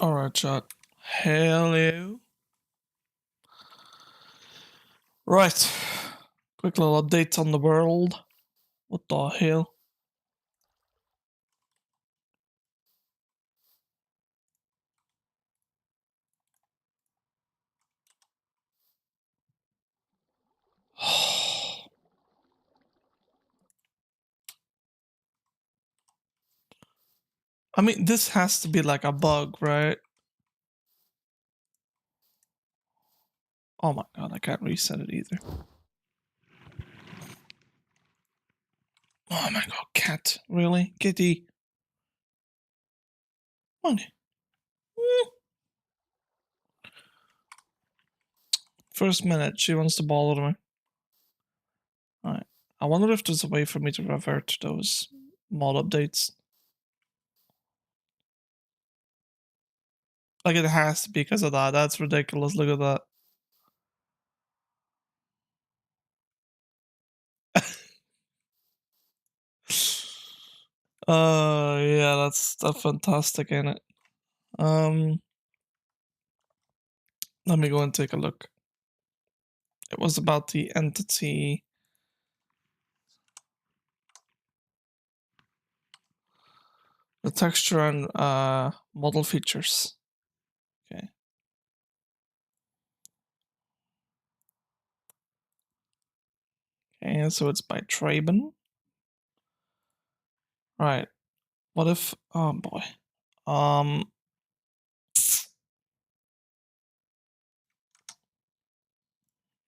Alright, chat. Hello. Right. Quick little update on the world. What the hell? I mean, this has to be like a bug, right? Oh my god, I can't reset it either. Oh my god, cat. Really? Kitty. Come on. First minute, she wants to bother me. Alright. I wonder if there's a way for me to revert to those mod updates. Like, it has to be because of that. That's ridiculous. Look at that. Yeah, that's fantastic, ain't it? Let me go and take a look. It was about the entity. The texture and model features. Okay. Okay, so it's by Traben. Right. What if? Oh boy.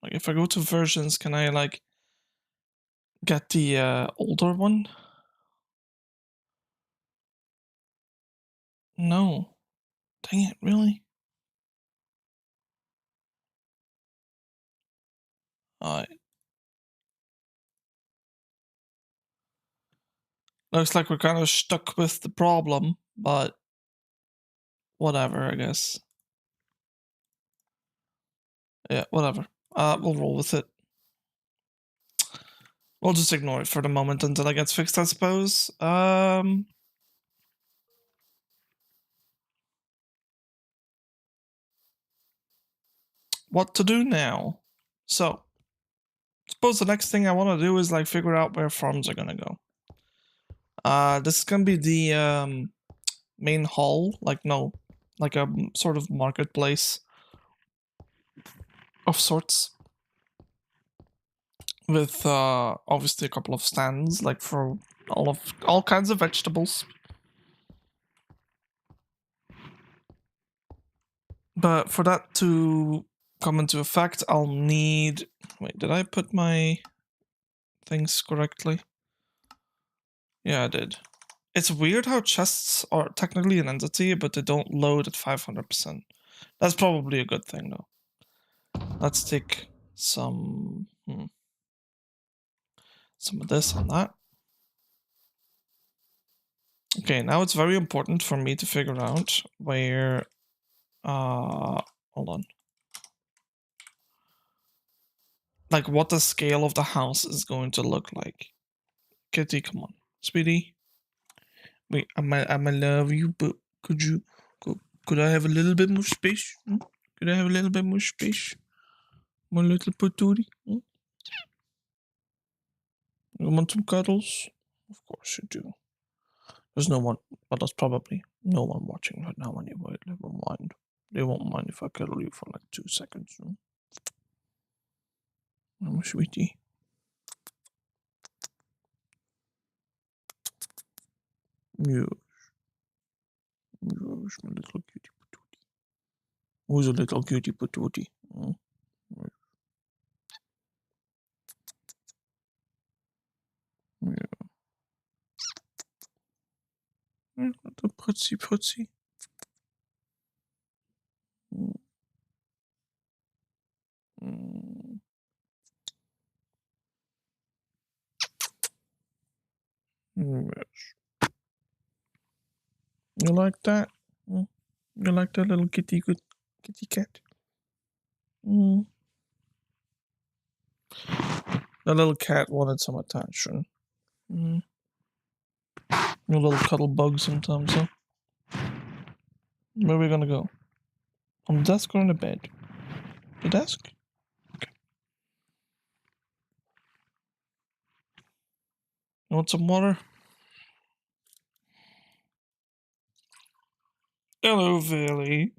Like if I go to versions, can I like get the older one? No. Dang it! Really? Alright. Looks like we're kind of stuck with the problem, but whatever, I guess. Yeah, whatever. We'll roll with it. We'll just ignore it for the moment until it gets fixed, I suppose. What to do now? So, suppose the next thing I want to do is like figure out where farms are gonna go. This is gonna be the main hall, like a sort of marketplace of sorts, with obviously a couple of stands, like for all kinds of vegetables. But for that to come into effect, I'll need. Wait, did I put my things correctly? Yeah, I did. It's weird how chests are technically an entity, but they don't load at 500%. That's probably a good thing, though. Let's take some of this and that. Okay, now it's very important for me to figure out where. Hold on. Like what the scale of the house is going to look like. Kitty, come on, sweetie. Wait, I love you, but could I have a little bit more space? Could I have a little bit more space? My little patootie? You want some cuddles? Of course you do. There's no one, but there's probably no one watching right now anyway. Never mind. They won't mind if I cuddle you for like 2 seconds. I'm a sweetie. Yes. Yes, my little cutie patootie. Who's a little cutie patootie? Yeah. Little putsy. Yes. You like that? You like that little kitty cat? The little cat wanted some attention. A little cuddle bug sometimes, huh? Where are we gonna go? On the desk or on the bed? The desk? Okay. You want some water? Hello, Villy.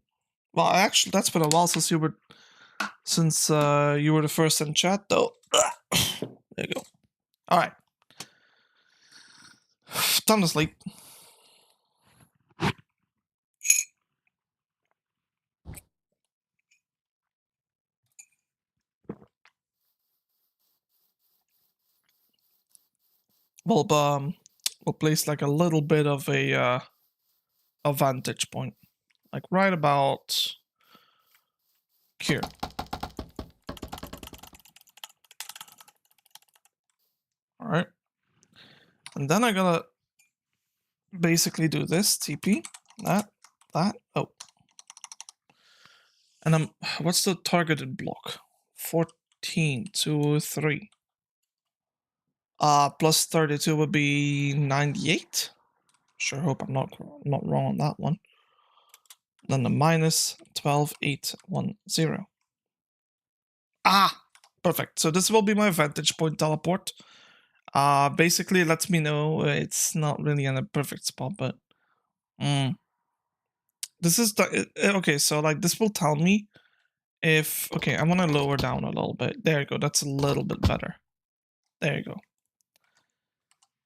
Well, actually, that's been a while since you were the first in chat, though. There you go. All right. Time to sleep. We'll place like a little bit of a vantage point, like right about here. All right. And then I gotta basically do this TP, that. Oh. And what's the targeted block? 14, 2, 3. Plus 32 would be 98. Sure hope I'm not wrong on that one. Then the minus 12, 8, 1, 0. Ah, perfect. So this will be my vantage point teleport. Basically it lets me know it's not really in a perfect spot, but this is the okay. So like this will tell me if okay. I want to lower down a little bit. There you go. That's a little bit better. There you go.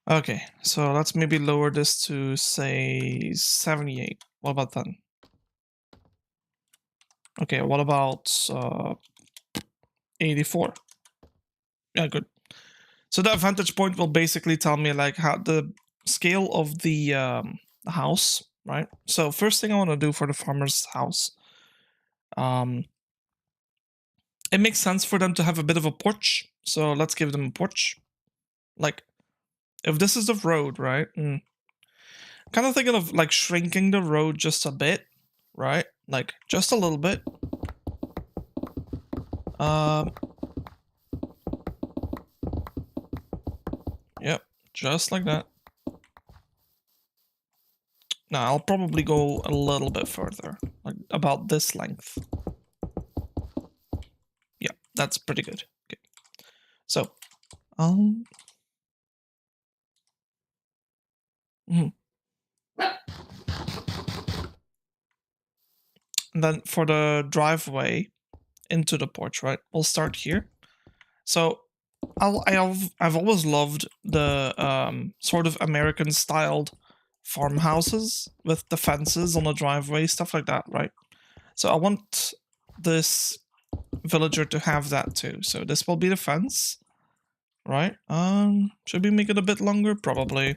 Okay, so let's maybe lower this to say 78. What about then? Okay, what about 84? Yeah, good. So that vantage point will basically tell me like how the scale of the house, right? So first thing I want to do for the farmer's house, it makes sense for them to have a bit of a porch. So let's give them a porch. Like, if this is the road, right? Kind of thinking of like shrinking the road just a bit, right? Like just a little bit. Yep, just like that. Now I'll probably go a little bit further, like about this length. Yeah, that's pretty good. Okay, so and then for the driveway into the porch, right? We'll start here. So I've always loved the sort of American styled farmhouses with the fences on the driveway, stuff like that, right? So I want this villager to have that too. So this will be the fence, right? Should we make it a bit longer? Probably.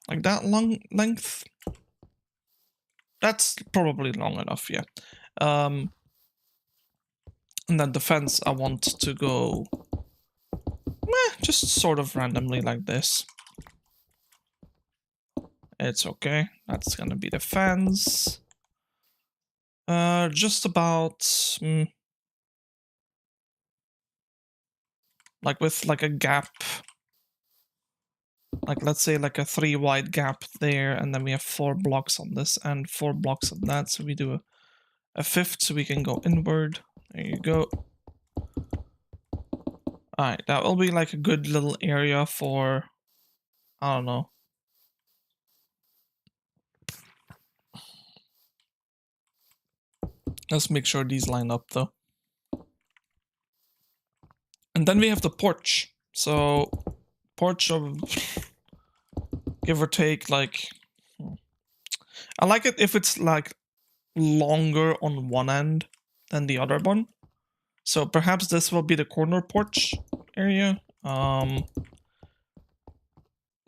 Like that long length? That's probably long enough, yeah. And then the fence I want to go just sort of randomly like this. It's okay. That's gonna be the fence. Just about like with like a gap. Like let's say like a 3 wide gap there, and then we have 4 blocks on this and 4 blocks on that. So we do a fifth so we can go inward. There you go. Alright, that will be like a good little area for, I don't know. Let's make sure these line up though. And then we have the porch. So porch of give or take like, I like it if it's like longer on one end than the other one. So perhaps this will be the corner porch area.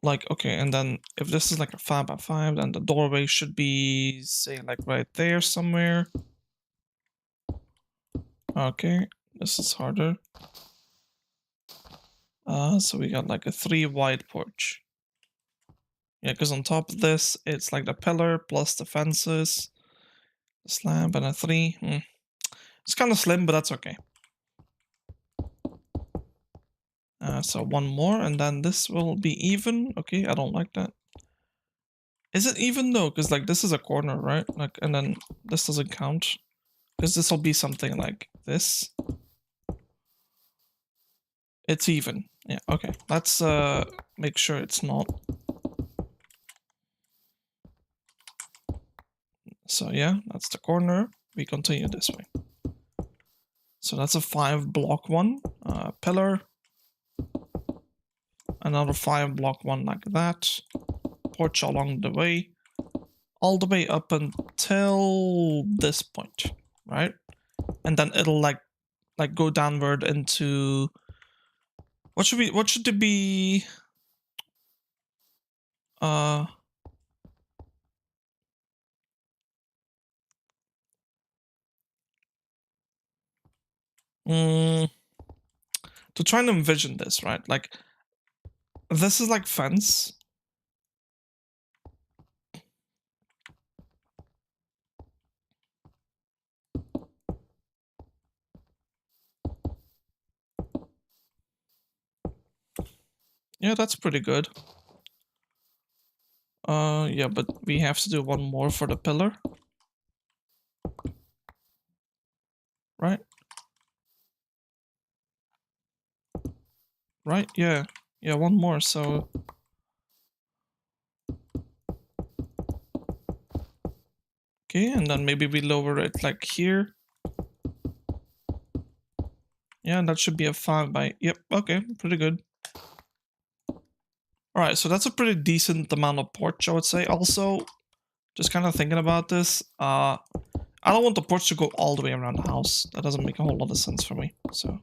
Like, okay, and then if this is like a 5 by 5, then the doorway should be, say, like right there somewhere. Okay, this is harder. So we got like a 3 wide porch. Yeah, because on top of this, it's like the pillar plus the fences, the slab, and a 3. It's kind of slim, but that's okay. So one more, and then this will be even. Okay, I don't like that. Is it even though? Because like this is a corner, right? Like, and then this doesn't count. Because this will be something like this. It's even. Yeah, okay. Let's make sure it's not. So yeah, that's the corner. We continue this way. So that's a 5 block one. Pillar. Another 5 block one like that. Porch along the way. All the way up until this point, right? And then it'll like go downward into what should it be? To try and envision this, right? Like this is like fence. Yeah, that's pretty good. Yeah, but we have to do one more for the pillar. Right? Right? Yeah. Yeah, one more, so... Okay, and then maybe we lower it like here. Yeah, that should be a 5 by... Yep, okay, pretty good. Alright, so that's a pretty decent amount of porch, I would say. Also, just kind of thinking about this, I don't want the porch to go all the way around the house. That doesn't make a whole lot of sense for me, so...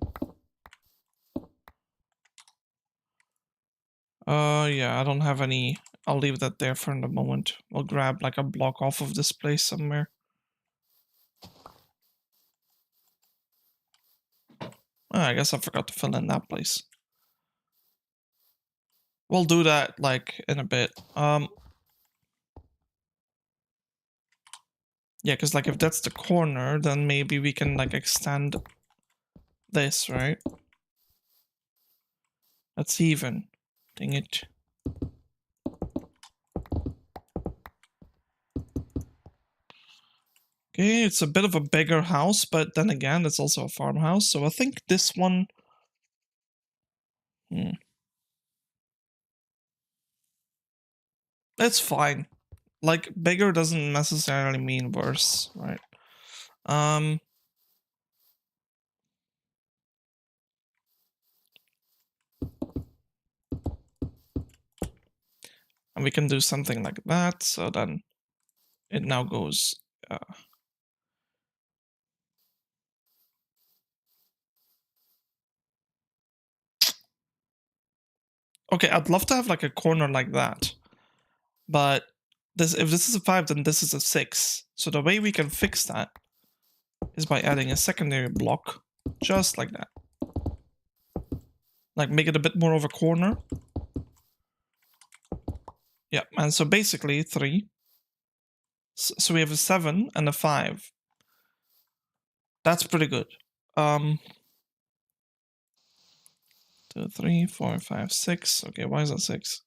yeah, I don't have any... I'll leave that there for the moment. We'll grab like a block off of this place somewhere. Oh, I guess I forgot to fill in that place. We'll do that like in a bit. Yeah, because like if that's the corner, then maybe we can like extend this, right? That's even. Dang it. Okay, it's a bit of a bigger house, but then again, it's also a farmhouse. So I think this one... It's fine. Like, bigger doesn't necessarily mean worse, right? And we can do something like that, so then it now goes... Okay, I'd love to have like a corner like that. But if this is a 5, then this is a 6. So the way we can fix that is by adding a secondary block, just like that. Like make it a bit more of a corner. Yeah, and so basically 3. So we have a 7 and a 5. That's pretty good. 2, 3, 4, 5, 6. Okay, why is that 6?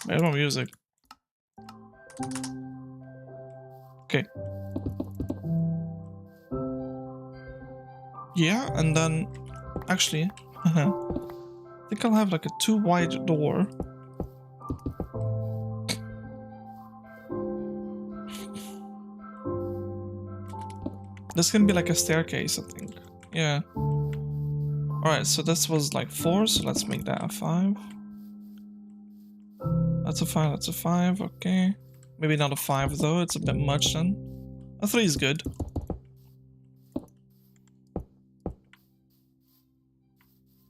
Where's my music? Okay. Yeah, and then actually, I think I'll have like a 2 wide door. This can be like a staircase, I think. Yeah. Alright, so this was like 4, so let's make that a 5. That's a 5, that's a 5, okay. Maybe not a 5 though, it's a bit much then. A 3 is good.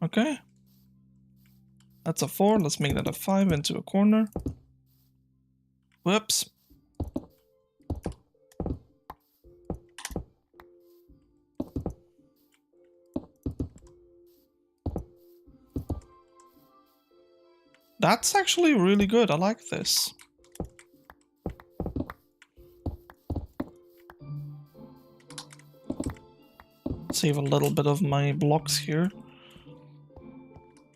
Okay. That's a 4, let's make that a 5 into a corner. Whoops. That's actually really good. I like this. Save a little bit of my blocks here.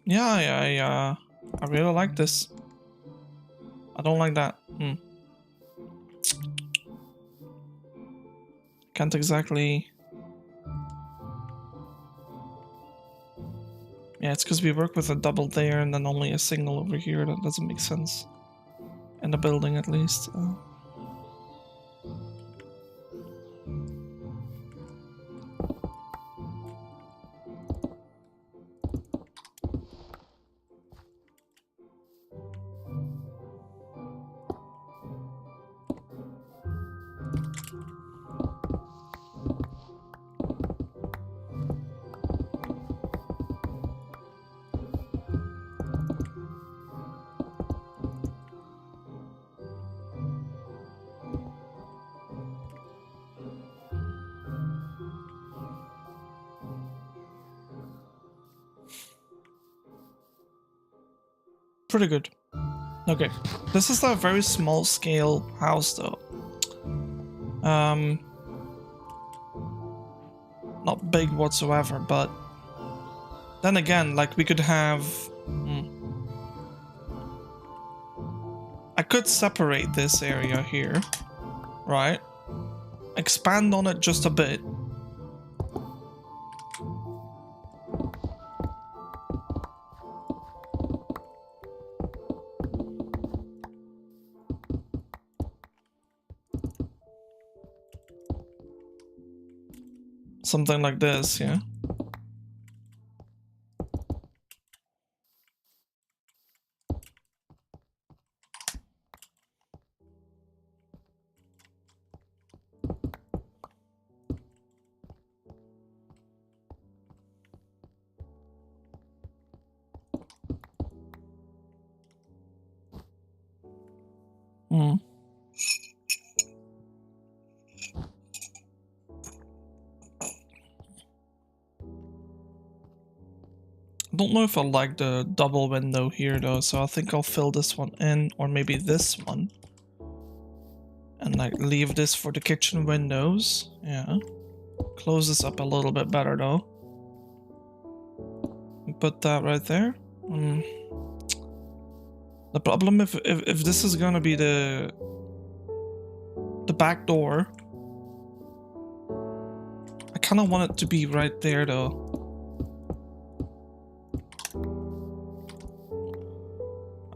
Yeah, I really like this. I don't like that. Can't exactly... Yeah, it's because we work with a double there and then only a single over here. That doesn't make sense. In the building, at least. Pretty good. Okay, this is a very small scale house though. Not big whatsoever, but then again, like we could have... I could separate this area here, right? Expand on it just a bit. Something like this, yeah. I don't know if I like the double window here though, so I think I'll fill this one in, or maybe this one. And like leave this for the kitchen windows. Yeah. Close this up a little bit better though. And put that right there. The problem if this is gonna be the back door, I kind of want it to be right there though.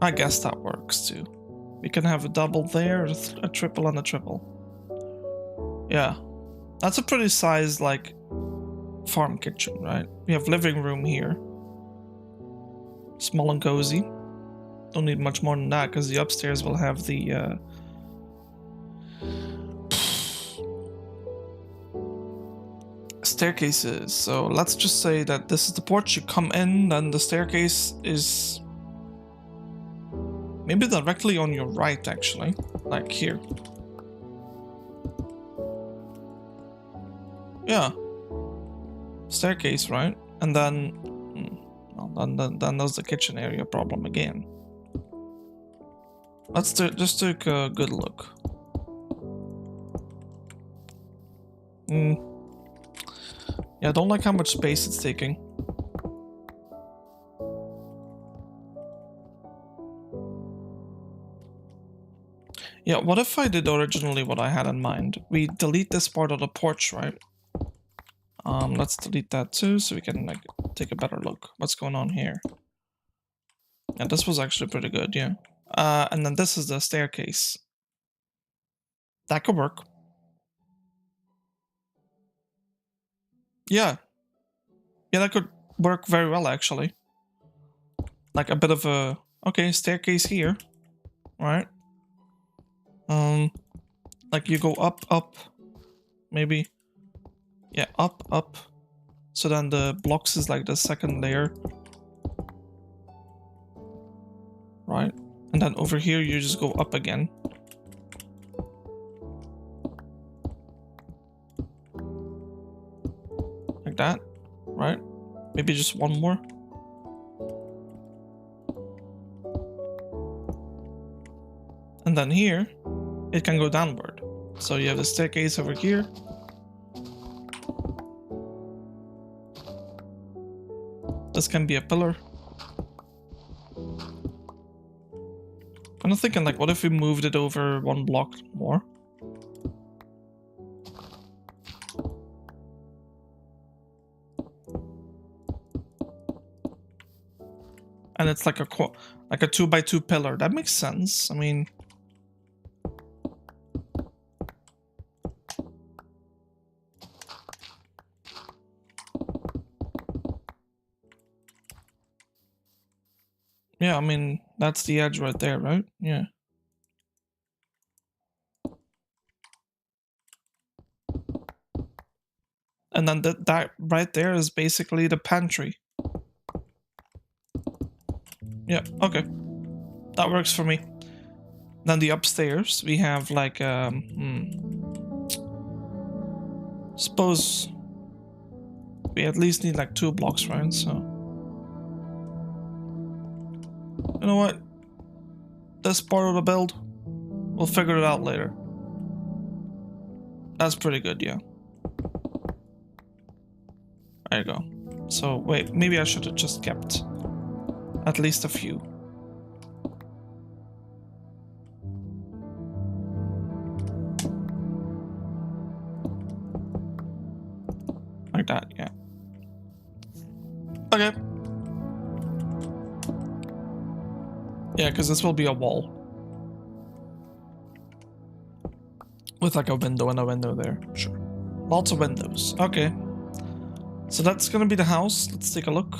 I guess that works too. We can have a double there, a triple and a triple. Yeah, that's a pretty sized like farm kitchen, right? We have living room here. Small and cozy. Don't need much more than that because the upstairs will have the staircases. So let's just say that this is the porch. You come in, then the staircase is maybe directly on your right, actually, like here. Yeah, staircase, right? And then, well, then there's the kitchen area problem again. Let's just take a good look. Yeah, I don't like how much space it's taking. Yeah, what if I did originally what I had in mind? We delete this part of the porch, right? Let's delete that too, so we can like take a better look. What's going on here? Yeah, this was actually pretty good, yeah. And then this is the staircase. That could work. Yeah. Yeah, that could work very well, actually. Like a bit of a... Okay, staircase here. Right? Like you go up, up. Maybe. Yeah, up, up. So then the blocks is like the second layer. Right? And then over here you just go up again. Like that. Right? Maybe just one more. And then here, it can go downward. So you have the staircase over here. This can be a pillar. And I'm thinking, like, what if we moved it over 1 block more? And it's like a 2x2 pillar. That makes sense. I mean, yeah, I mean, that's the edge right there, right? Yeah. And then that right there is basically the pantry. Yeah, okay. That works for me. Then the upstairs, we have like, suppose we at least need like 2 blocks, right? So, you know what? This part of the build, we'll figure it out later. That's pretty good, yeah. There you go. So, wait, maybe I should have just kept at least a few. Like that, yeah. Okay. Yeah, because this will be a wall. With like a window and a window there. Sure. Lots of windows. Okay. So that's gonna be the house. Let's take a look.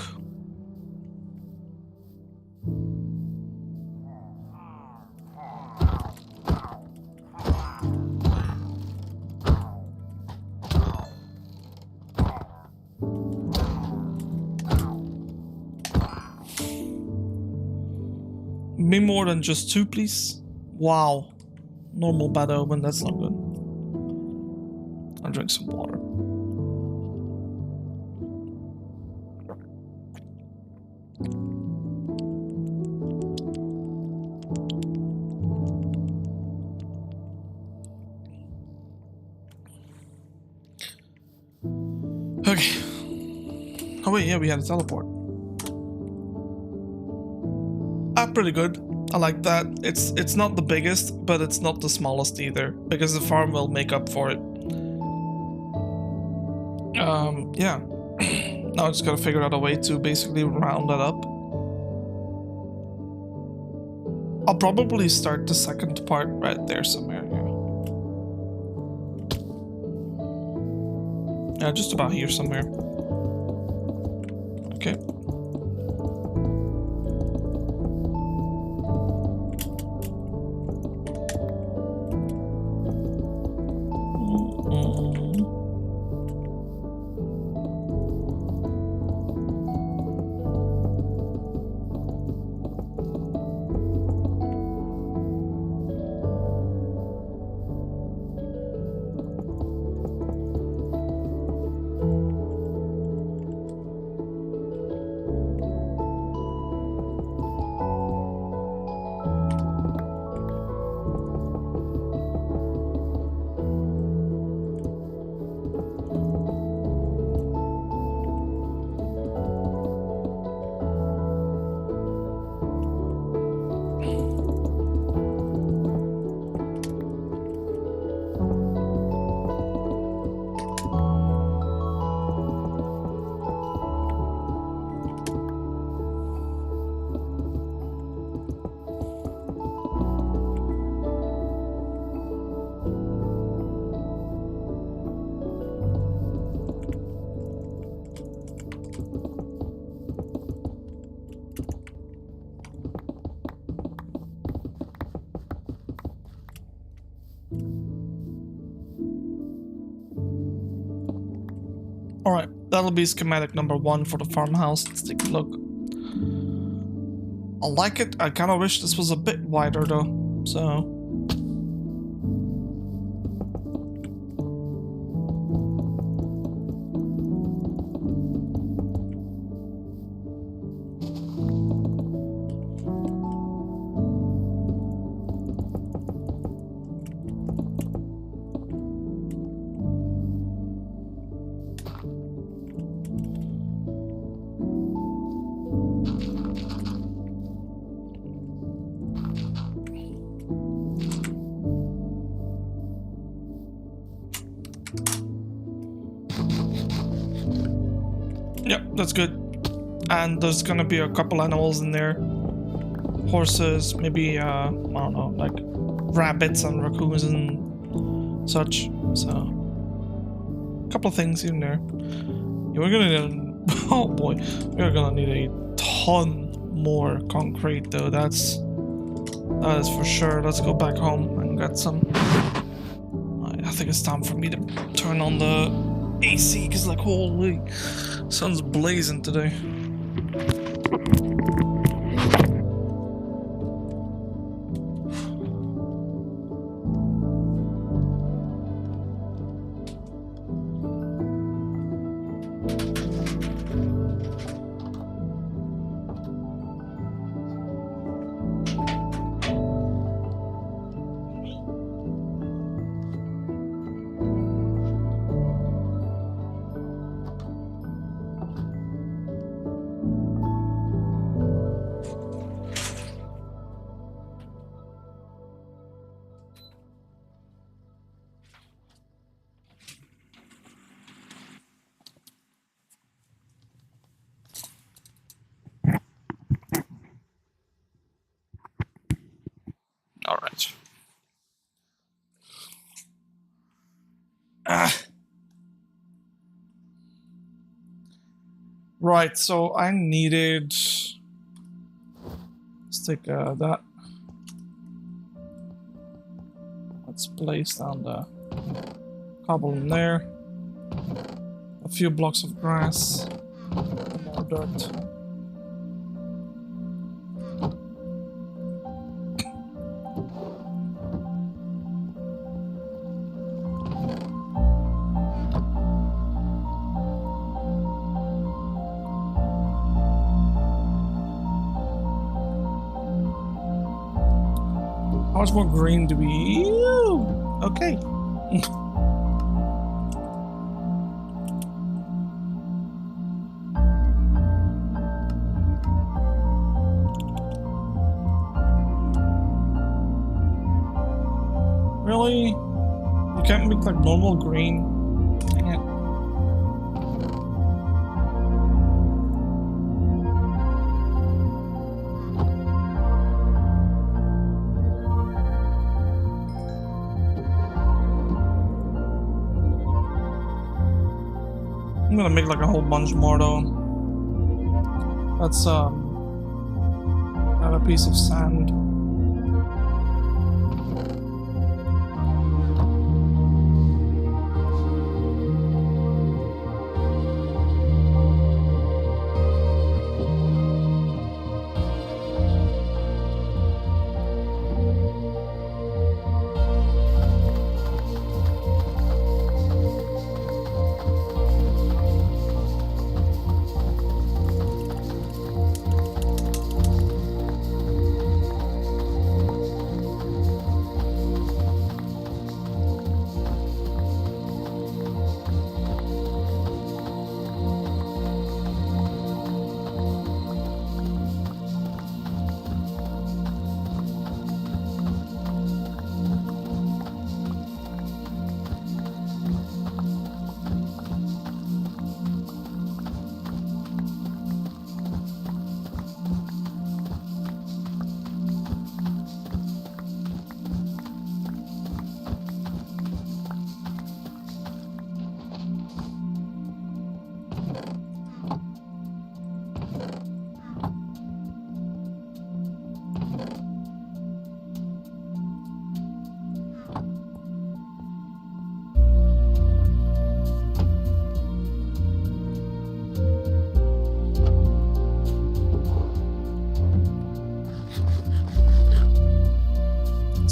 Be more than just 2, please. Wow. Normal bad omen, that's not good. I'll drink some water. Okay. Oh wait, yeah, we had a teleport. Pretty good. I like that. It's not the biggest, but it's not the smallest either, because the farm will make up for it. Yeah. Now I just gotta figure out a way to basically round that up. I'll probably start the second part right there somewhere. Yeah, just about here somewhere. Okay. Alright, that'll be schematic number 1 for the farmhouse. Let's take a look. I like it. I kind of wish this was a bit wider though, so... Yep, that's good. And there's gonna be a couple animals in there. Horses, maybe, I don't know, like rabbits and raccoons and such. So, a couple of things in there. Yeah, we're gonna need, oh boy, we're gonna need a ton more concrete though. That is for sure. Let's go back home and get some. I think it's time for me to turn on the AC because, like, holy, sun's blazing today. All right. Right, so I needed. Let's take that. Let's place down the cobble in there. A few blocks of grass. More dirt. How much more green do we? Okay. Really? You can't make like normal green? Dang it. I'm gonna make like a whole bunch more though. Let's have a piece of sand.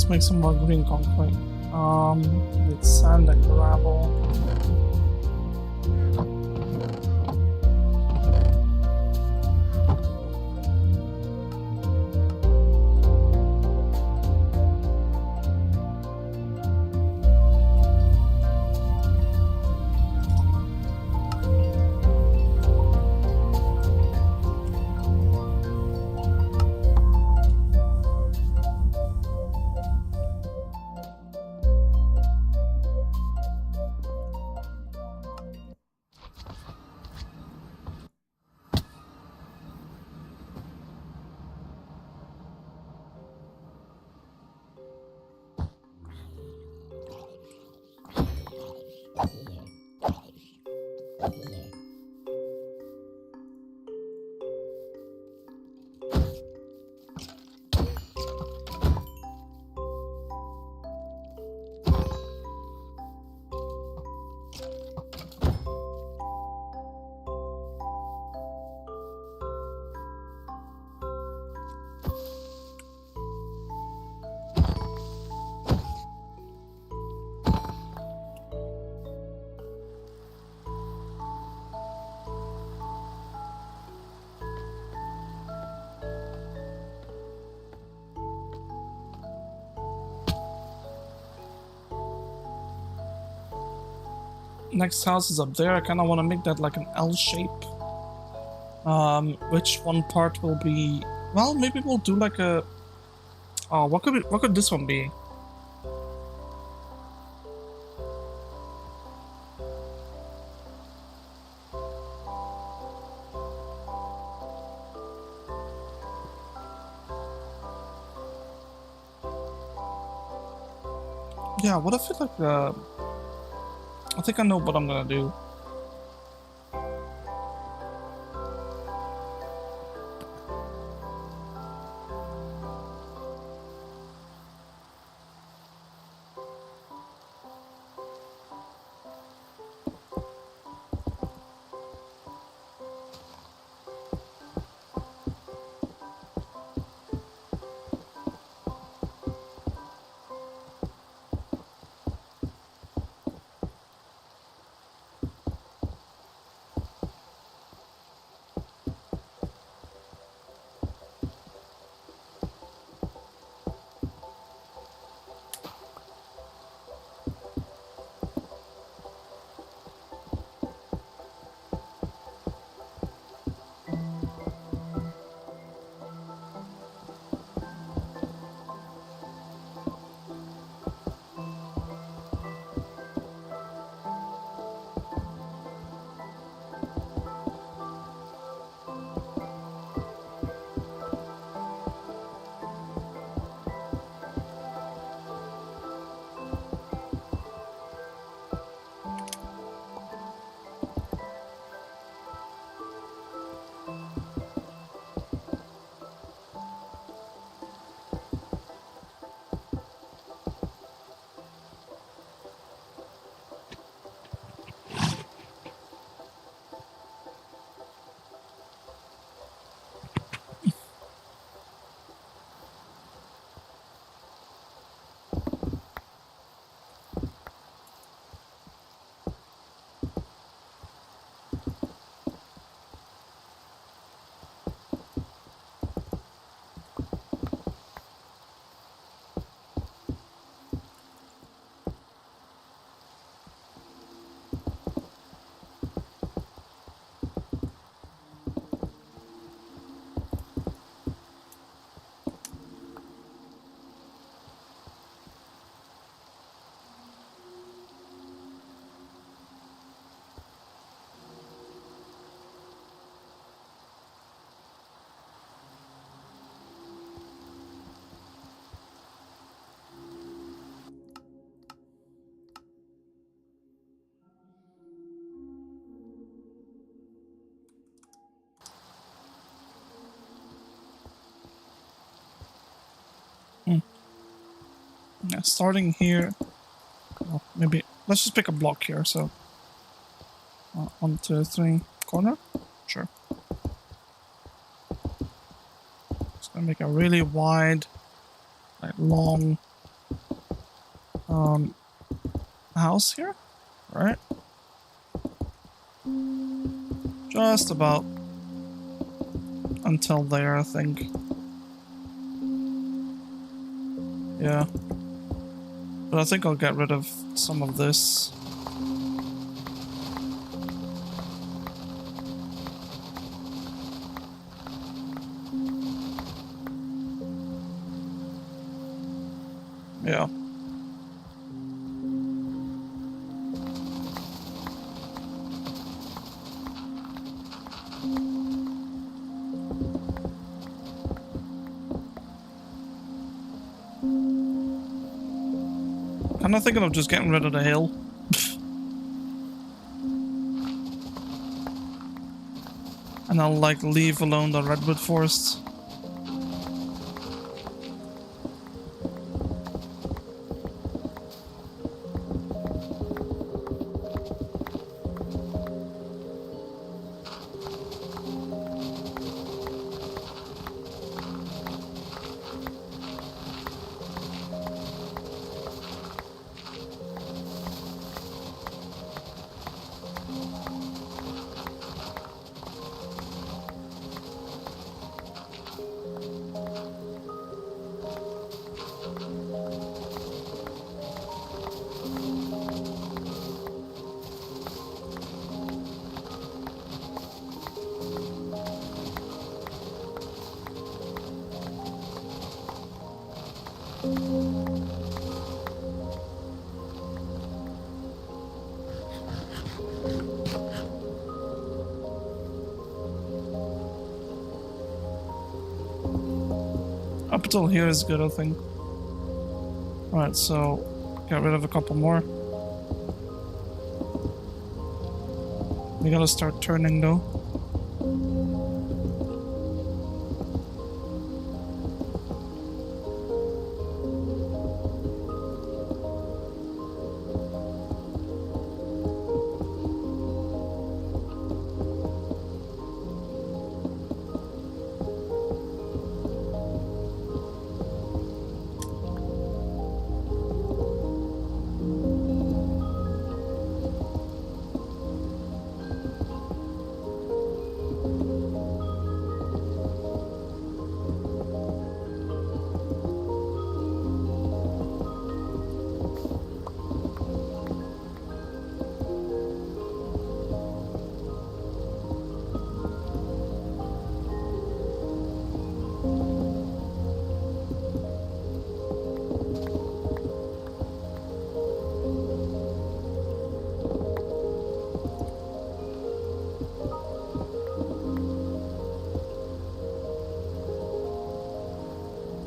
Make some more green concrete. With sand and gravel. Next house is up there. I kind of want to make that like an L shape. Which one part will be? Well, maybe we'll do like a. Oh, what could this one be? Yeah, what if it like I think I know what I'm gonna do. Yeah, starting here. Well, maybe let's just pick a block here. So 1, 2, 3 corner. Sure. Just gonna make a really wide, like long house here. All right. Just about until there, I think. Yeah. But I think I'll get rid of some of this. Yeah. I'm not thinking of just getting rid of the hill. And I'll like leave alone the redwood forests. Up until here is good, I think. Alright, so get rid of a couple more. We gotta start turning though.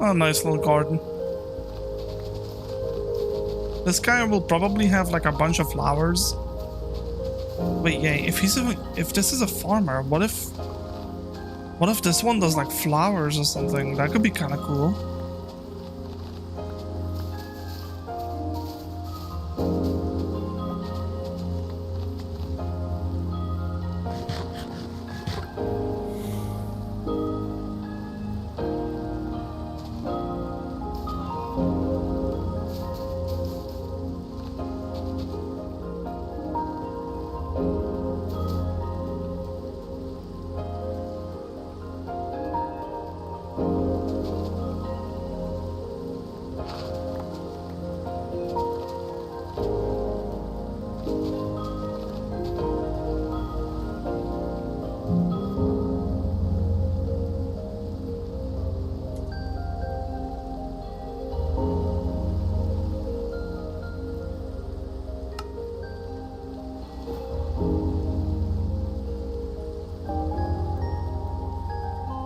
Oh, nice little garden. This guy will probably have like a bunch of flowers. Wait, yeah, if this is a farmer, what if this one does like flowers or something? That could be kind of cool.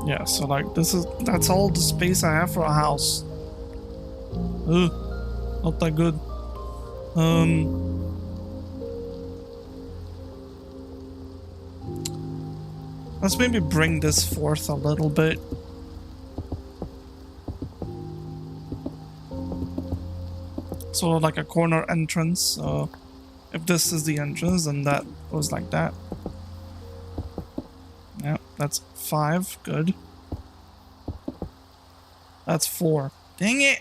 Yeah, so like that's all the space I have for a house. Ugh, not that good. Let's maybe bring this forth a little bit. So like a corner entrance. So if this is the entrance, then that goes like that. Yeah, that's 5. Good. That's 4. Dang it!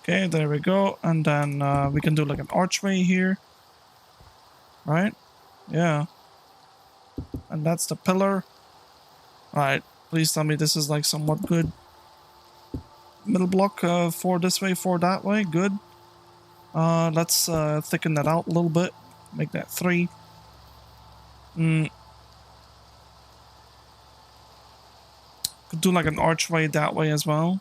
Okay, there we go. And then we can do like an archway here. Right? Yeah. And that's the pillar. Alright, please tell me this is like somewhat good. Middle block, 4 this way, 4 that way. Good. Let's thicken that out a little bit. Make that 3. Could do like an archway that way as well.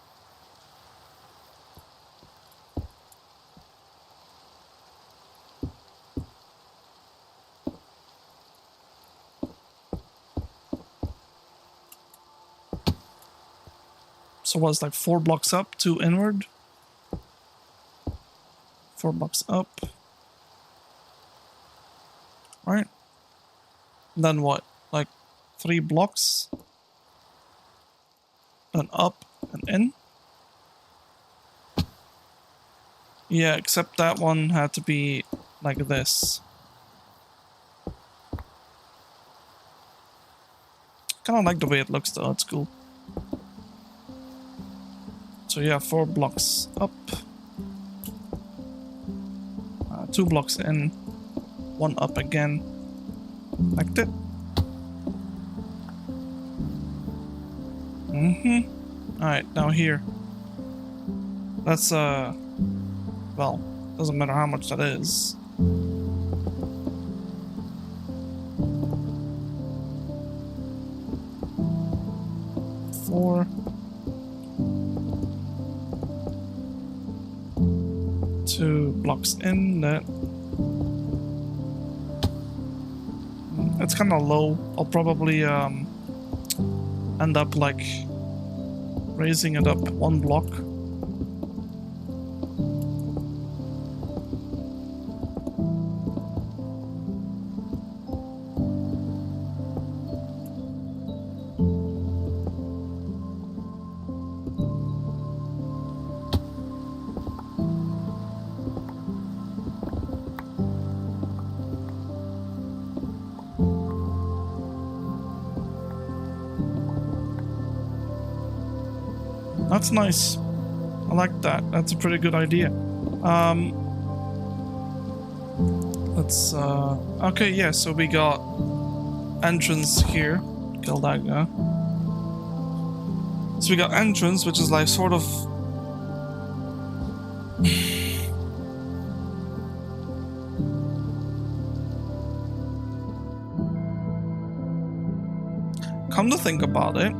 So what's like 4 blocks up, 2 inward? 4 blocks up. Right. Then what? Like 3 blocks? And up and in? Yeah, except that one had to be like this. Kinda like the way it looks though, it's cool. So yeah, 4 blocks up. 2 blocks in. 1 up again. Like that. Alright, now here. That's, well, doesn't matter how much that is. Four. 2 blocks in, that. It's kind of low. I'll probably, end up, like, raising it up 1 block. That's nice. I like that. That's a pretty good idea. Let's okay, yeah, so we got entrance here. Kill that guy. So we got entrance, which is like sort of come to think about it.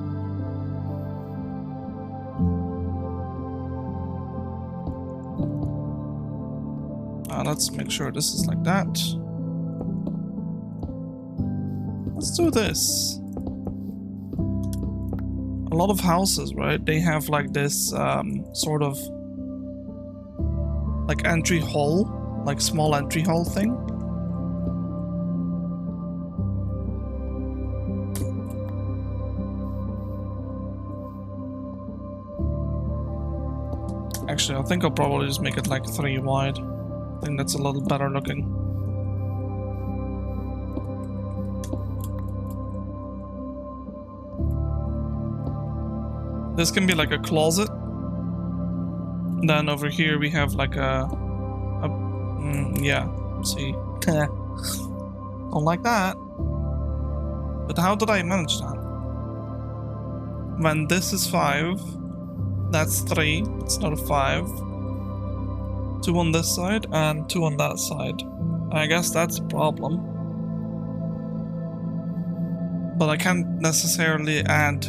Let's make sure this is like that. Let's do this. A lot of houses, right? They have like this sort of like entry hall, like small entry hall thing. Actually, I think I'll probably just make it like 3 wide. I think that's a little better looking. This can be like a closet. Then over here we have like yeah, see. Don't like that. But how did I manage that? When this is 5, that's 3, it's not a 5. 2 on this side and 2 on that side. I guess that's a problem. But I can't necessarily add.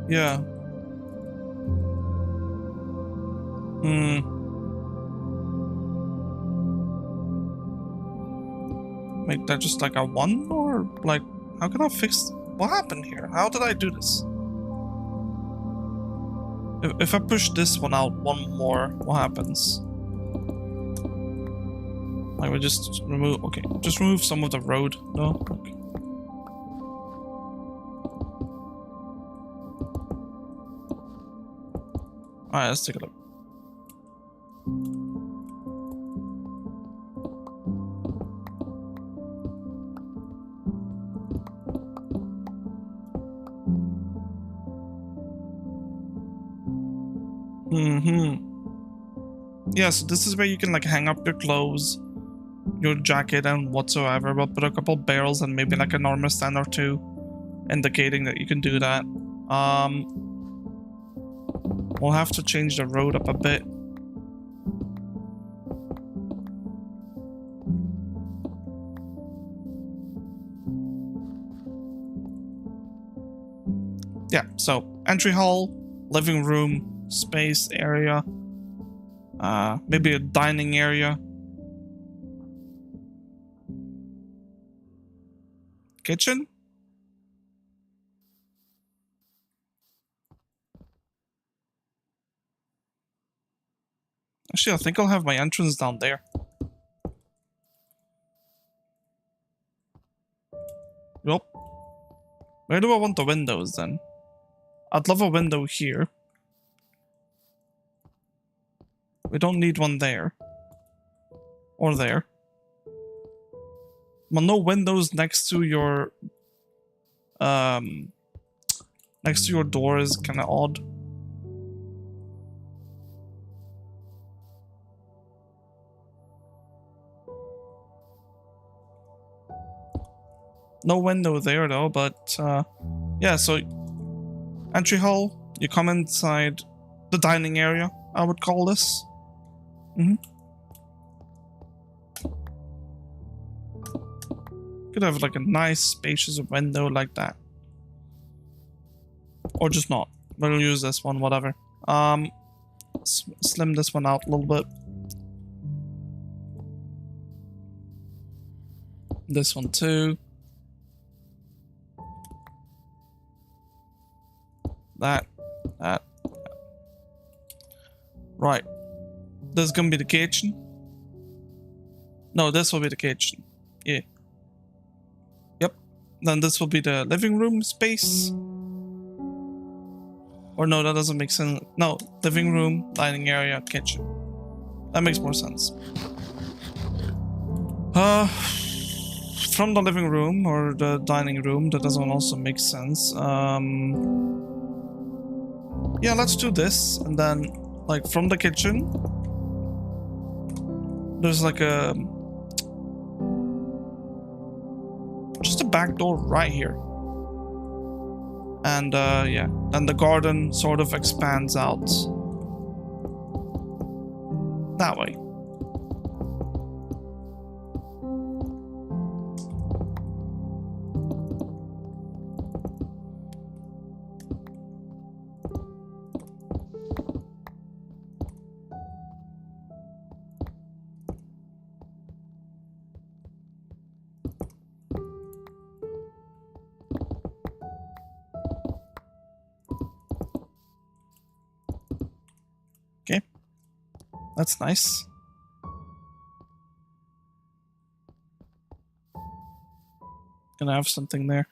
Yeah. Make that just like a 1, or like, how can I fix, what happened here? How did I do this? If I push this one out 1 more, what happens? Like we just remove, okay, just remove some of the road, no? Okay. Alright, let's take a look. Yeah, so this is where you can like hang up your clothes, your jacket and whatsoever. We'll put a couple barrels and maybe like an armor stand or 2, indicating that you can do that. We'll have to change the road up a bit. Yeah, so entry hall, living room, space area, maybe a dining area, kitchen. Actually, I think I'll have my entrance down there. Well, where do I want the windows then? I'd love a window here. We don't need one there. Or there. Well, no windows next to your... next to your door is kind of odd. No window there though, but yeah, so entry hall, you come inside the dining area, I would call this. Could have like a nice spacious window like that. Or just not. We'll use this one, whatever. Slim this one out a little bit. This one too. That. Right. This is gonna be the kitchen. No, this will be the kitchen. Yeah. Yep. Then this will be the living room space. Or no, that doesn't make sense. No, living room, dining area, kitchen. That makes more sense. From the living room or the dining room, that doesn't also make sense. Yeah, let's do this, and then, like, from the kitchen, there's like just a back door right here. And, yeah, and the garden sort of expands out that way. Okay, that's nice. Gonna have something there.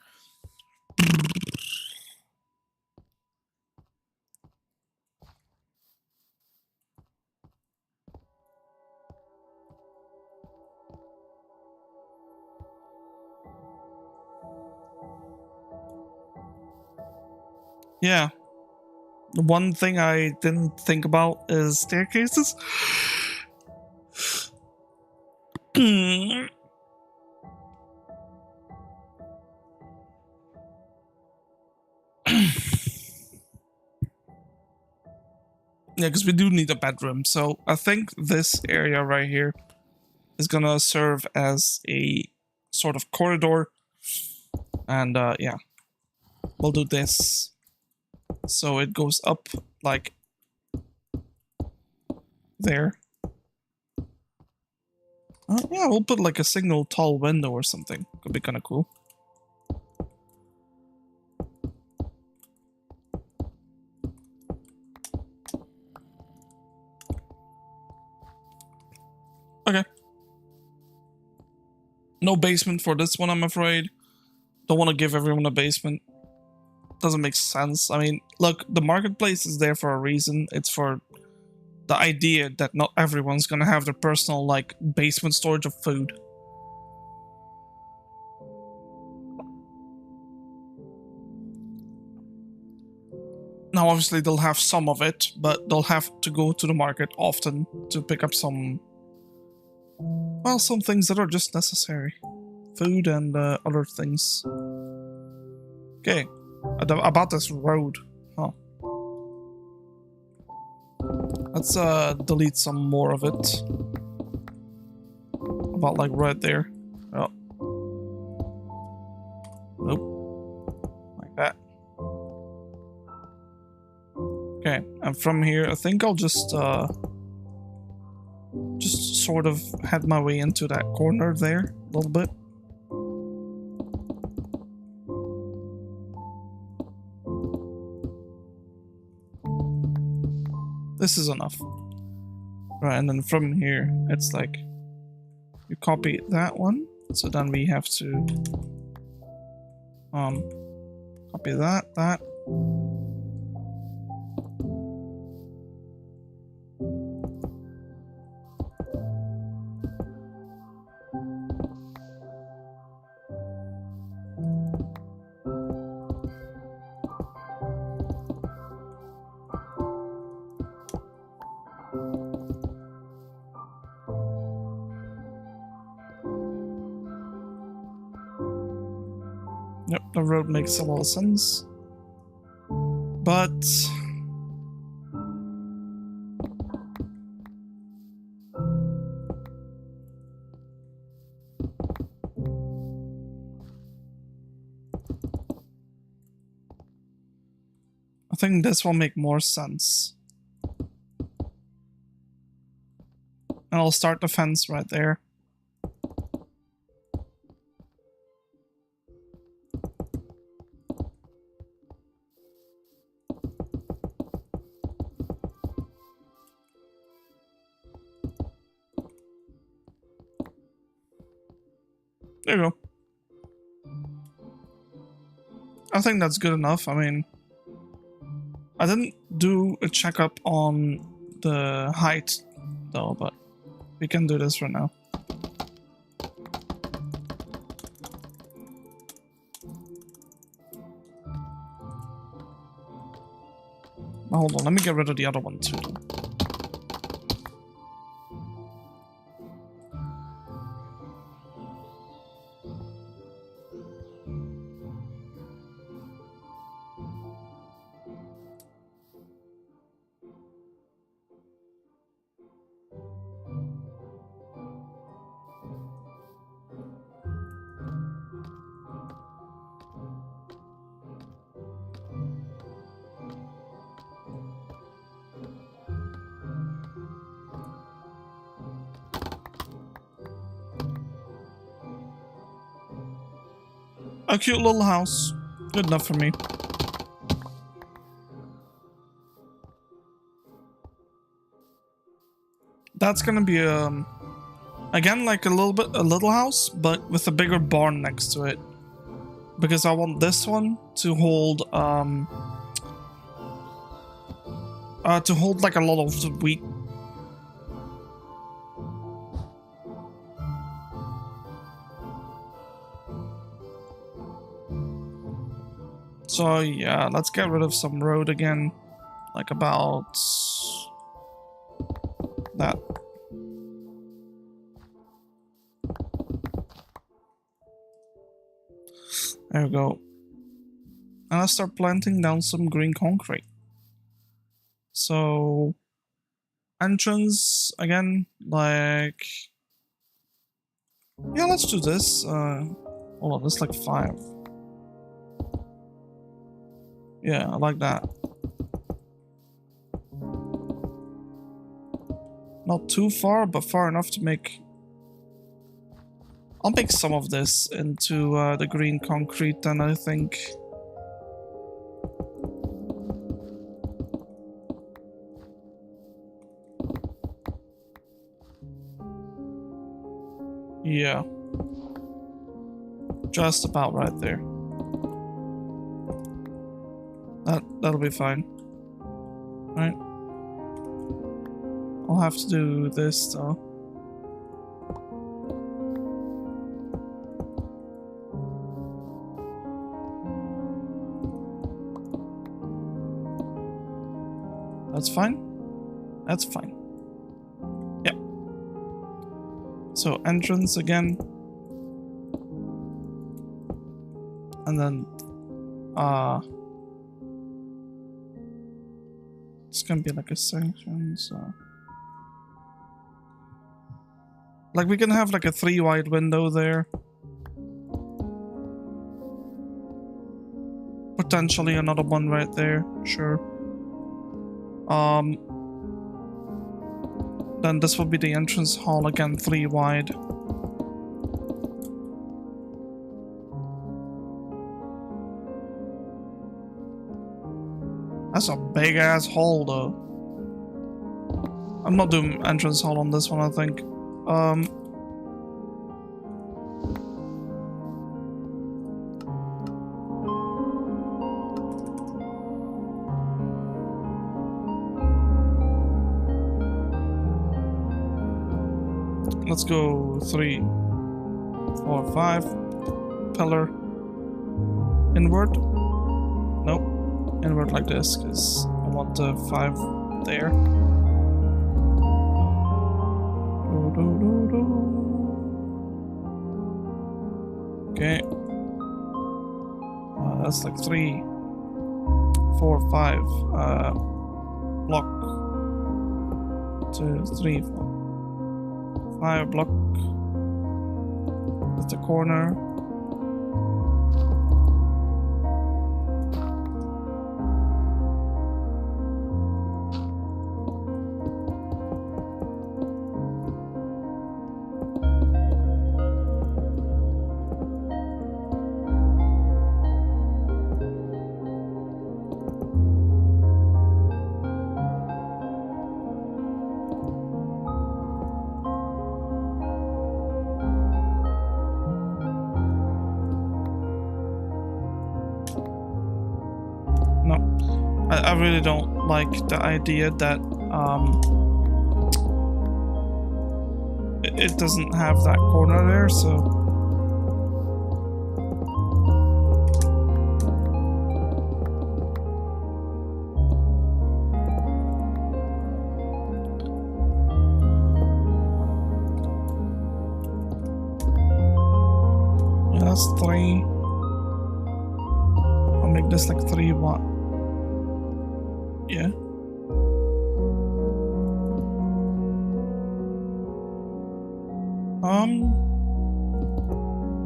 Yeah. The one thing I didn't think about is staircases. Yeah, because we do need a bedroom. So I think this area right here is gonna serve as a sort of corridor. And yeah, we'll do this. So it goes up like there. Yeah, we'll put like a single tall window or something. Could be kind of cool. Okay. No basement for this one, I'm afraid. Don't want to give everyone a basement. Doesn't make sense. I mean, look, the marketplace is there for a reason. It's for the idea that not everyone's gonna have their personal, like, basement storage of food. Now, obviously, they'll have some of it, but they'll have to go to the market often to pick up some, well, some things that are just necessary. Food and other things. Okay, about this road. Huh. Let's delete some more of it. About like right there. Oh. Nope. Like that. Okay, and from here, I think I'll just sort of head my way into that corner there a little bit. This is enough. Right, and then from here, it's like you copy that one, so then we have to copy that. Yep, the road makes a lot of sense. But I think this will make more sense. And I'll start the fence right there. There you go. I think that's good enough. I mean, I didn't do a checkup on the height though, but we can do this right now. Now, hold on, let me get rid of the other one too. A cute little house. Good enough for me. That's gonna be again like a little house, but with a bigger barn next to it. Because I want this one to hold like a lot of wheat. So yeah, let's get rid of some road again, like about that. There we go. And I start planting down some green concrete. So entrance again, like yeah, let's do this. Hold on, this is like 5. Yeah, I like that. Not too far, but far enough to make... I'll make some of this into the green concrete then, I think. Yeah. Just about right there. That'll be fine. Right. I'll have to do this though. That's fine. That's fine. Yeah. So entrance again. And then it's gonna be like a section, so like we can have like a 3 wide window there. Potentially another one right there, sure. Then this will be the entrance hall again, 3 wide. That's a big ass hole though. I'm not doing entrance hall on this one, I think. Let's go 3, 4, 5. Pillar. Inward. Nope. Inward like this, because I want the 5 there. Okay. That's like 3, 4, 5. Block. 2, 3, 4, 5. Block. That's the corner. I really don't like the idea that it doesn't have that corner there, so yeah, that's 3. I'll make this like 3 what? Yeah.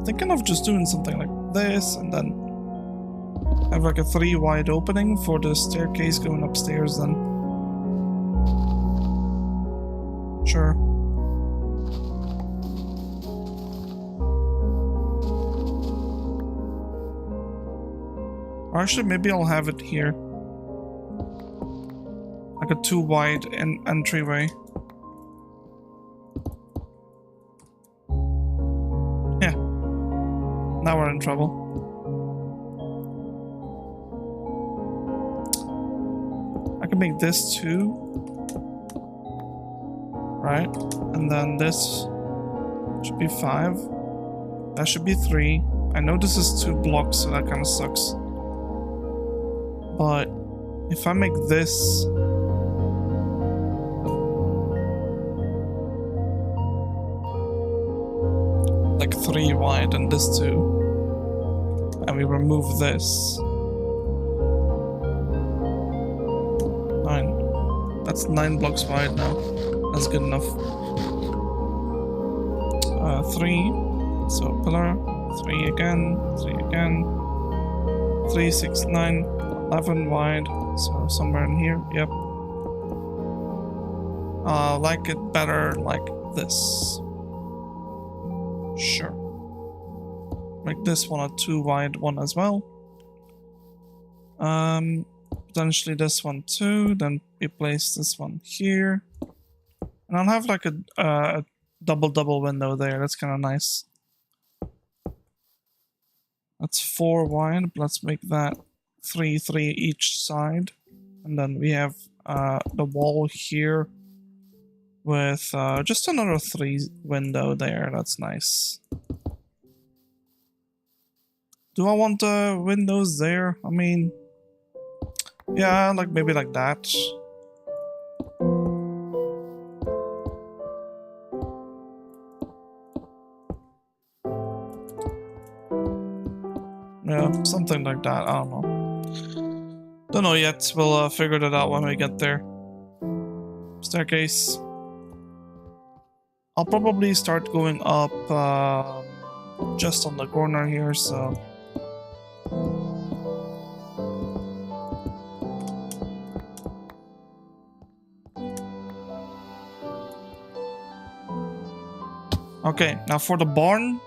Thinking of just doing something like this and then have like a 3 wide opening for the staircase going upstairs then. Sure. Or actually, maybe I'll have it here. Like a 2 wide entryway. Yeah. Now we're in trouble. I can make this 2. Right? And then this should be 5. That should be 3. I know this is 2 blocks, so that kind of sucks. But if I make this like 3 wide and this 2, and we remove this 9. That's 9 blocks wide now. That's good enough. 3. So pillar. 3 again. 3 again. 3, 6, 9, 11 wide. So somewhere in here. Yep. Like it better like this. Sure. Make this one a 2 wide one as well. Potentially this one too. Then replace this one here. And I'll have like a double window there. That's kind of nice. That's 4 wide. Let's make that 3 each side. And then we have the wall here with just another 3 window there. That's nice. Do I want the windows there? I mean, yeah, like maybe like that. Yeah, something like that. I don't know. Don't know yet. We'll figure that out when we get there. Staircase. I'll probably start going up just on the corner here, so... Okay, now for the barn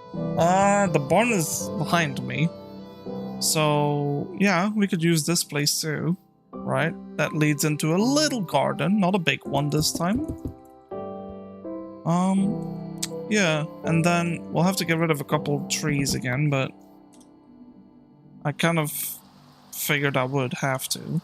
is behind me. So, yeah, we could use this place too. right? That leads into a little garden, not a big one this time. Yeah, and then we'll have to get rid of a couple trees again, but I kind of figured I would have to.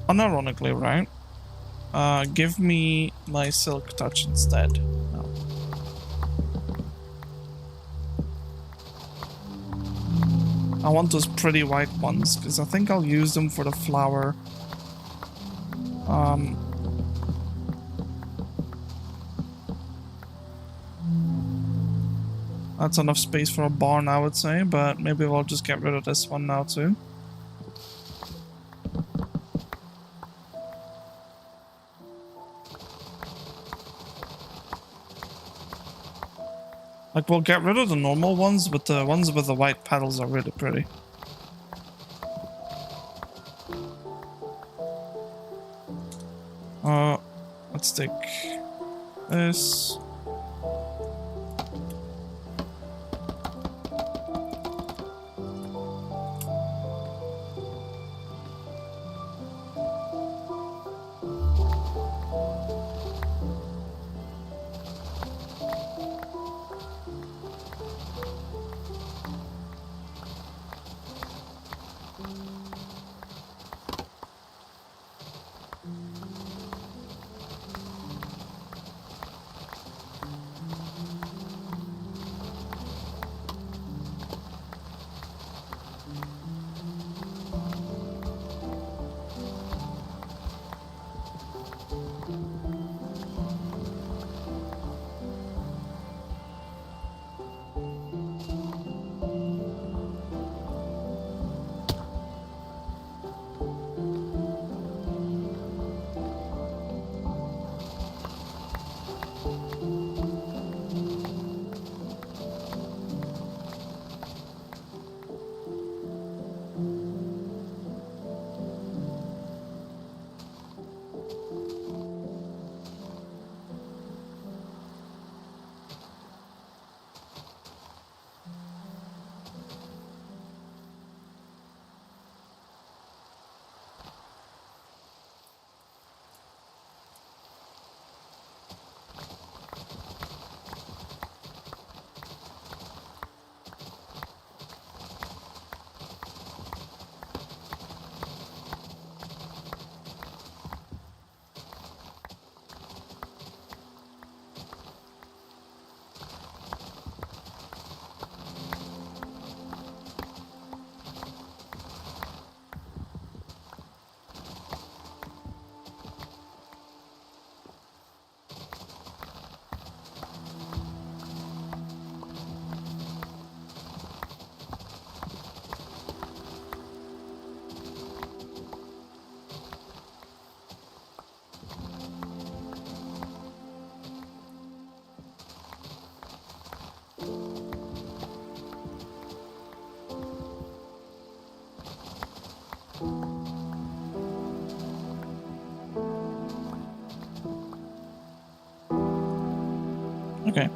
Unironically, right? Give me my silk touch instead. No. I want those pretty white ones, because I think I'll use them for the flower. That's enough space for a barn, I would say, but maybe we'll just get rid of this one now too. Like, we'll get rid of the normal ones, but the ones with the white petals are really pretty. Let's take this. Okay.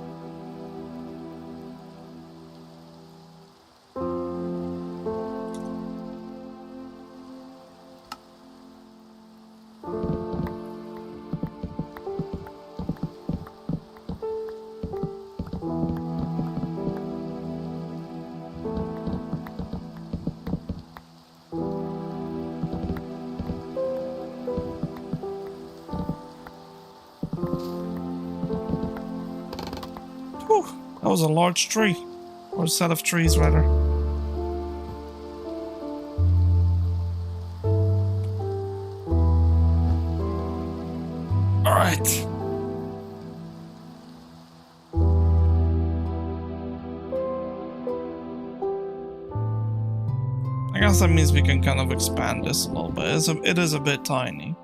Whew, that was a large tree. Or a set of trees, rather. I guess that means we can kind of expand this a little bit. It is a bit tiny.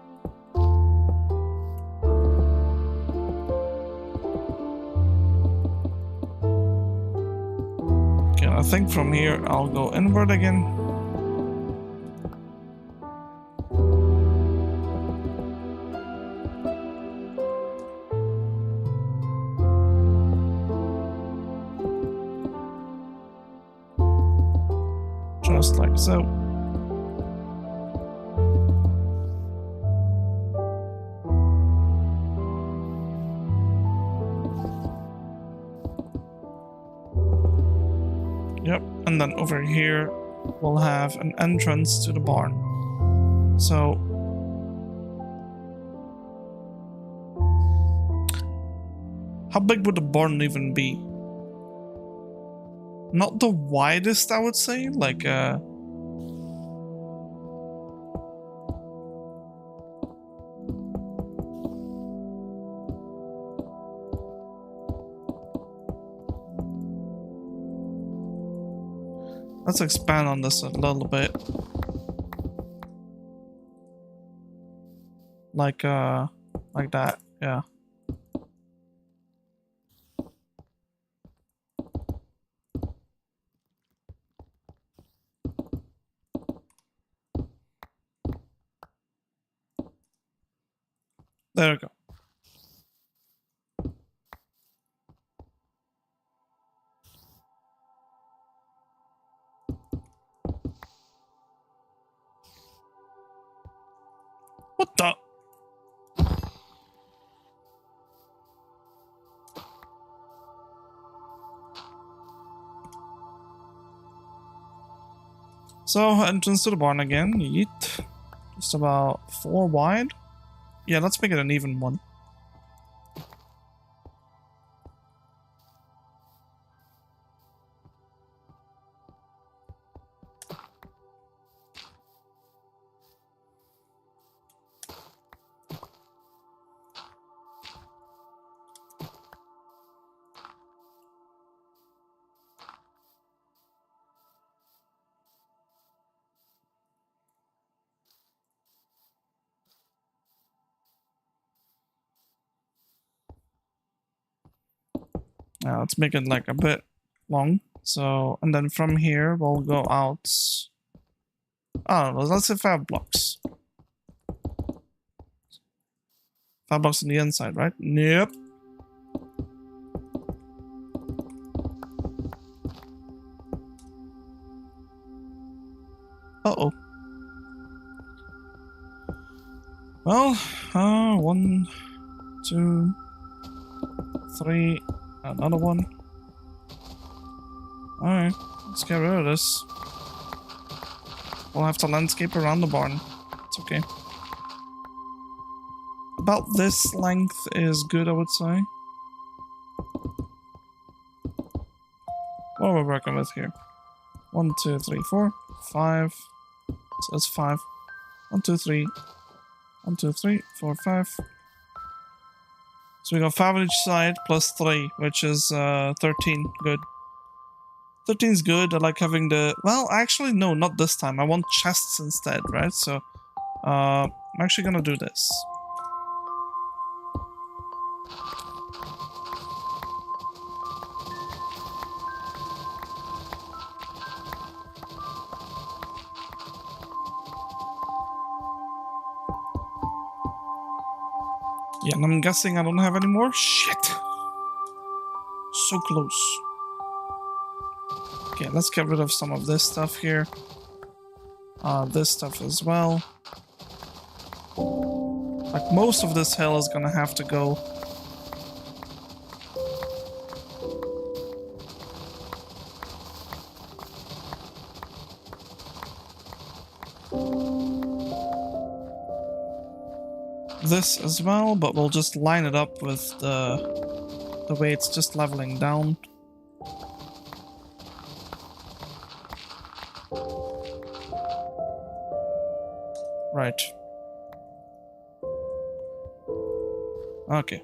Okay, I think from here I'll go inward again. Just like so. Yep, and then over here we'll have an entrance to the barn. So how big would the barn even be? Not the widest, I would say, like let's expand on this a little bit. Like that, yeah. There we go. What the? So, entrance to the barn again. Yeet. Just about 4 wide. Yeah, let's make it an even one. Now let's make it like a bit long. So, and then from here we'll go out. I don't know, let's say 5 blocks. 5 blocks on the inside, right? Yep. Uh-oh. Well, 1, 2, 3, another one. Alright, let's get rid of this. We'll have to landscape around the barn. It's okay. About this length is good, I would say. What are we working with here? 1, 2, 3, 4, 5. So that's 5. 1, 2, 3. 1, 2, 3, 4, 5. So we got 5 on each side plus 3, which is 13. Good. 13 is good. I like having the... Well, actually, no, not this time. I want chests instead, right? So I'm actually gonna do this. Yeah, and I'm guessing I don't have any more. Shit. So close. Okay, let's get rid of some of this stuff here. This stuff as well. Like, most of this hill is gonna have to go. This as well, but we'll just line it up with the way it's just leveling down. Right. Okay.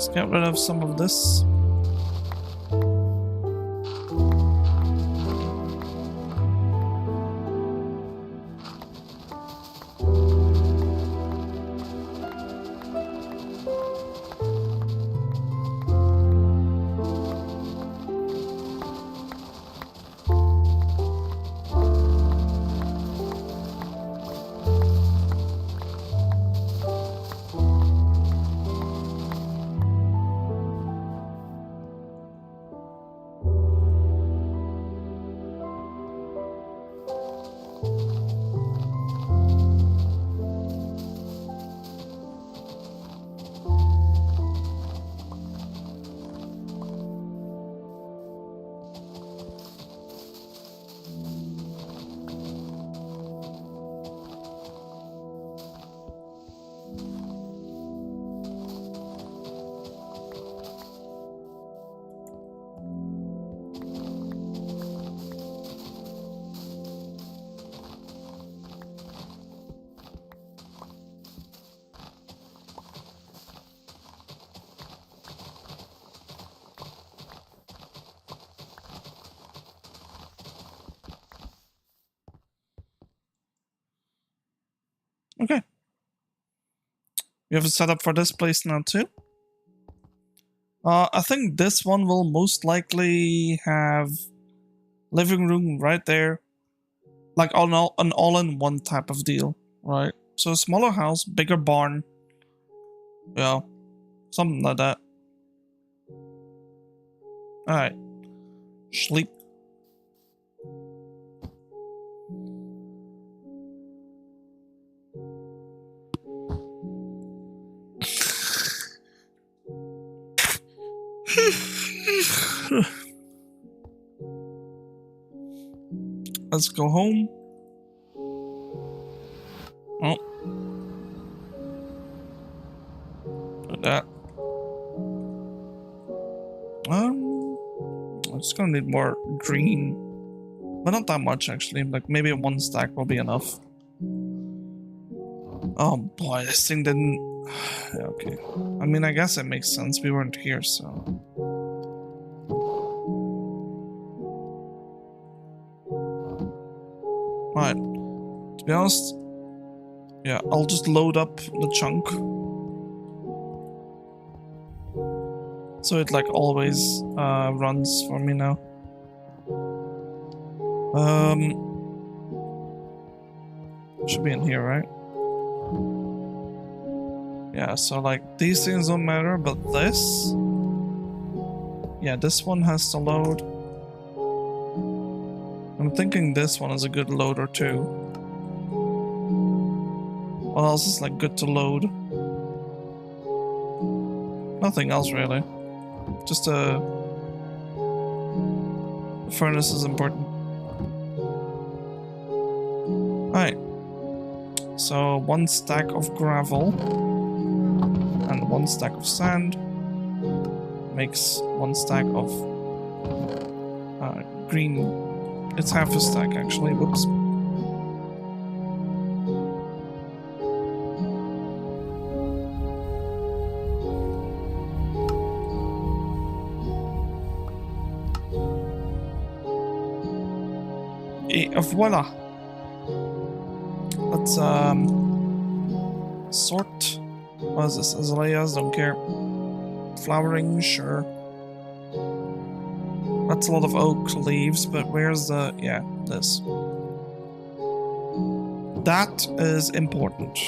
Let's get rid of some of this. Okay. We have a setup for this place now too. I think this one will most likely have living room right there, like an all-in-one type of deal, right? So a smaller house, bigger barn, yeah, something like that. All right, sleep. Let's go home. Oh. Do that. I'm just gonna need more green. But not that much actually, like maybe one stack will be enough. Oh boy, this thing didn't... Yeah, okay. I mean, I guess it makes sense, we weren't here, so... Alright, to be honest, yeah, I'll just load up the chunk. So it like always runs for me now. Should be in here, right? Yeah, so like these things don't matter, but this... Yeah, this one has to load. I'm thinking this one is a good loader too. What else is like good to load? Nothing else really. Just a... The furnace is important. Alright. So 1 stack of gravel and 1 stack of sand makes 1 stack of green. It's half a stack actually, whoops. Et voila. Let's sort. What is this? Azaleas, don't care. Flowering, sure. That's a lot of oak leaves, but where's the... Yeah, this. That is important.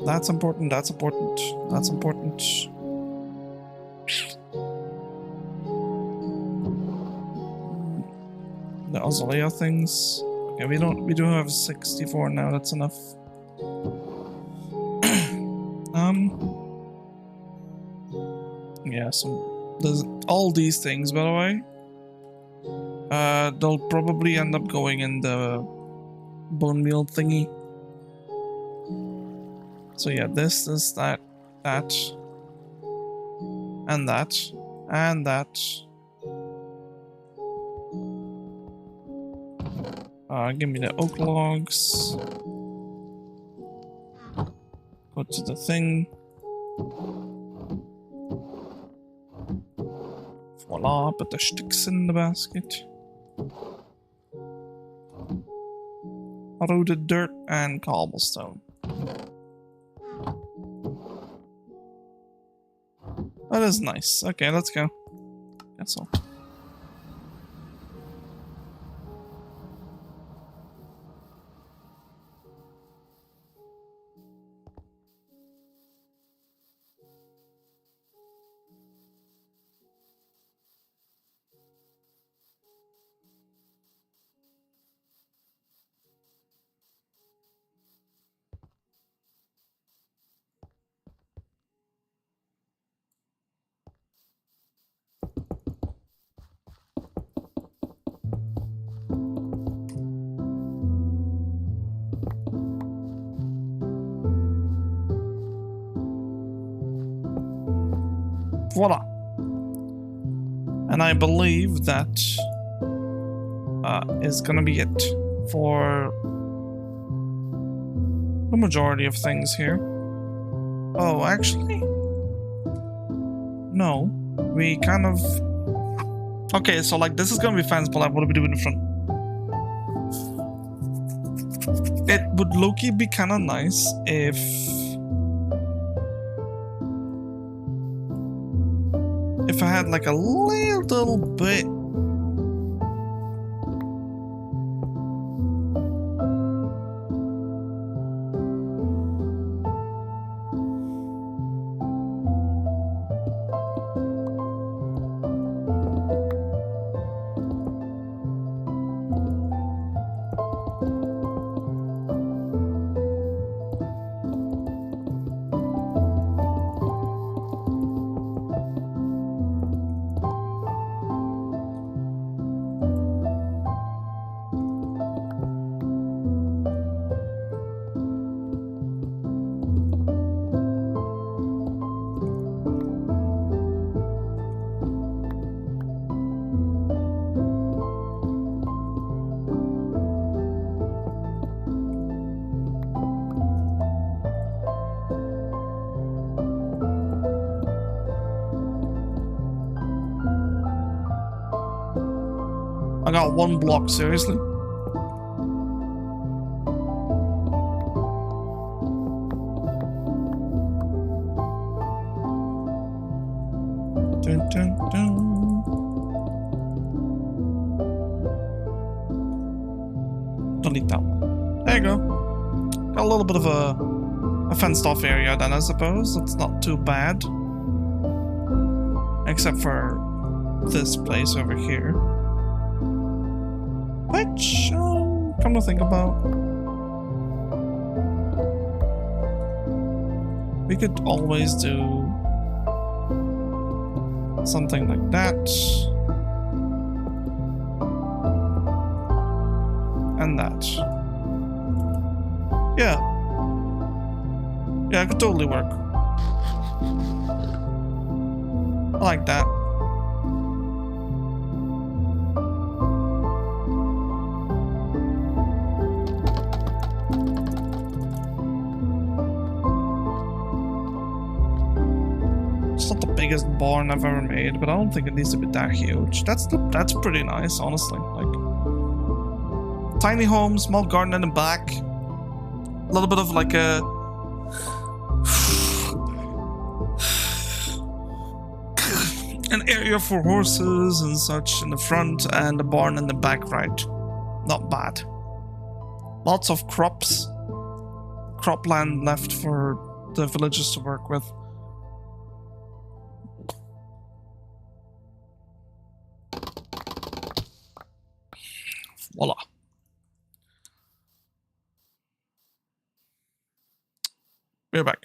That's important, that's important, that's important. The azalea things. Okay, we do have 64 now, that's enough. Yeah, so there's all these things, by the way. They'll probably end up going in the bone meal thingy. So yeah, this, that, and that, and that. Give me the oak logs. Go to the thing. Voila, put the sticks in the basket. Rooted dirt and cobblestone. That is nice. Okay, let's go. That's all. Voila. And I believe that is gonna be it for the majority of things here. Oh, actually? No. We kind of... Okay, so like this is gonna be fence, but like what do we do in the front? It would low-key be kind of nice if... I had like a little bit I got one block, seriously? Dun, dun, dun. Delete that one. There you go. Got a little bit of a fenced off area then, I suppose. It's not too bad. Except for this place over here. Which, come to think about, we could always do something like that. And that. Yeah. Yeah, it could totally work. I like that. Biggest barn I've ever made, but I don't think it needs to be that huge. That's pretty nice, honestly. Like tiny home, small garden in the back, a little bit of like a an area for horses and such in the front, and a barn in the back, right? Not bad. Lots of cropland left for the villagers to work with. Voila. We're back.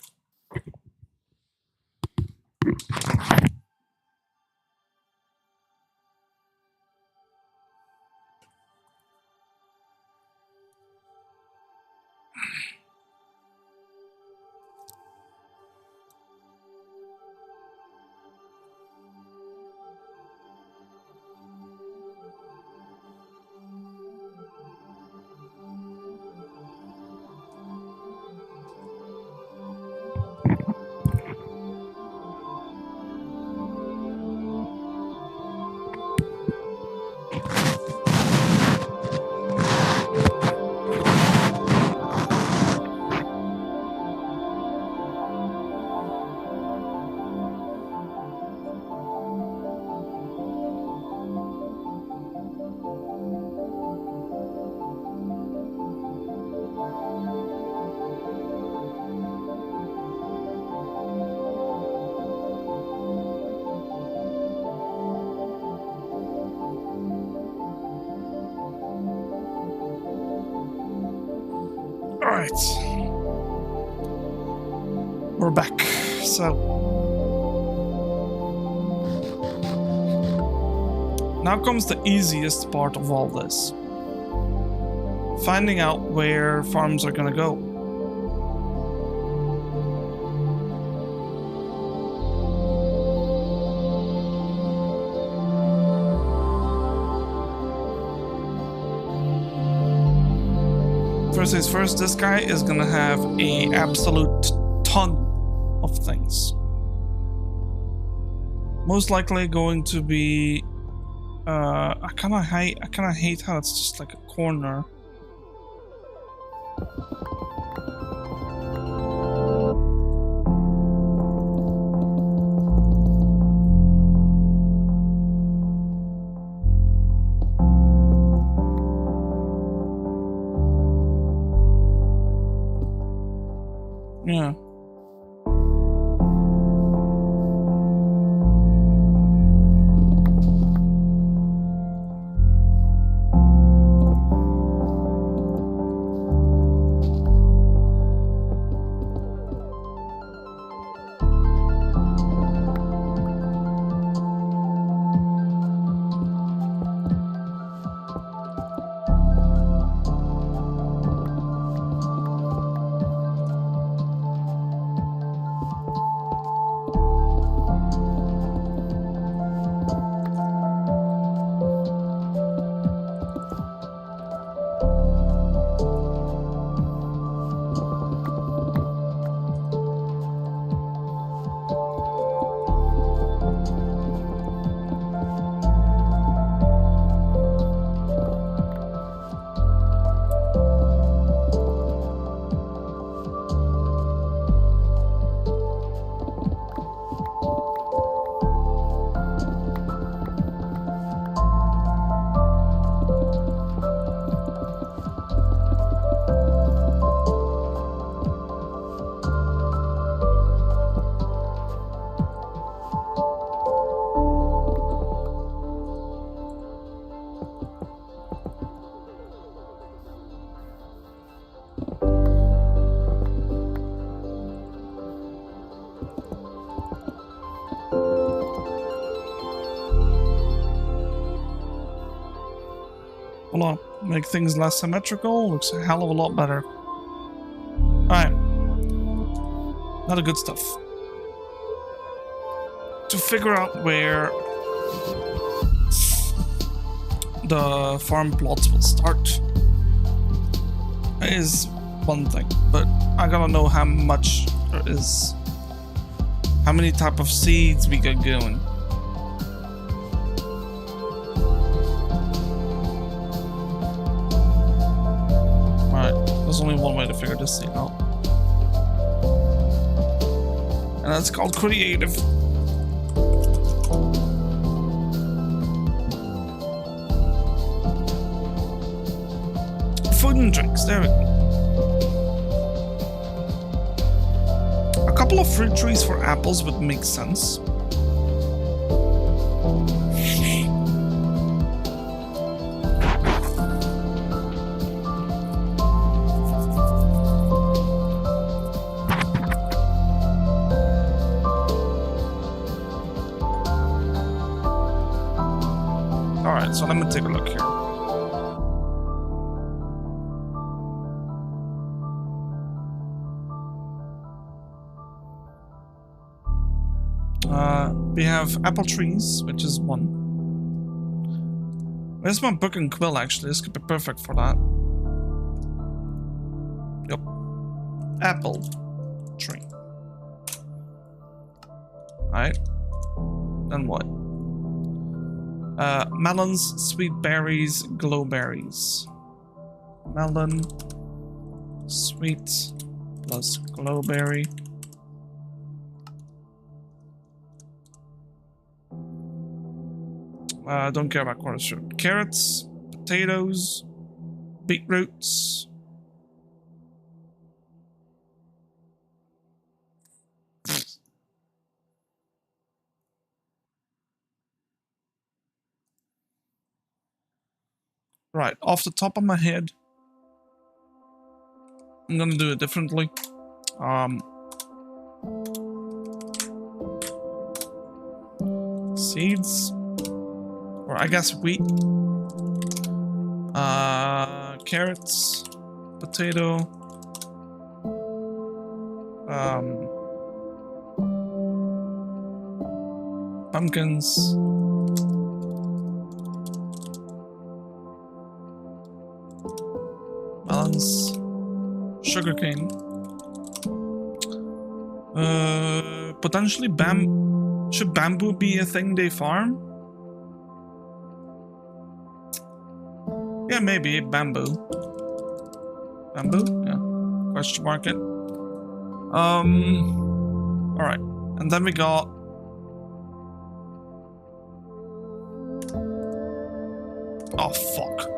Alright. We're back. So now comes the easiest part of all this. Finding out where farms are gonna go. First things first, this guy is gonna have a absolute ton of things. Most likely going to be I kinda hate how it's just like a corner. Yeah. Hold on, make things less symmetrical. Looks a hell of a lot better. Alright. Now the good stuff. To figure out where the farm plots will start is one thing, but I gotta know how much there is, how many type of seeds we got going. There's only one way to figure this thing out. And that's called creative. Food and drinks, there we go. A couple of fruit trees for apples would make sense. So let me take a look here. We have apple trees, which is one. Where's my book and quill actually? This could be perfect for that. Yep. Apple tree. Alright. Then what? Melons, sweet berries, glow berries. Melon, sweet, plus glowberry. Don't care about cornerstone. Carrots, potatoes, beetroots. Right, off the top of my head, I'm gonna do it differently. Seeds, or I guess wheat. Carrots, potato. Pumpkins. Melons. Sugarcane. Potentially should bamboo be a thing they farm? Yeah, maybe bamboo. Bamboo? Yeah. Question mark it. Alright. And then we got oh fuck.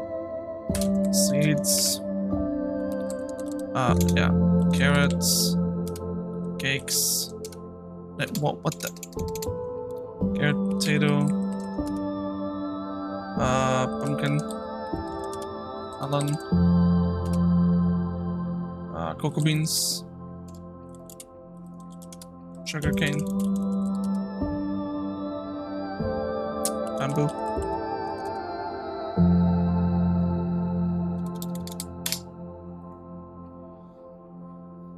Seeds. Yeah. Carrots. Cakes. What the? Carrot, potato. Pumpkin. Melon. Cocoa beans. Sugarcane. Bamboo.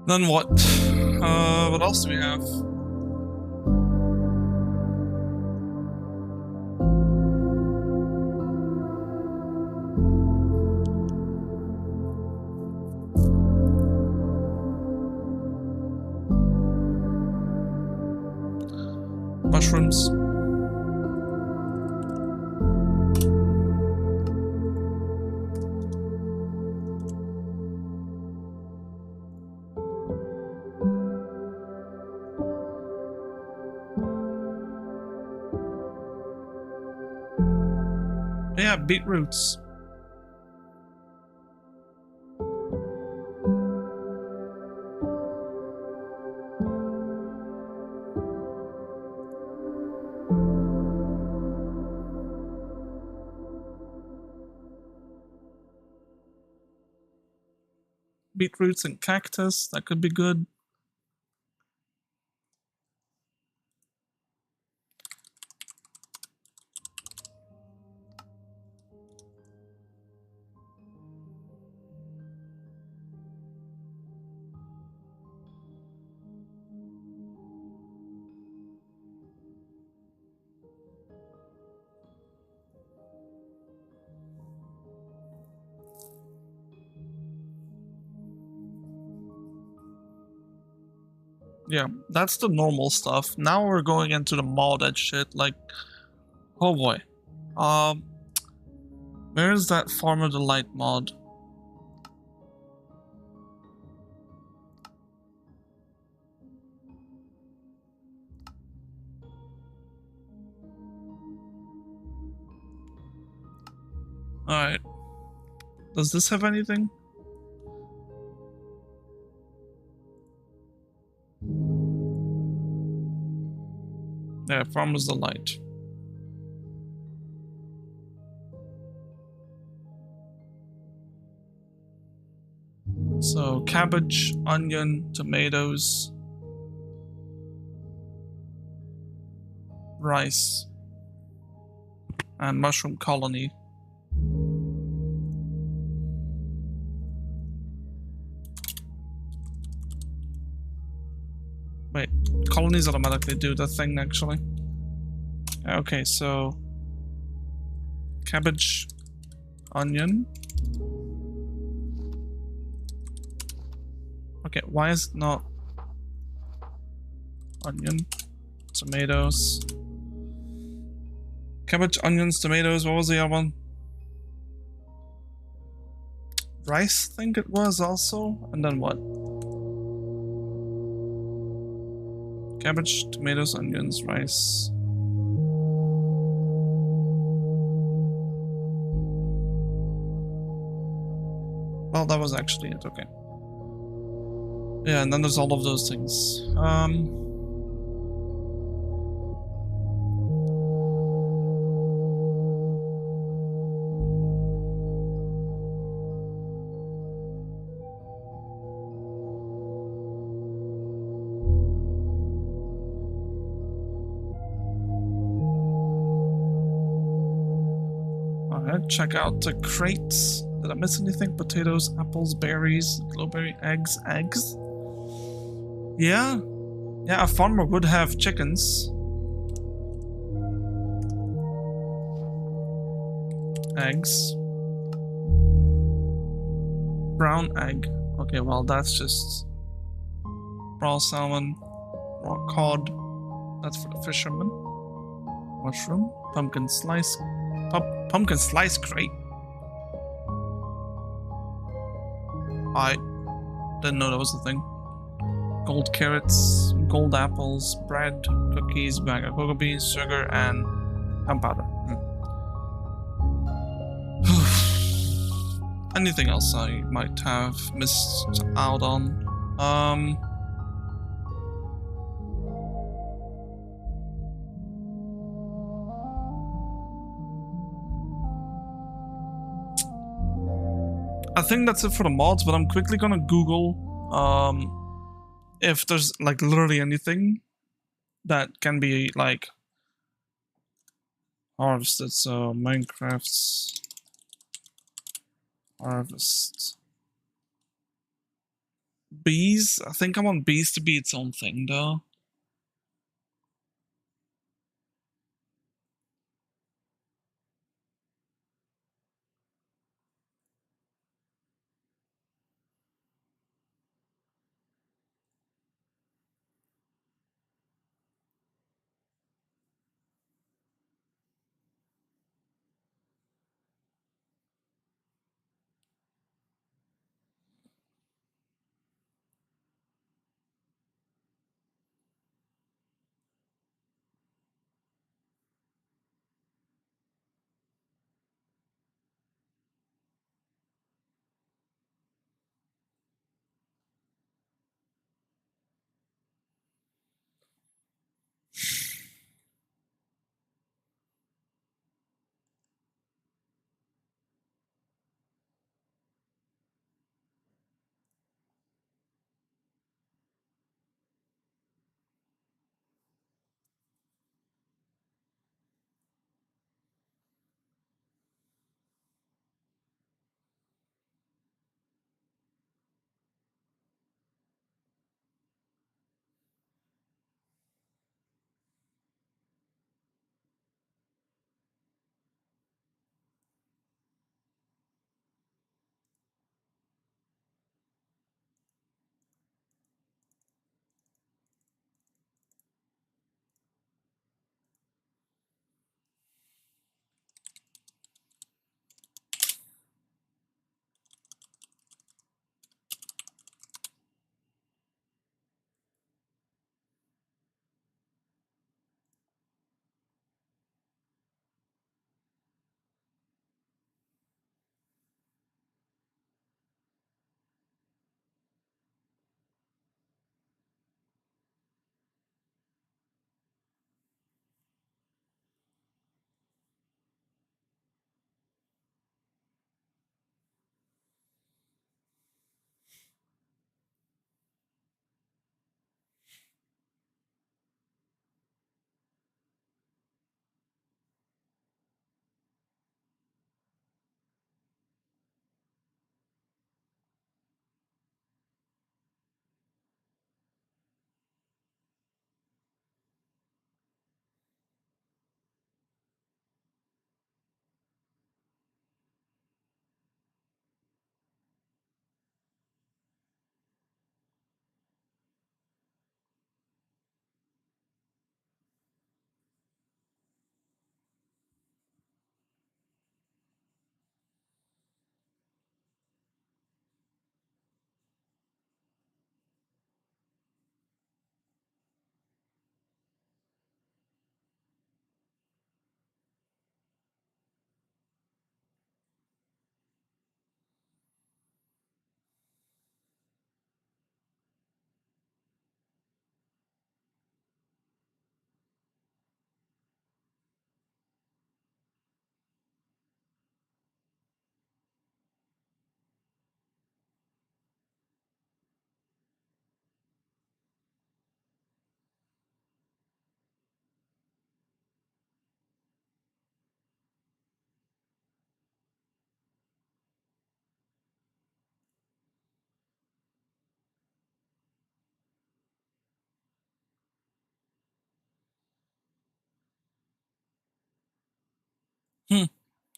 Then what? What else do we have? Mushrooms. Yeah, beetroots. Beetroots and cactus, that could be good. Yeah, that's the normal stuff. Now we're going into the modded shit, like, oh boy. Where's that Farmer Delight mod? Alright. Does this have anything? Yeah, Farmer's Delight. So, cabbage, onion, tomatoes, rice, and mushroom colony. Wait, colonies automatically do the thing, actually. Okay, so cabbage, onion. Okay, why is it not onion, tomatoes, cabbage, onions, tomatoes? What was the other one? Rice, I think it was also, and then what? Cabbage, tomatoes, onions, rice. Well, that was actually it, okay. Yeah, and then there's all of those things. check out the crates. Did I miss anything? Potatoes, apples, berries, glowberry, eggs. Eggs? Yeah. Yeah, a farmer would have chickens. Eggs. Brown egg. Okay, well, that's just raw salmon, raw cod. That's for the fisherman. Mushroom, pumpkin slice. Pumpkin slice crate. I didn't know that was the thing. Gold carrots, gold apples, bread, cookies, bag of cocoa beans, sugar, and gunpowder. Anything else I might have missed out on? I think that's it for the mods, but I'm quickly gonna Google if there's like literally anything that can be like harvested. So Minecraft's harvest. Bees? I think I want bees to be its own thing though.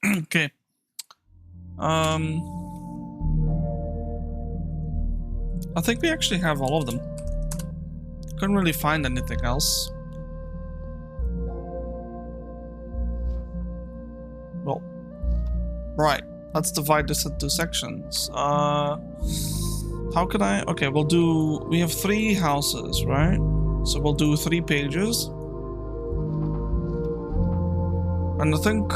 Okay. I think we actually have all of them. Couldn't really find anything else. Well, right. Let's divide this into sections. How can I? Okay, we have 3 houses, right? So we'll do 3 pages. And I think,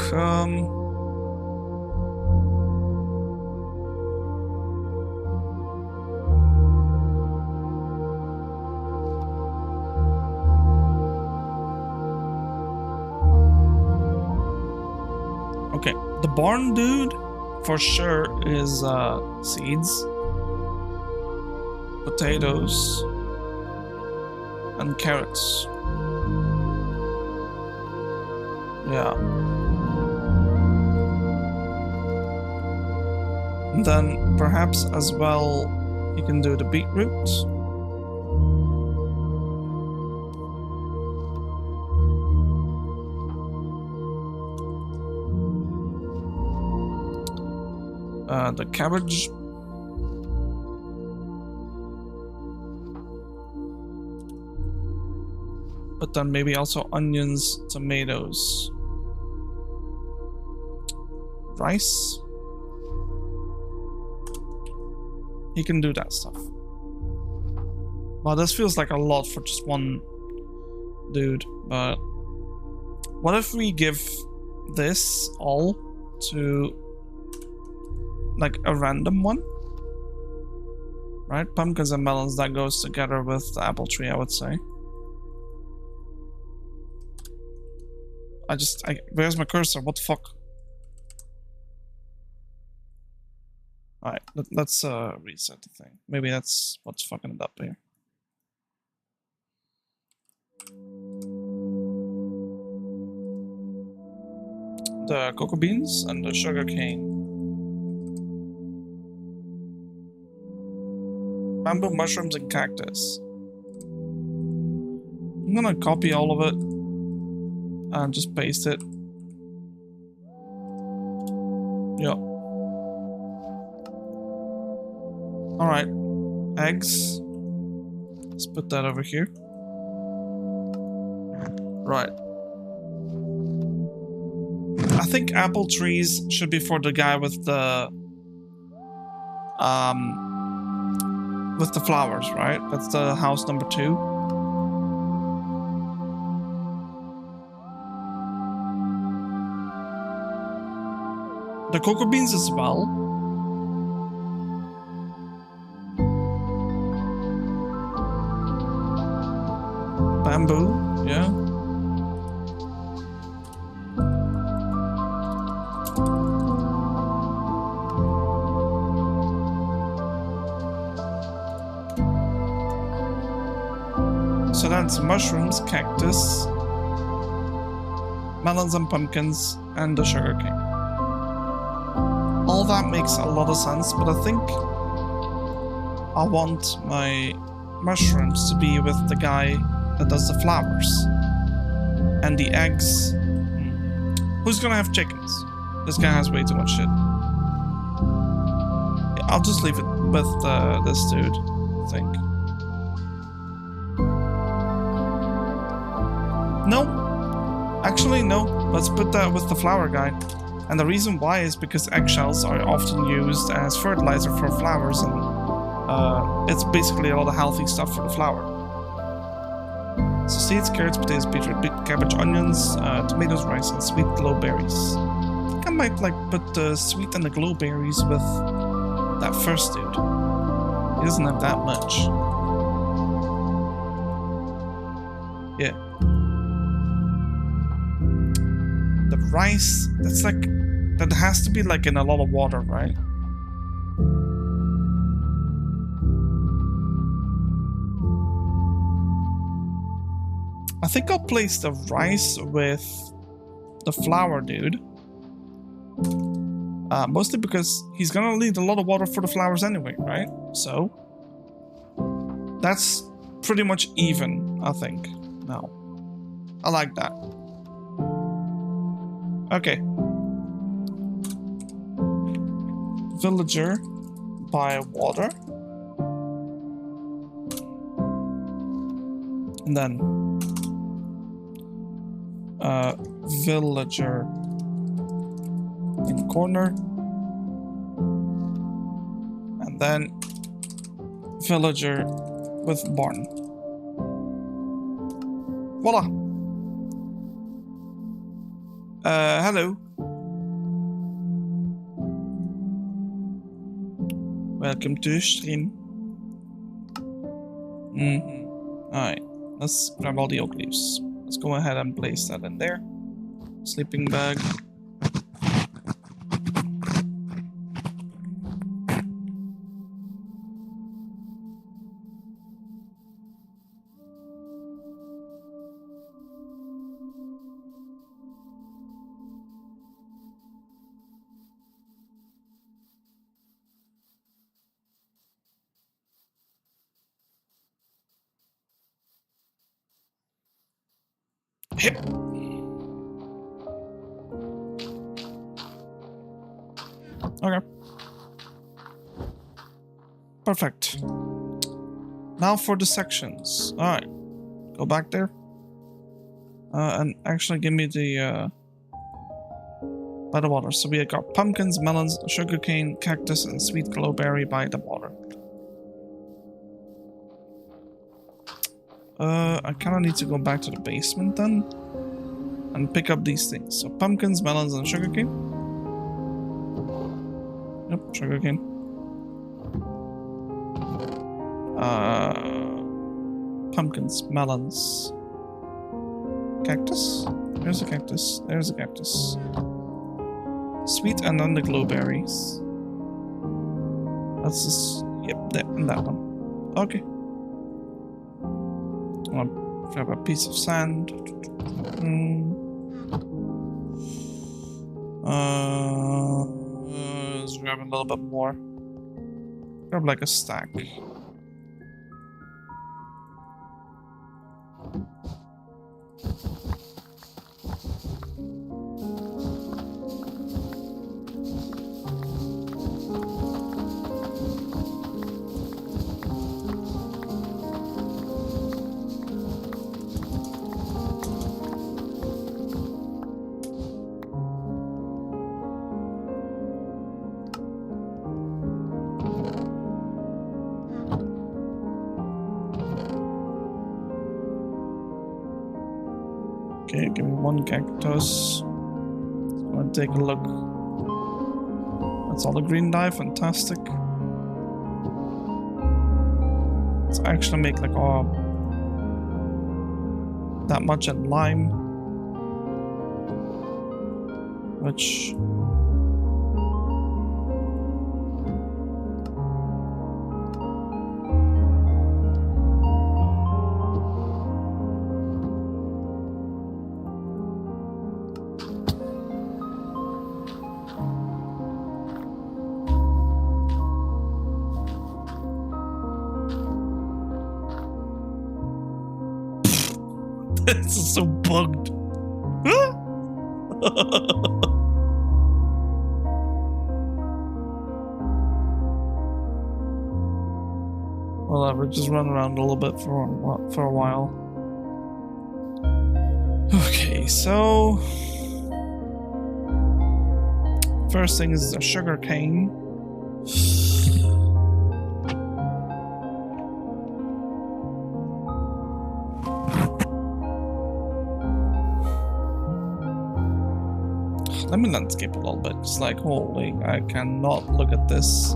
okay, the barn dude for sure is seeds, potatoes, and carrots. Yeah. And then perhaps as well you can do the beetroot. The cabbage. But then maybe also onions, tomatoes, rice. He can do that stuff. Well, this feels like a lot for just one dude, but what if we give this all to like a random one? Right? Pumpkins and melons, that goes together with the apple tree, I would say. Where's my cursor? What the fuck? Alright, let's reset the thing. Maybe that's what's fucking it up here. The cocoa beans and the sugar cane. Bamboo, mushrooms, and cactus. I'm gonna copy all of it and just paste it. Yep. Alright. Eggs. Let's put that over here. Right. I think apple trees should be for the guy with the flowers, right? That's the house number 2. The cocoa beans as well. Bamboo, yeah. So that's mushrooms, cactus, melons and pumpkins, and the sugar cane. All that makes a lot of sense, but I think I want my mushrooms to be with the guy that does the flowers. And the eggs. Who's gonna have chickens? This guy has way too much shit. Yeah, I'll just leave it with this dude, I think. No. Actually, no. Let's put that with the flower guy. And the reason why is because eggshells are often used as fertilizer for flowers, and it's basically a lot of healthy stuff for the flower. So seeds, carrots, potatoes, beetroot, cabbage, onions, tomatoes, rice, and sweet glowberries. I think I might like put the sweet and the glowberries with that first dude. He doesn't have that much. Yeah. The rice, that's like, that has to be like in a lot of water, right? I think I'll place the rice with the flour dude. Mostly because he's gonna need a lot of water for the flowers anyway, right? So that's pretty much even, I think. Now, I like that. Okay. villager by water. And then villager in corner. And then villager with barn. Voila. Hello. Welcome to the stream. Alright, let's grab all the oak leaves. Let's go ahead and place that in there. Sleeping bag. Hip. Okay. Perfect. Now for the sections. Alright. Go back there. And actually give me the by the water. So we got pumpkins, melons, sugarcane, cactus, and sweet glowberry by the water. I kind of need to go back to the basement then and pick up these things. So pumpkins, melons, and sugarcane. Yep, sugarcane. Pumpkins, melons, cactus. There's a cactus. There's a cactus. Sweet, and then the glowberries. That's just, yep, that one. Okay. I'll grab a piece of sand. Let's grab a little bit more. Grab like a stack. Okay, give me one cactus. I'm gonna take a look. That's all the green dye, fantastic. Let's actually make like that much in lime. Which this is so bugged. Whatever, just run around a little bit for a while. Okay, so first thing is the sugar cane. Let me landscape a little bit. It's like, holy, I cannot look at this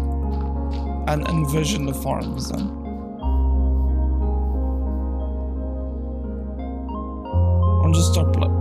and envision the farms then. I'll just stop it.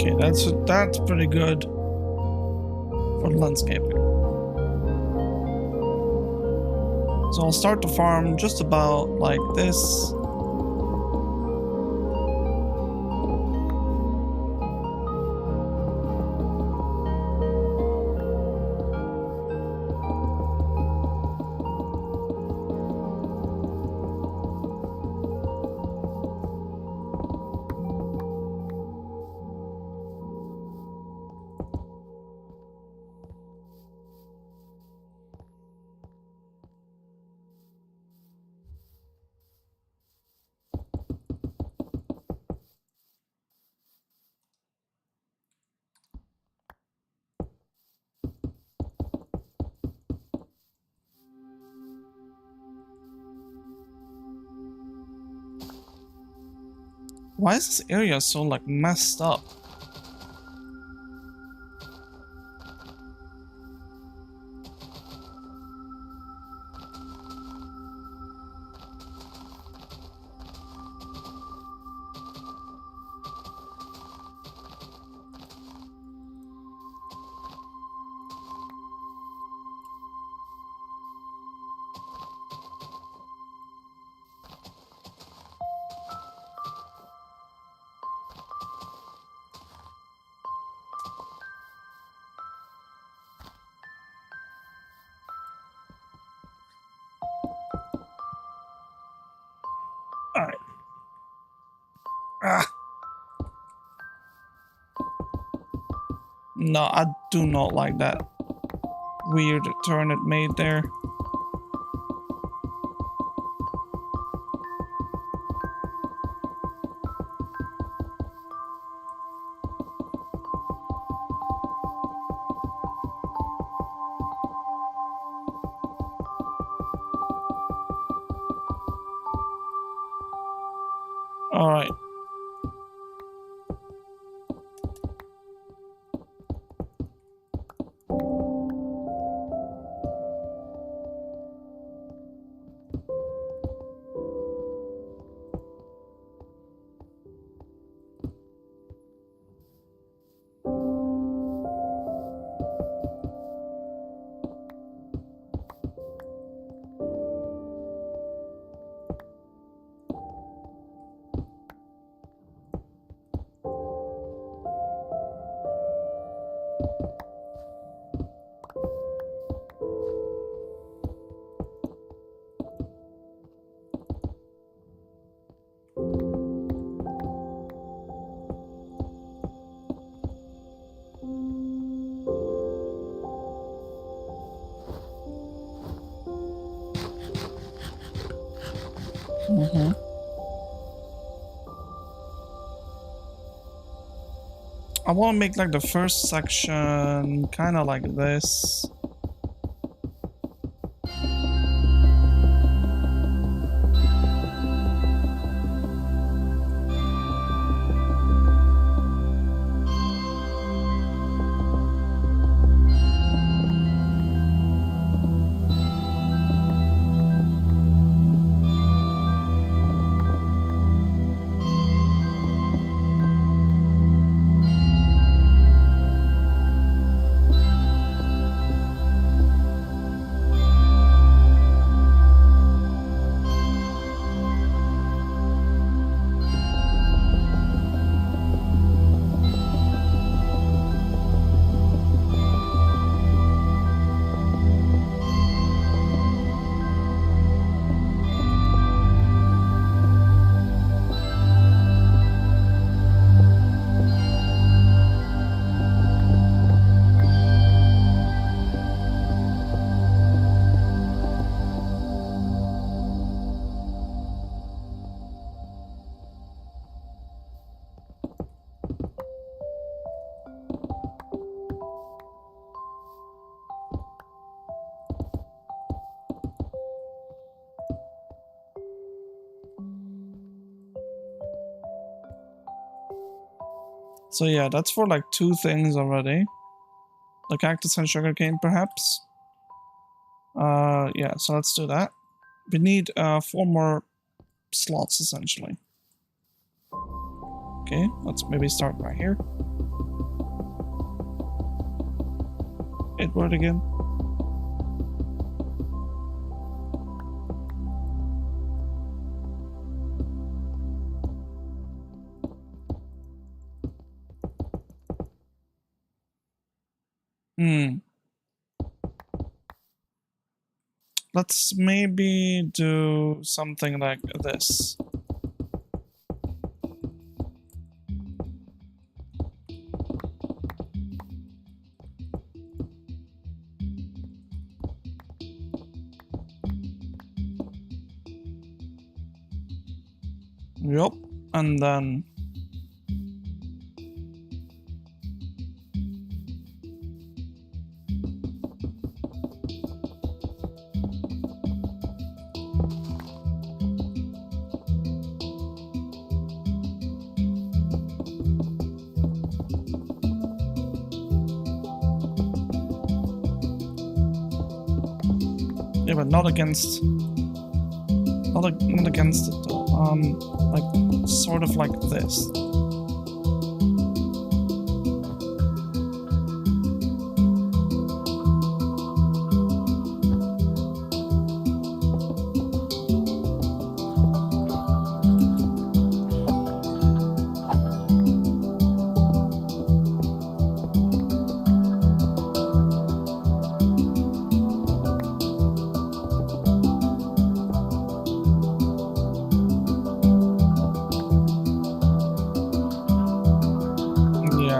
Okay, that's pretty good for landscaping. So I'll start the farm just about like this. Why is this area so like messed up? Alright. Ah. No, I do not like that weird turn it made there. Alright. I want to make like the first section kind of like this. So yeah, that's for like 2 things already. The cactus and sugarcane, perhaps. Yeah, so let's do that. We need 4 more slots, essentially. Okay, let's maybe start right here. Edward again. Let's maybe do something like this. Yup, and then yeah, but not against it though. Like sort of like this.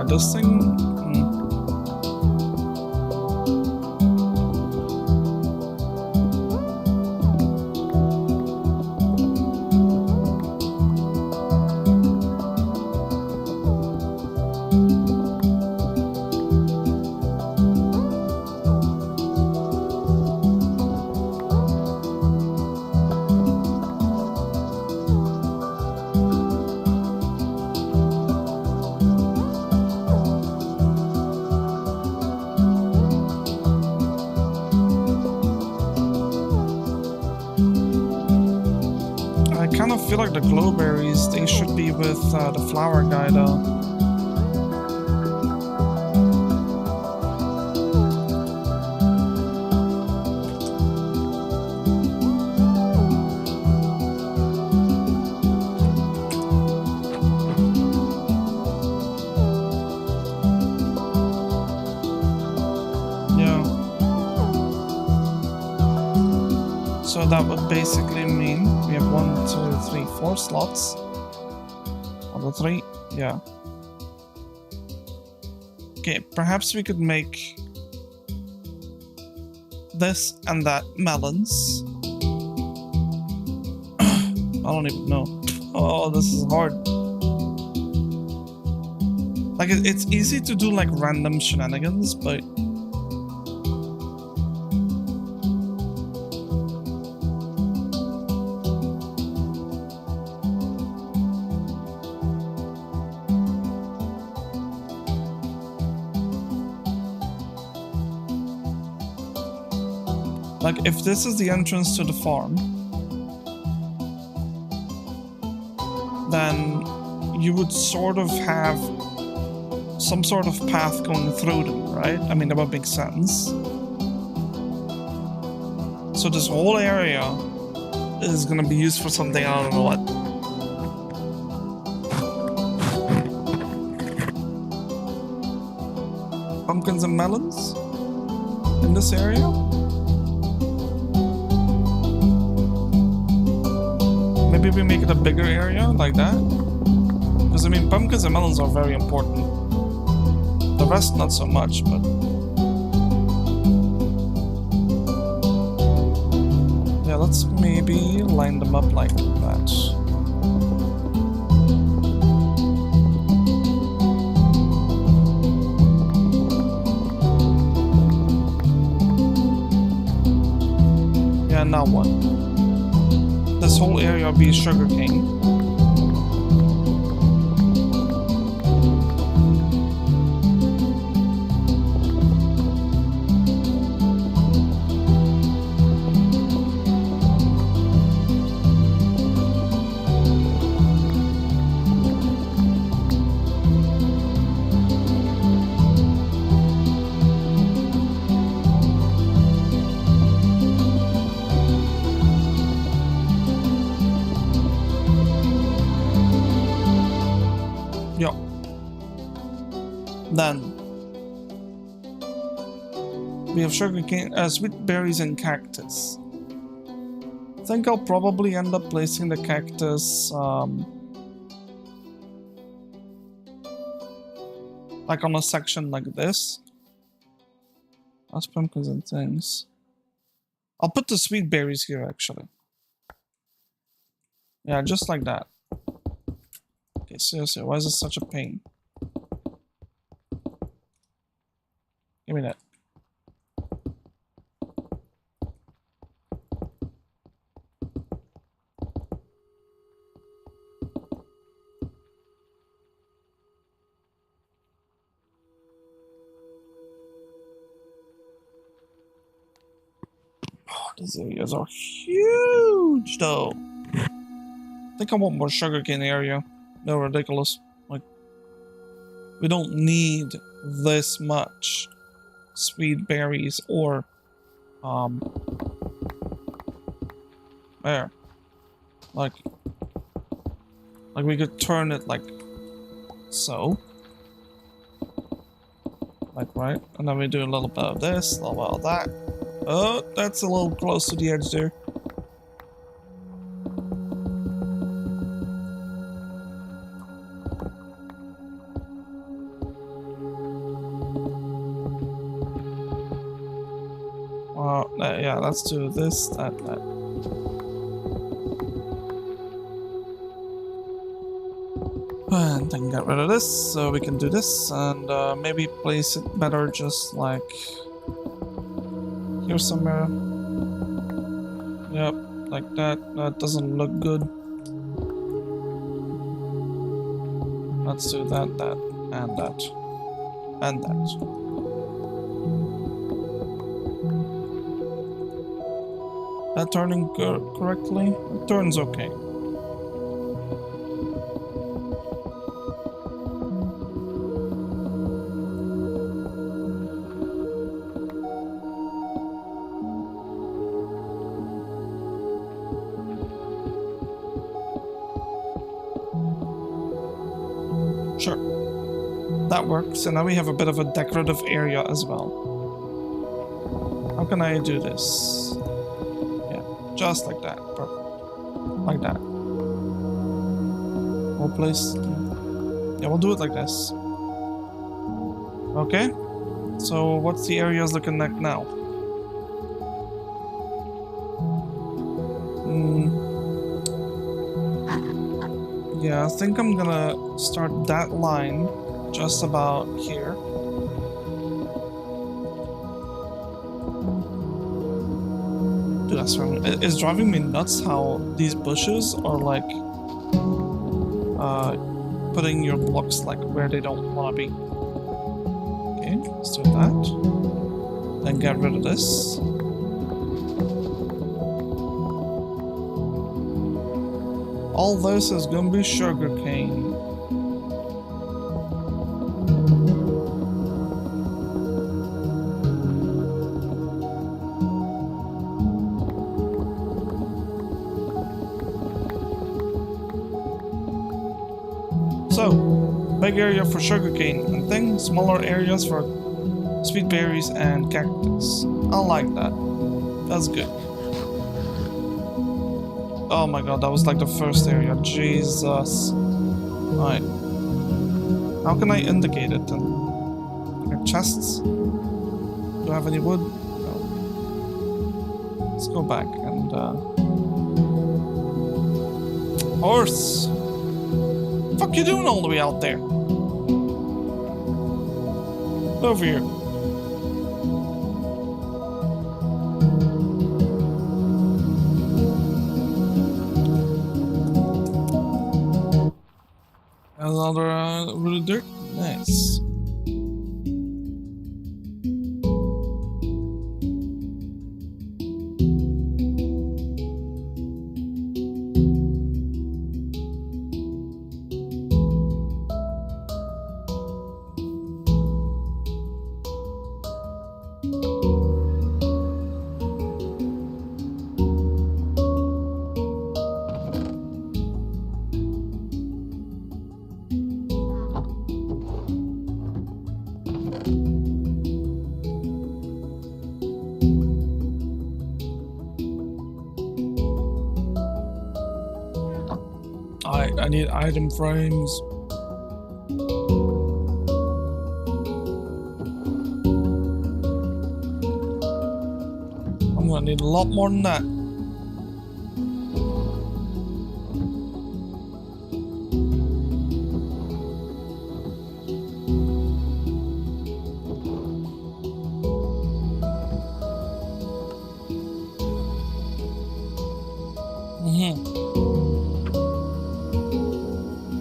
This thing. I kind of feel like the glowberries, they should be with the flower guy though. Yeah. So that would basically mean we have 1, 2, 3, 4 slots. Or the 3, yeah. Okay, perhaps we could make this and that melons. I don't even know. Oh, this is hard. Like, it's easy to do like random shenanigans, but like, if this is the entrance to the farm, then you would sort of have some sort of path going through them, right? I mean, that would make sense. So this whole area is gonna be used for something, I don't know what. Pumpkins and melons in this area? Maybe we make it a bigger area like that? Because I mean, pumpkins and melons are very important. The rest not so much, but yeah, let's maybe line them up like that. Yeah, now what? This whole area will be sugarcane. Yeah. Then we have sugarcane, sweet berries, and cactus. I think I'll probably end up placing the cactus like on a section like this. That's pumpkins and things. I'll put the sweet berries here actually. Yeah, just like that. Okay, seriously, why is this such a pain? Give me that. Oh, these areas are huge though. I think I want more sugarcane area. They're ridiculous. Like, we don't need this much sweet berries or there. Like we could turn it like so. Like right, and then we do a little bit of this, a little bit of that. Oh, that's a little close to the edge there. Yeah, let's do this, that. And then get rid of this, so we can do this, and maybe place it better just like here somewhere. Yep, like that. That doesn't look good. Let's do that, and that. And that. That turning correctly? It turns okay. Sure. That works, and now we have a bit of a decorative area as well. How can I do this? Just like that. Perfect. Like that. We'll place... Yeah, we'll do it like this. Okay. So what's the areas looking like now? Yeah, I think I'm gonna start that line just about here. It's driving me nuts how these bushes are like putting your blocks like where they don't want to be. Okay, let's do that. Then get rid of this. All this is gonna be sugarcane. So, big area for sugarcane and things, smaller areas for sweet berries and cactus. I like that. That's good. Oh my god, that was like the first area. Jesus. Alright. How can I indicate it then? Like chests? Do I have any wood? No. Let's go back and horse! What the fuck you doing all the way out there? Over here. Another really dirt. Nice. I need item frames. I'm gonna need a lot more than that.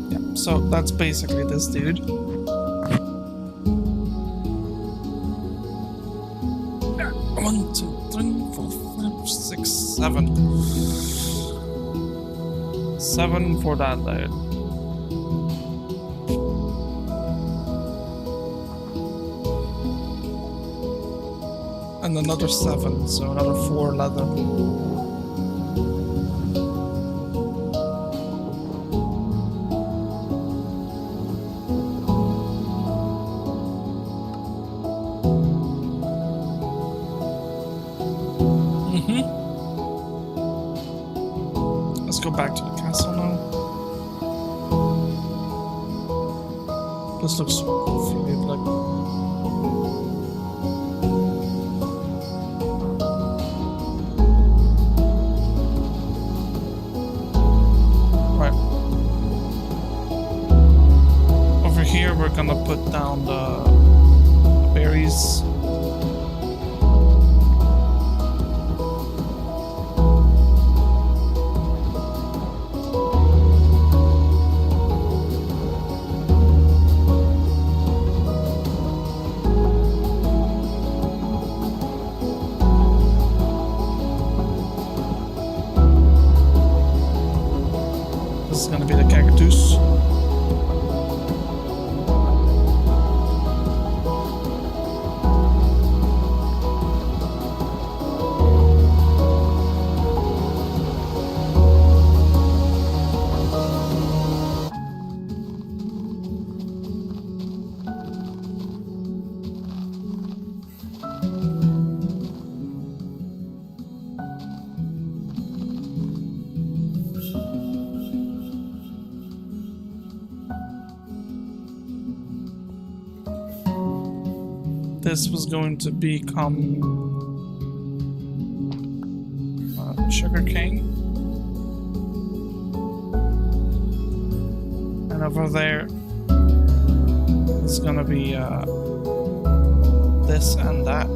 Yeah, so that's basically this dude. One, two, three, four, five, six, seven. 7 for that dude. And another 7, so another 4 leather. Let's go back to the castle now. This looks confused, like. Right. Over here, we're gonna put down the berries. This is gonna be the cactus. This was going to become sugarcane, and over there it's gonna be this and that.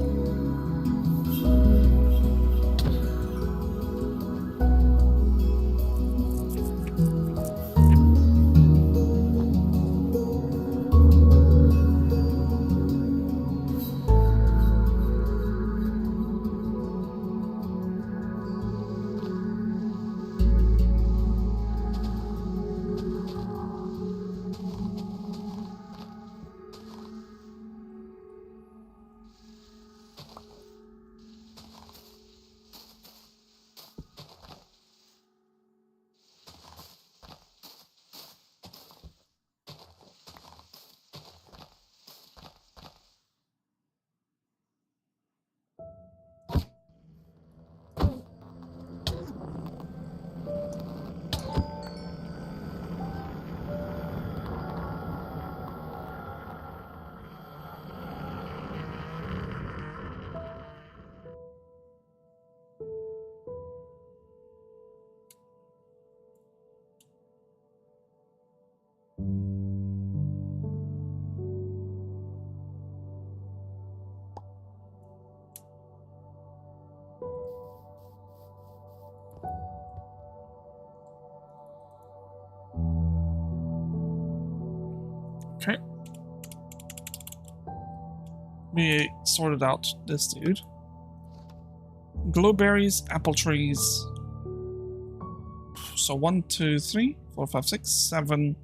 Okay. We sorted out this dude. Glowberries, apple trees. So 1, 2, 3, 4, 5, 6, 7.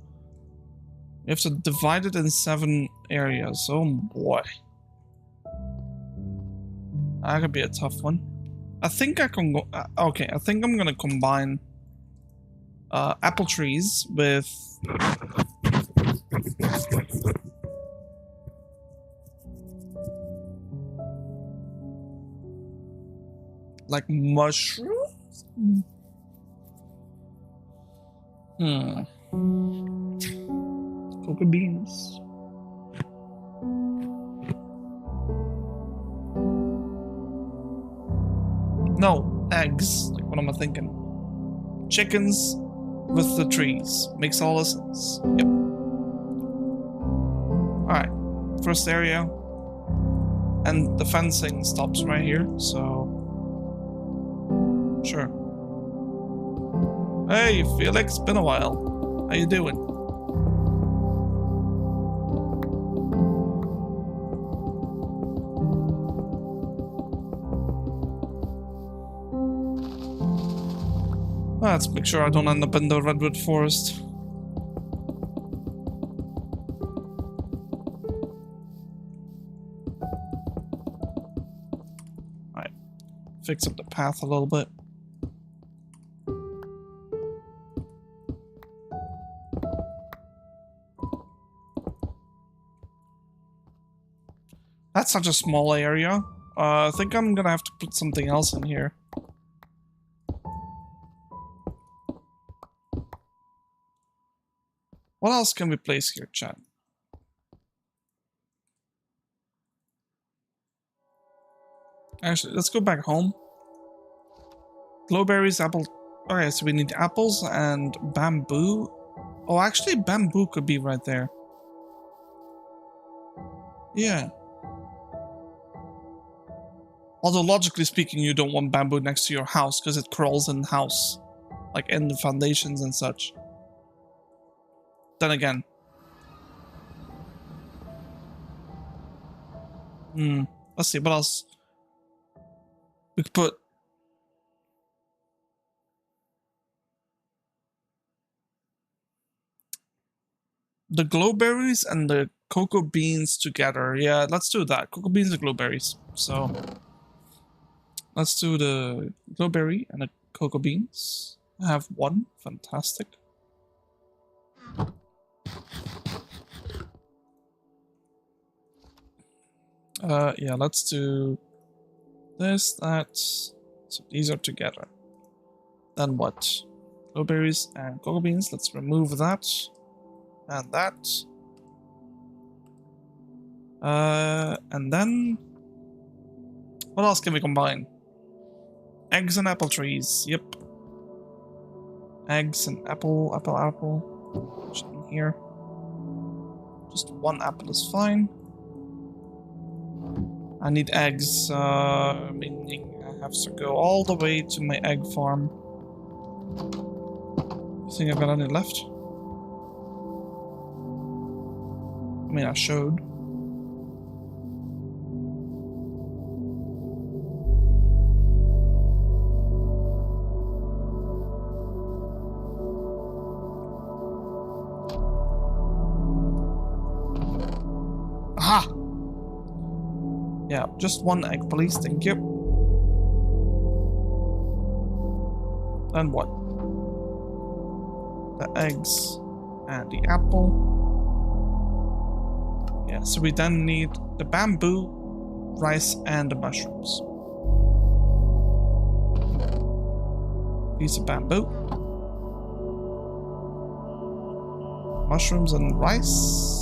We have to divide it in 7 areas. Oh boy. That could be a tough one. I think I can go... okay, I think I'm gonna combine apple trees with... like mushrooms? Cocoa beans. No, eggs. Like, what am I thinking? Chickens with the trees. Makes all the sense. Yep. Alright. First area. And the fencing stops right here, so... Sure. Hey, Felix. Been a while. How you doing? Let's make sure I don't end up in the redwood forest. Alright. Fix up the path a little bit. That's such a small area. I think I'm gonna have to put something else in here. What else can we place here, chat? Actually, let's go back home. Glowberries, apple... Okay, so we need apples and bamboo. Oh, actually, bamboo could be right there. Yeah. Although, logically speaking, you don't want bamboo next to your house because it crawls in the house. Like, in the foundations and such. Then again. Let's see, what else? We could put... the glowberries and the cocoa beans together. Yeah, let's do that. Cocoa beans and glowberries. So... let's do the glowberry and the cocoa beans. I have one. Fantastic. Yeah, let's do this, that. So these are together. Then what? Glowberries and cocoa beans. Let's remove that. And that. And then... what else can we combine? Eggs and apple trees. Yep. Eggs and apple. Just in here. Just one apple is fine. I need eggs, meaning I have to go all the way to my egg farm. You think I've got any left? I mean, I showed. Aha! Yeah, just one egg, please. Thank you. Then what? The eggs and the apple. Yeah, so we then need the bamboo, rice, and the mushrooms. Piece of bamboo. Mushrooms and rice.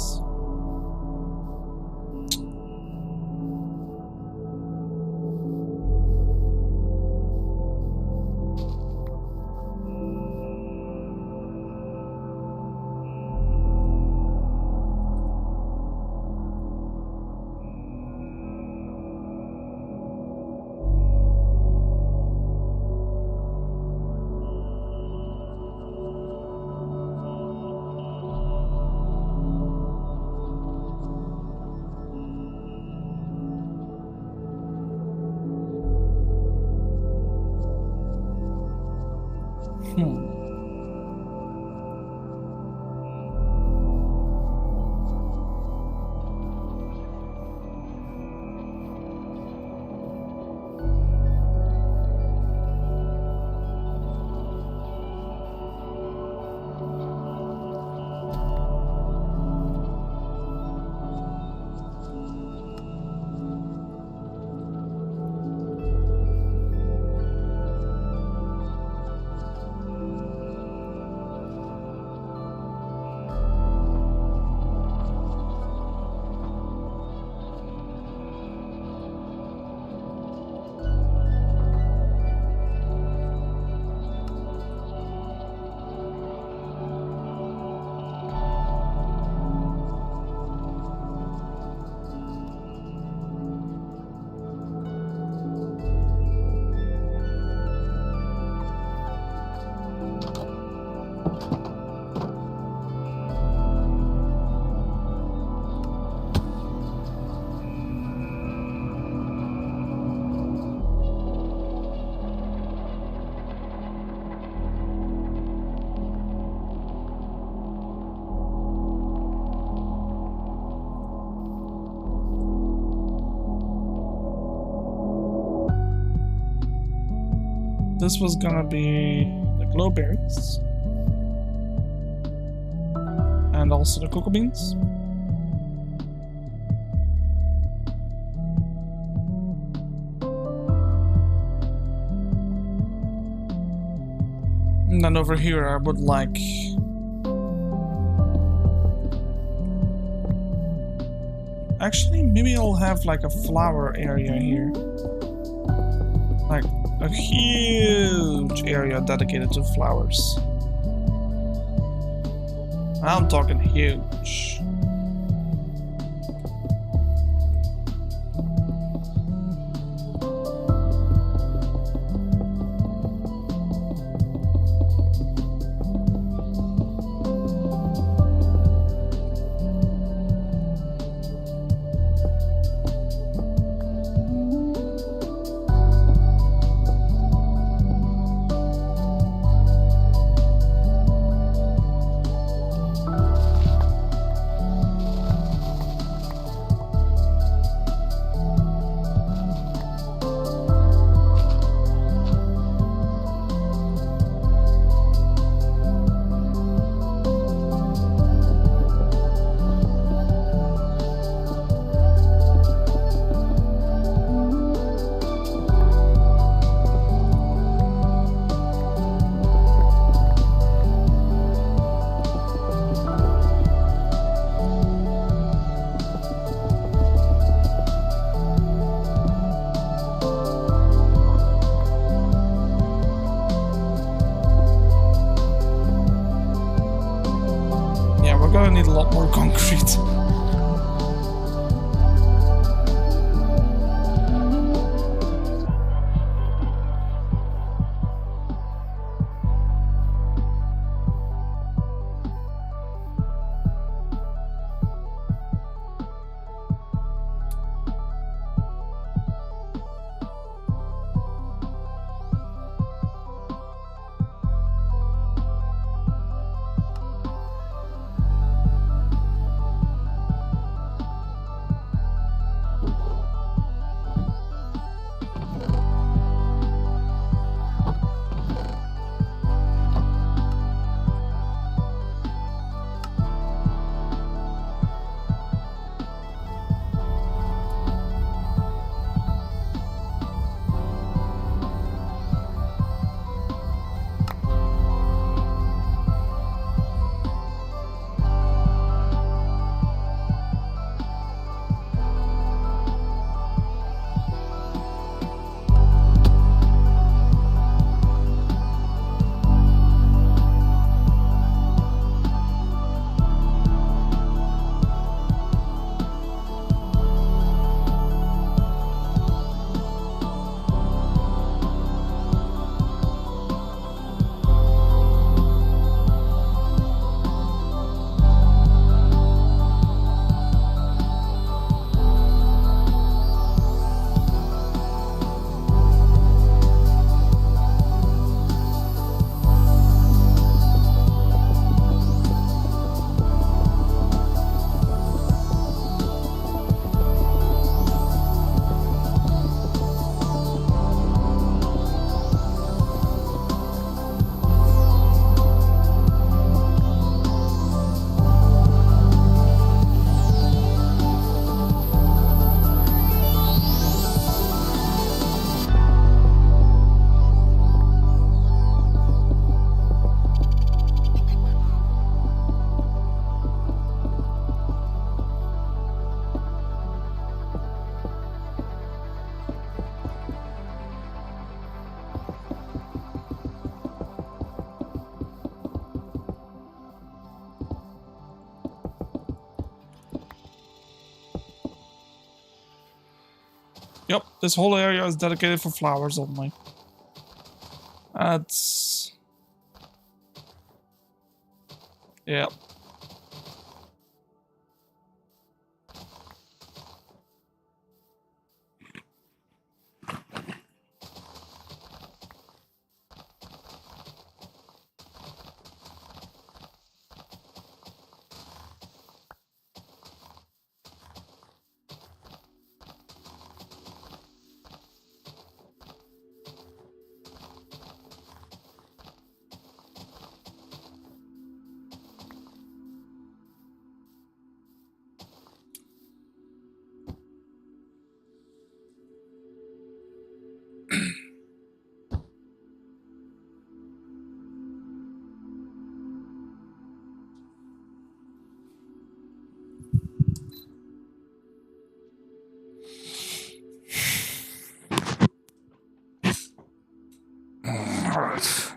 this was gonna be the glow berries. And also the cocoa beans. And then over here I would like... Actually, maybe I'll have like a flower area here. Like a huge area dedicated to flowers. I'm talking huge. We're gonna need a lot more concrete. Yep, this whole area is dedicated for flowers only. That's... Yep. Alright.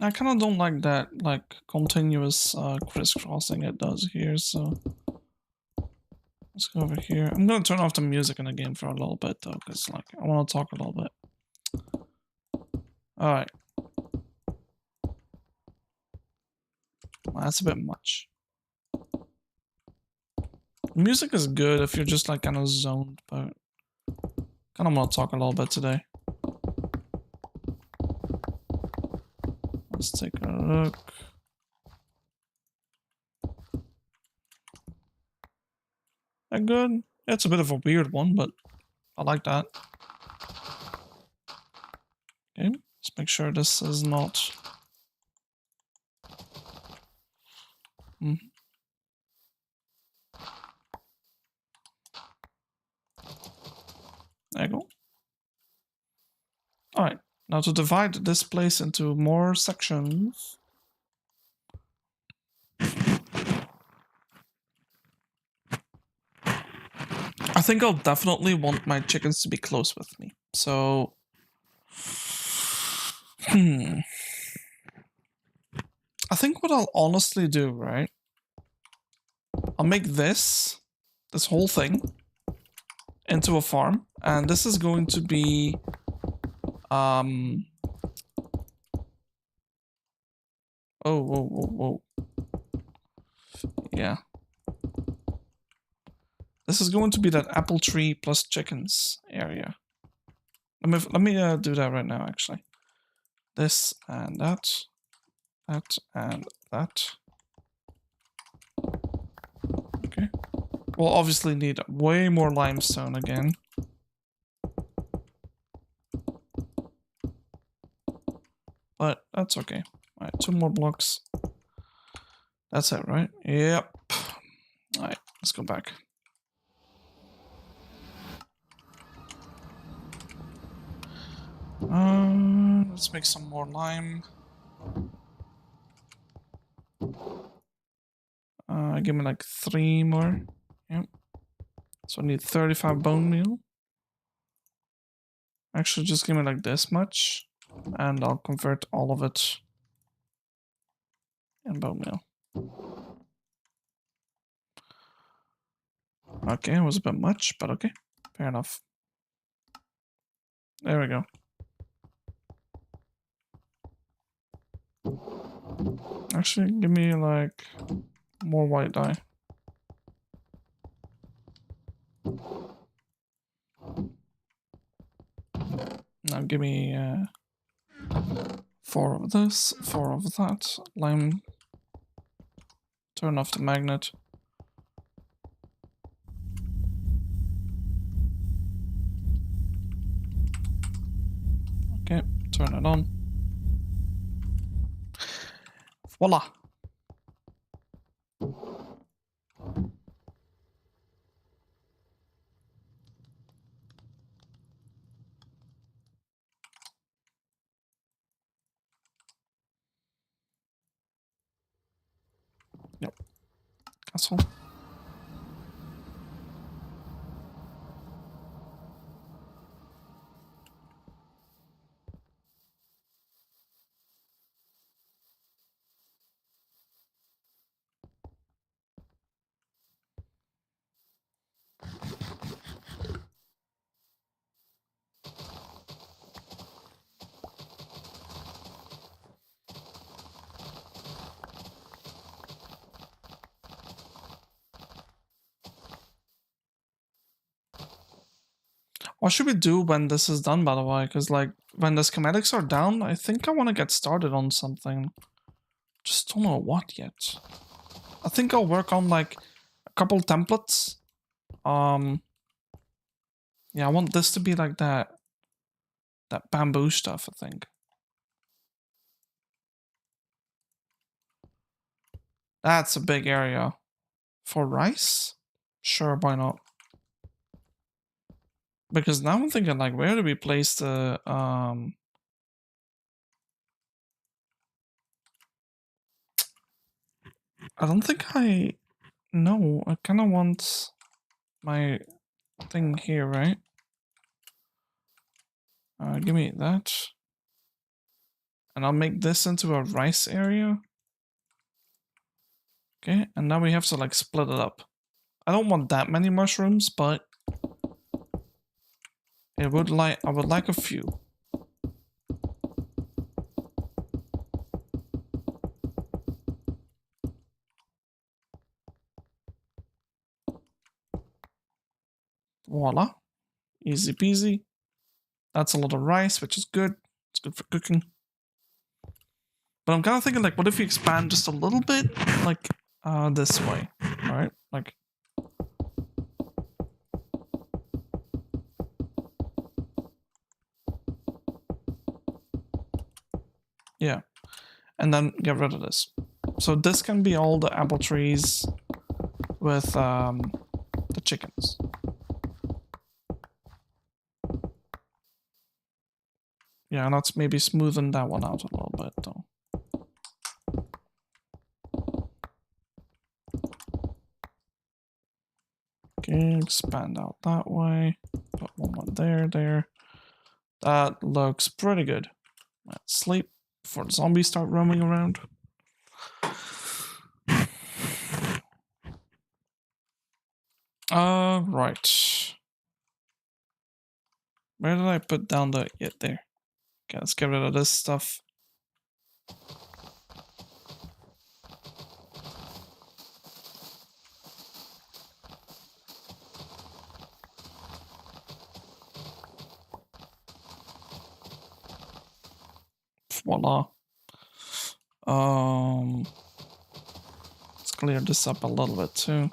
I kind of don't like that, like, continuous crisscrossing it does here, so let's go over here. I'm gonna turn off the music in the game for a little bit, though, because, like, I want to talk a little bit. Alright. Well, that's a bit much. Music is good if you're just, like, kind of zoned, but kind of want to talk a little bit today. Let's take a look. That good? It's a bit of a weird one, but I like that. Okay, let's make sure this is not... There you go. Alright, now to divide this place into more sections. I think I'll definitely want my chickens to be close with me. So... I think what I'll honestly do, right? I'll make this whole thing, into a farm. And this is going to be... Oh, whoa. Yeah. This is going to be that apple tree plus chickens area. Let me do that right now, actually. This and that. That and that. Okay. We'll obviously need way more limestone again. But that's okay. Alright, 2 more blocks. That's it, right? Yep. Alright, let's go back. Let's make some more lime. Give me like 3 more. Yep. So I need 35 bone meal. Actually, just give me like this much. And I'll convert all of it in bone meal. Okay, it was a bit much, but okay. Fair enough. There we go. Actually, give me like more white dye. Now give me 4 of this, 4 of that. Lime. Turn off the magnet. Okay, turn it on. Voila! Yep. Castle. What should we do when this is done, by the way? Because, like, when the schematics are down, I think I want to get started on something. Just don't know what yet. I think I'll work on, like, a couple templates. Yeah, I want this to be like that bamboo stuff, I think. That's a big area. For rice? Sure, why not? Because now I'm thinking, like, where do we place the, I don't think I know. I kind of want my thing here, right? Give me that. And I'll make this into a rice area. Okay, and now we have to like split it up. I don't want that many mushrooms, but I would like a few. Voila. Easy peasy. That's a lot of rice, which is good. It's good for cooking. But I'm kind of thinking, like, what if we expand just a little bit? Like, this way. Alright? Like... yeah. And then get rid of this. So this can be all the apple trees with the chickens. Yeah, let's maybe smoothen that one out a little bit, though. Okay, expand out that way. Put one more there. That looks pretty good. Let's sleep before the zombies start roaming around. Right. Where did I put down the... yeah, there. Okay, let's get rid of this stuff. Voila. Let's clear this up a little bit too.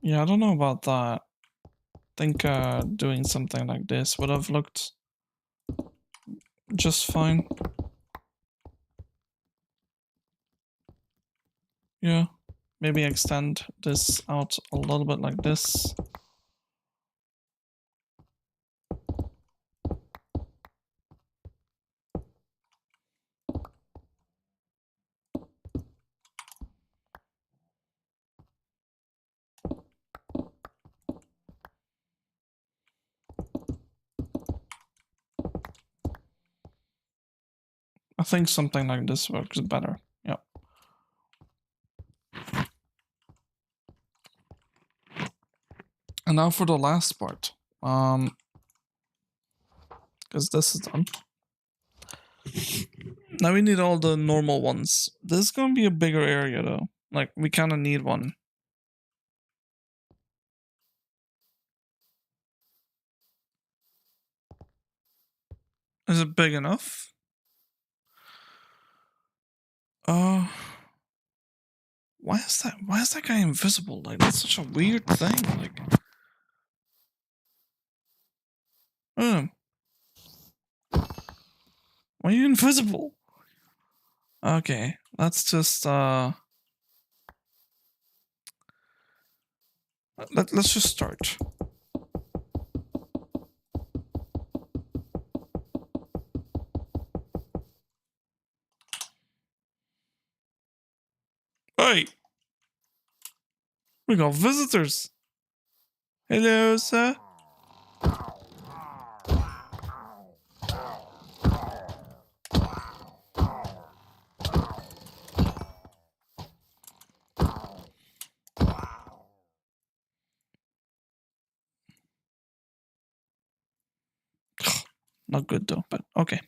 Yeah, I don't know about that. I think doing something like this would have looked just fine. Yeah, maybe extend this out a little bit like this. I think something like this works better. Yep. And now for the last part. Because this is done. Now we need all the normal ones. This is gonna be a bigger area though. Like, we kind of need one. Is it big enough? Why is that guy invisible? Like, that's such a weird thing. Like, why are you invisible? Okay, let's just let's just start. Hey, we got visitors. Hello, sir. Not good though, but okay.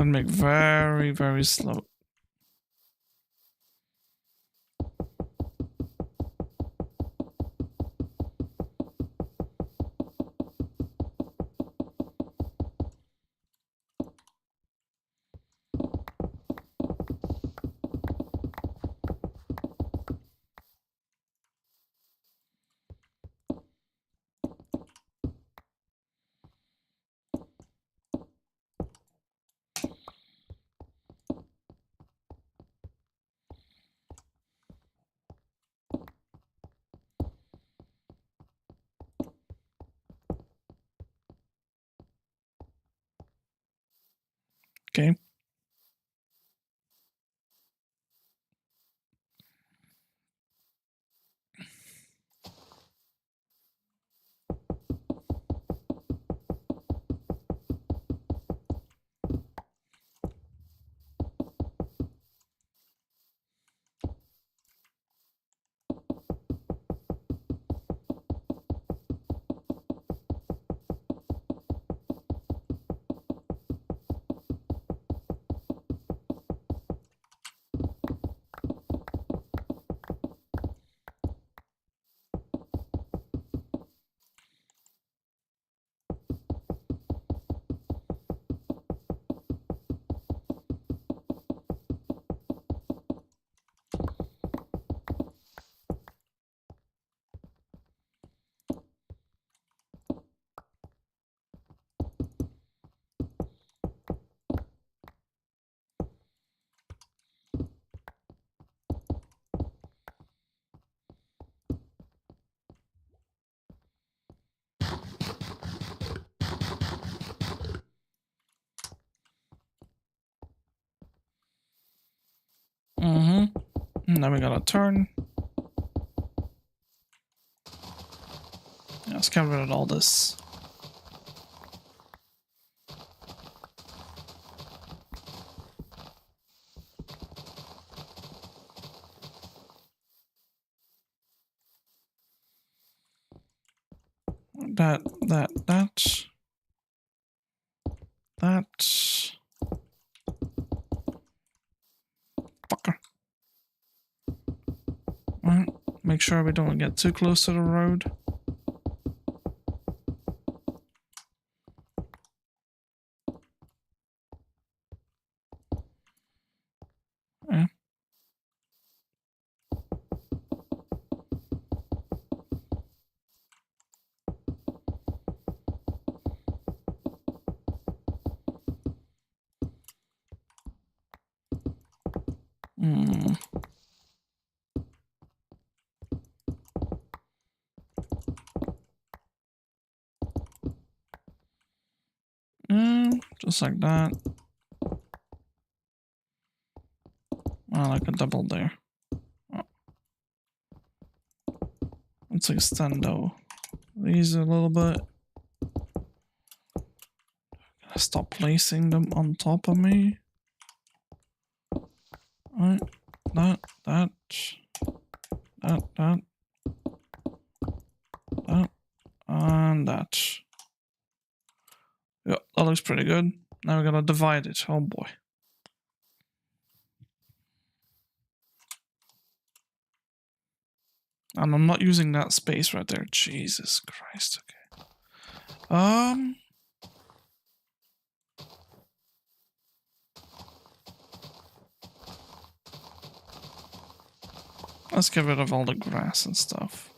And make very, very slow. Okay. And then we gotta turn. Yeah, let's get rid of all this. That. Fucker. Alright, make sure we don't get too close to the road. Yeah. Just like that. I like a double there. Oh. Let's extend though these a little bit. Stop placing them on top of me. Alright, that, and that. Yeah, that looks pretty good. Now we're gonna divide it. Oh boy. And I'm not using that space right there. Jesus Christ. Okay. Let's get rid of all the grass and stuff.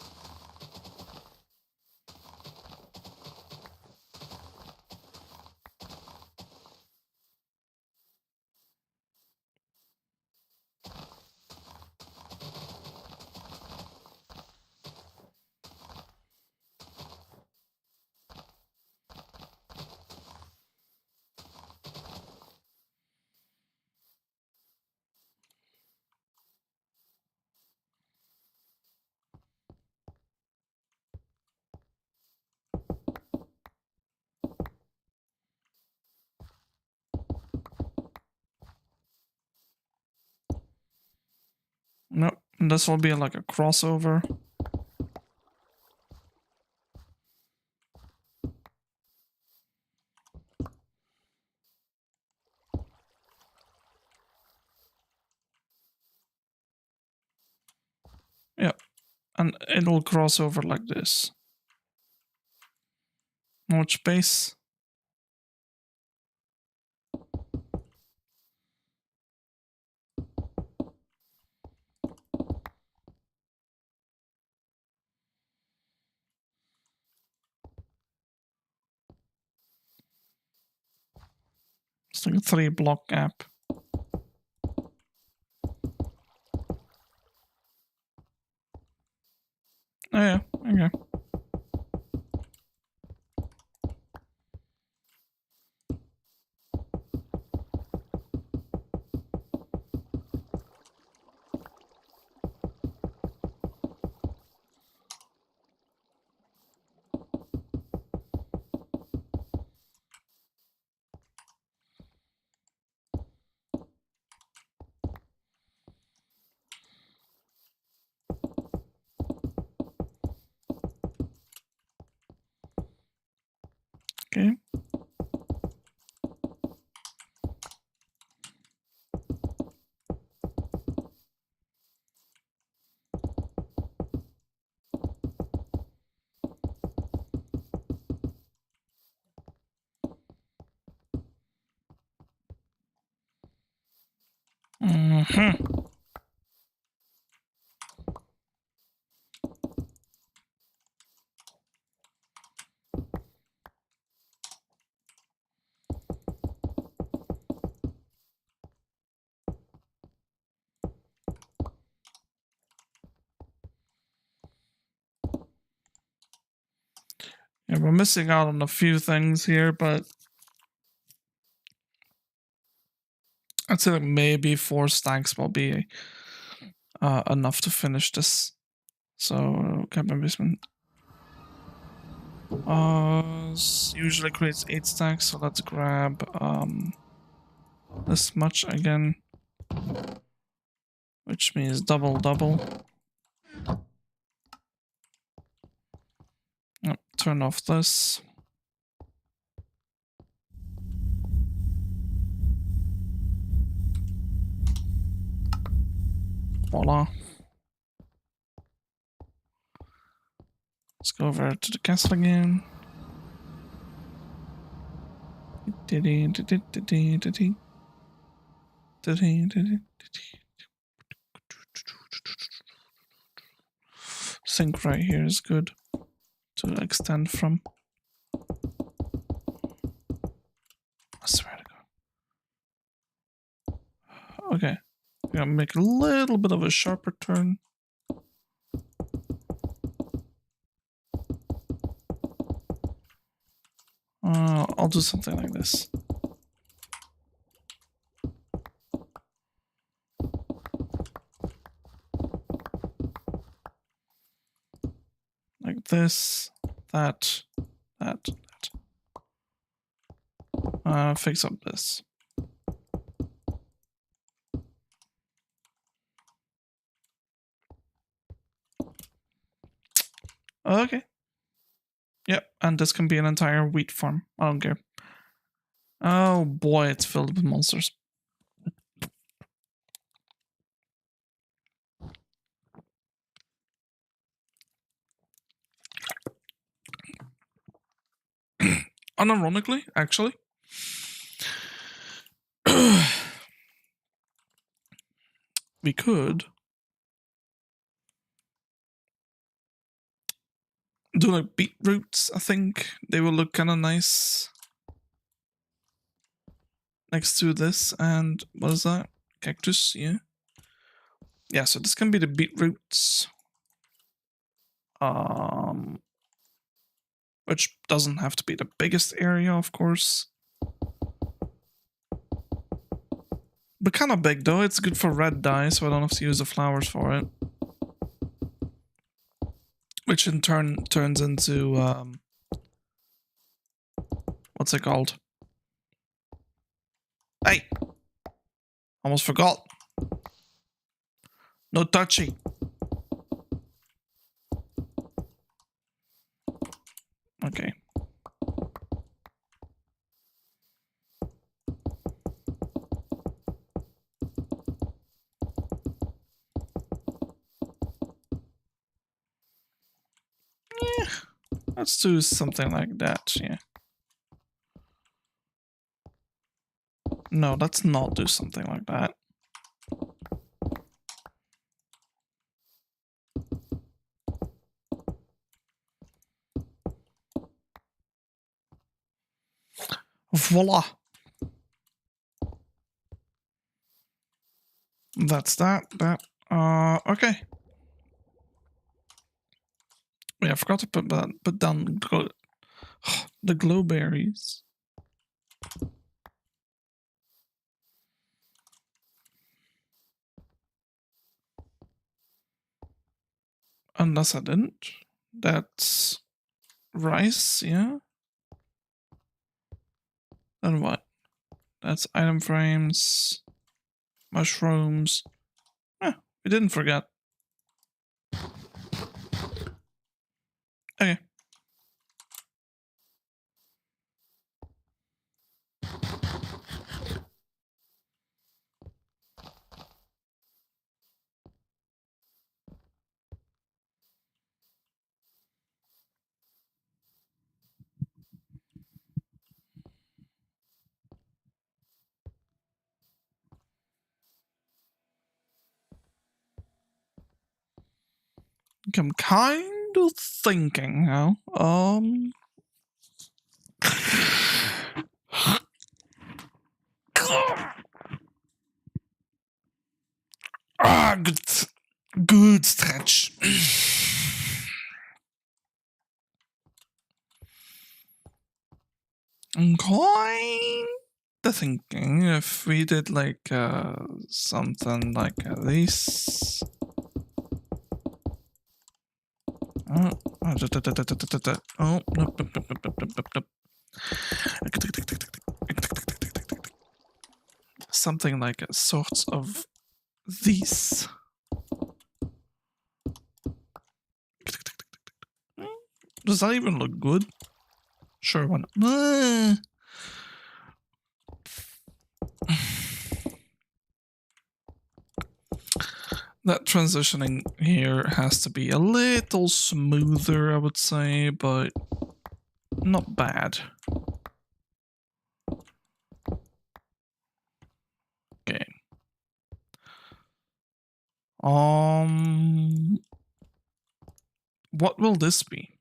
Nope, this will be like a crossover. Yep, and it will cross over like this. More space. It's like a 3-block gap. Oh yeah, okay. Okay. Mm-hmm. Yeah, we're missing out on a few things here, but I'd say like maybe 4 stacks will be enough to finish this. So cabin basement usually creates 8 stacks, so let's grab this much again, which means double. Yep, turn off this. Voila. Let's go over to the castle again. Sync right here is good to extend from. I swear to God. Okay. I'm gonna make a little bit of a sharper turn. I'll do something like this. Like this, that. Fix up this. Okay. Yep, and this can be an entire wheat farm. I don't care. Oh boy, it's filled with monsters. Unironically, actually. We could do like beetroots. I think they will look kind of nice next to this. And what is that? Cactus, yeah. Yeah, so this can be the beetroots. Which doesn't have to be the biggest area, of course. But kind of big though. It's good for red dye, so I don't have to use the flowers for it. Which in turn turns into what's it called? Hey! Almost forgot. No touchy. Okay. Yeah. Let's do something like that, yeah. No, let's not do something like that. Voila. That's that. Okay. Wait, I forgot to put down the glow berries. Unless I didn't. That's rice, yeah. Then what? That's item frames, mushrooms. We didn't forget. Okay. I'm kind of thinking now. Good stretch. I'm kind of thinking if we did like something like this. Oh, nope. Something like a sort of this. Does that even look good? Sure, why not? That transitioning here has to be a little smoother, I would say, but not bad. Okay. What will this be?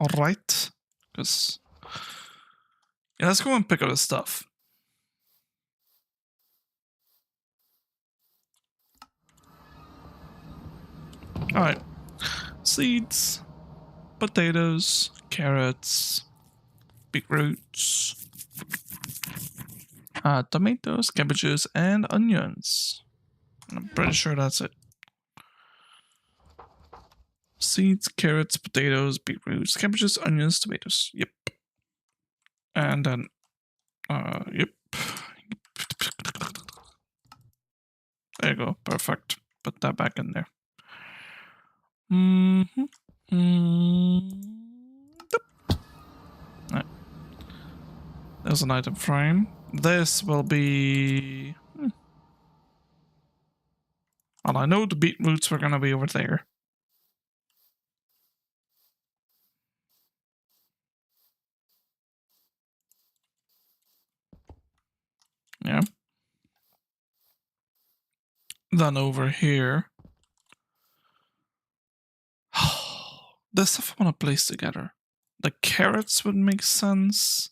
Alright. Because yeah, let's go and pick up the stuff. Alright. Seeds, potatoes, carrots, beetroots, tomatoes, cabbages, and onions. I'm pretty sure that's it. Seeds, carrots, potatoes, beetroots, cabbages, onions, tomatoes. Yep. And then, yep. There you go. Perfect. Put that back in there. Right. There's an item frame. This will be... Well, I know the beetroots were going to be over there. Yeah. Then over here... This stuff I want to place together. The carrots would make sense.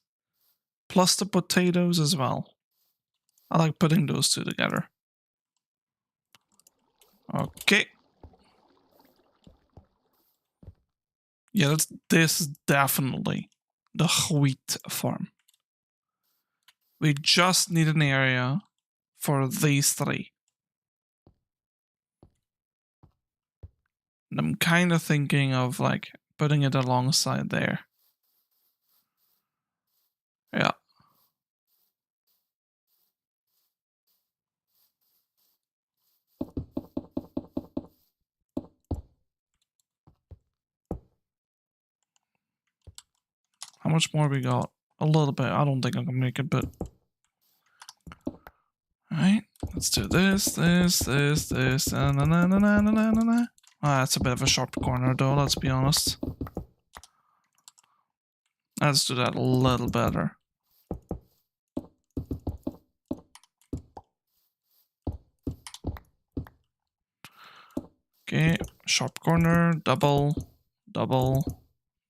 Plus the potatoes as well. I like putting those two together. Okay. Yeah, this is definitely the wheat farm. We just need an area for these three. And I'm kind of thinking of like putting it alongside there. Yeah. How much more we got? A little bit. I don't think I can make it, but... Alright, let's do this, na. That's a bit of a sharp corner though, let's be honest. Let's do that a little better. Okay, sharp corner, double,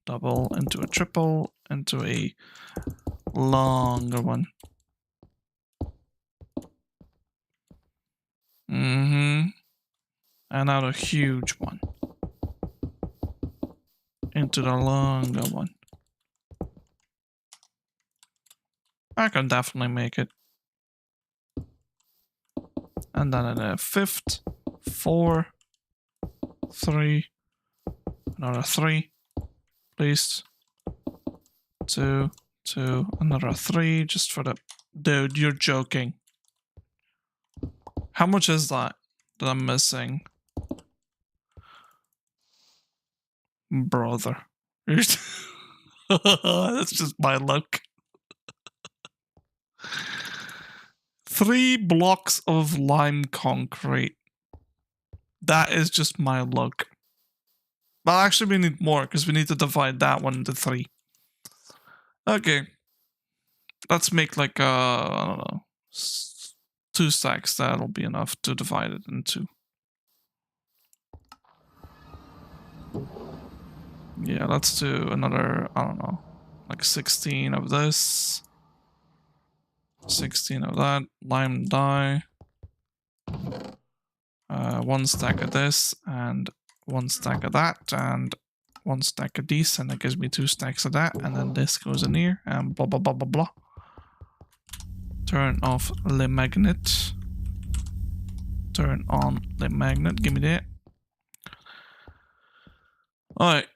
into a triple, into a longer one. And now a huge one. Into the longer one. I can definitely make it. And then in a fifth, 4, 3, another 3, please. 2, another 3, just for the... Dude, you're joking. How much is that I'm missing? Brother. That's just my luck. 3 blocks of lime concrete. That is just my luck. But actually we need more, because we need to divide that one into 3. Okay. Let's make like, I don't know, 2 stacks. That'll be enough to divide it into. Yeah, let's do another, I don't know, like 16 of this. 16 of that. Lime dye. 1 stack of this, and 1 stack of that, and 1 stack of these, and that gives me 2 stacks of that, and then this goes in here, and blah blah blah blah blah. Turn off the magnet. Turn on the magnet. Give me that. Alright.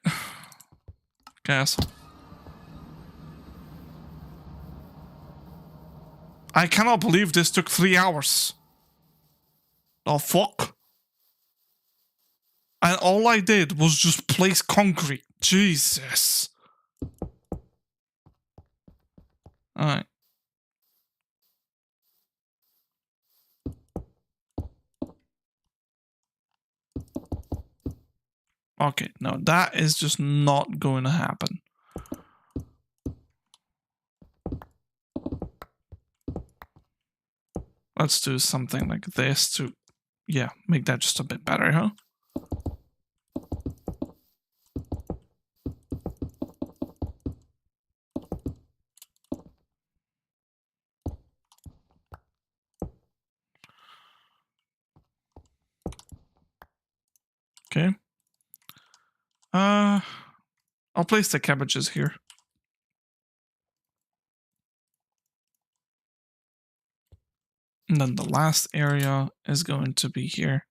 Castle. I cannot believe this took 3 hours. The fuck? And all I did was just place concrete. Jesus. Alright. Okay, no, that is just not going to happen. Let's do something like this to, yeah, make that just a bit better, huh? Okay. I'll place the cabbages here. And then the last area is going to be here.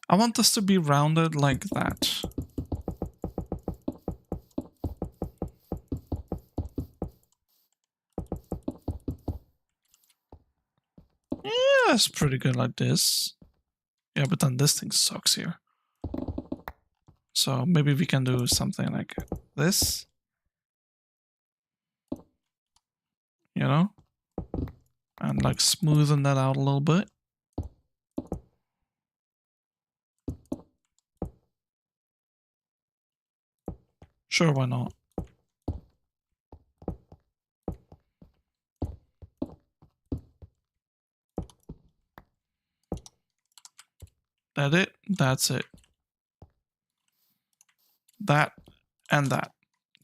I want this to be rounded like that. Yeah, that's pretty good like this. Yeah, but then this thing sucks here. So maybe we can do something like this. You know? And like smoothen that out a little bit. Sure, why not? That it? That's it. That and that.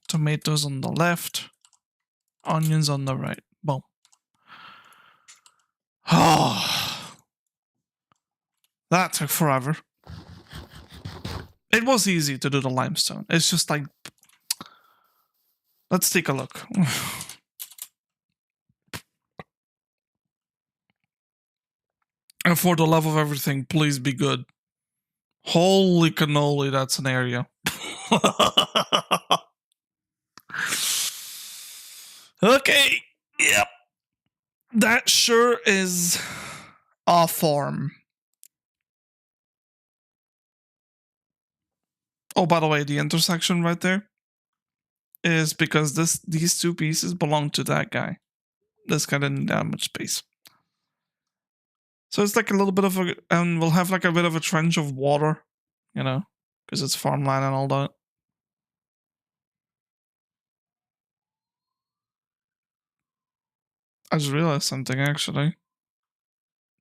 Tomatoes on the left. Onions on the right. Boom. Oh, that took forever. It was easy to do the limestone. It's just like, let's take a look. And for the love of everything, please be good. Holy cannoli, that's an area. Okay, yep. That sure is a farm. Oh, by the way, the intersection right there is because these 2 pieces belong to that guy. This guy didn't need that much space. So it's like a little bit of a, and we'll have like a bit of a trench of water, you know, because it's farmland and all that. I just realized something actually.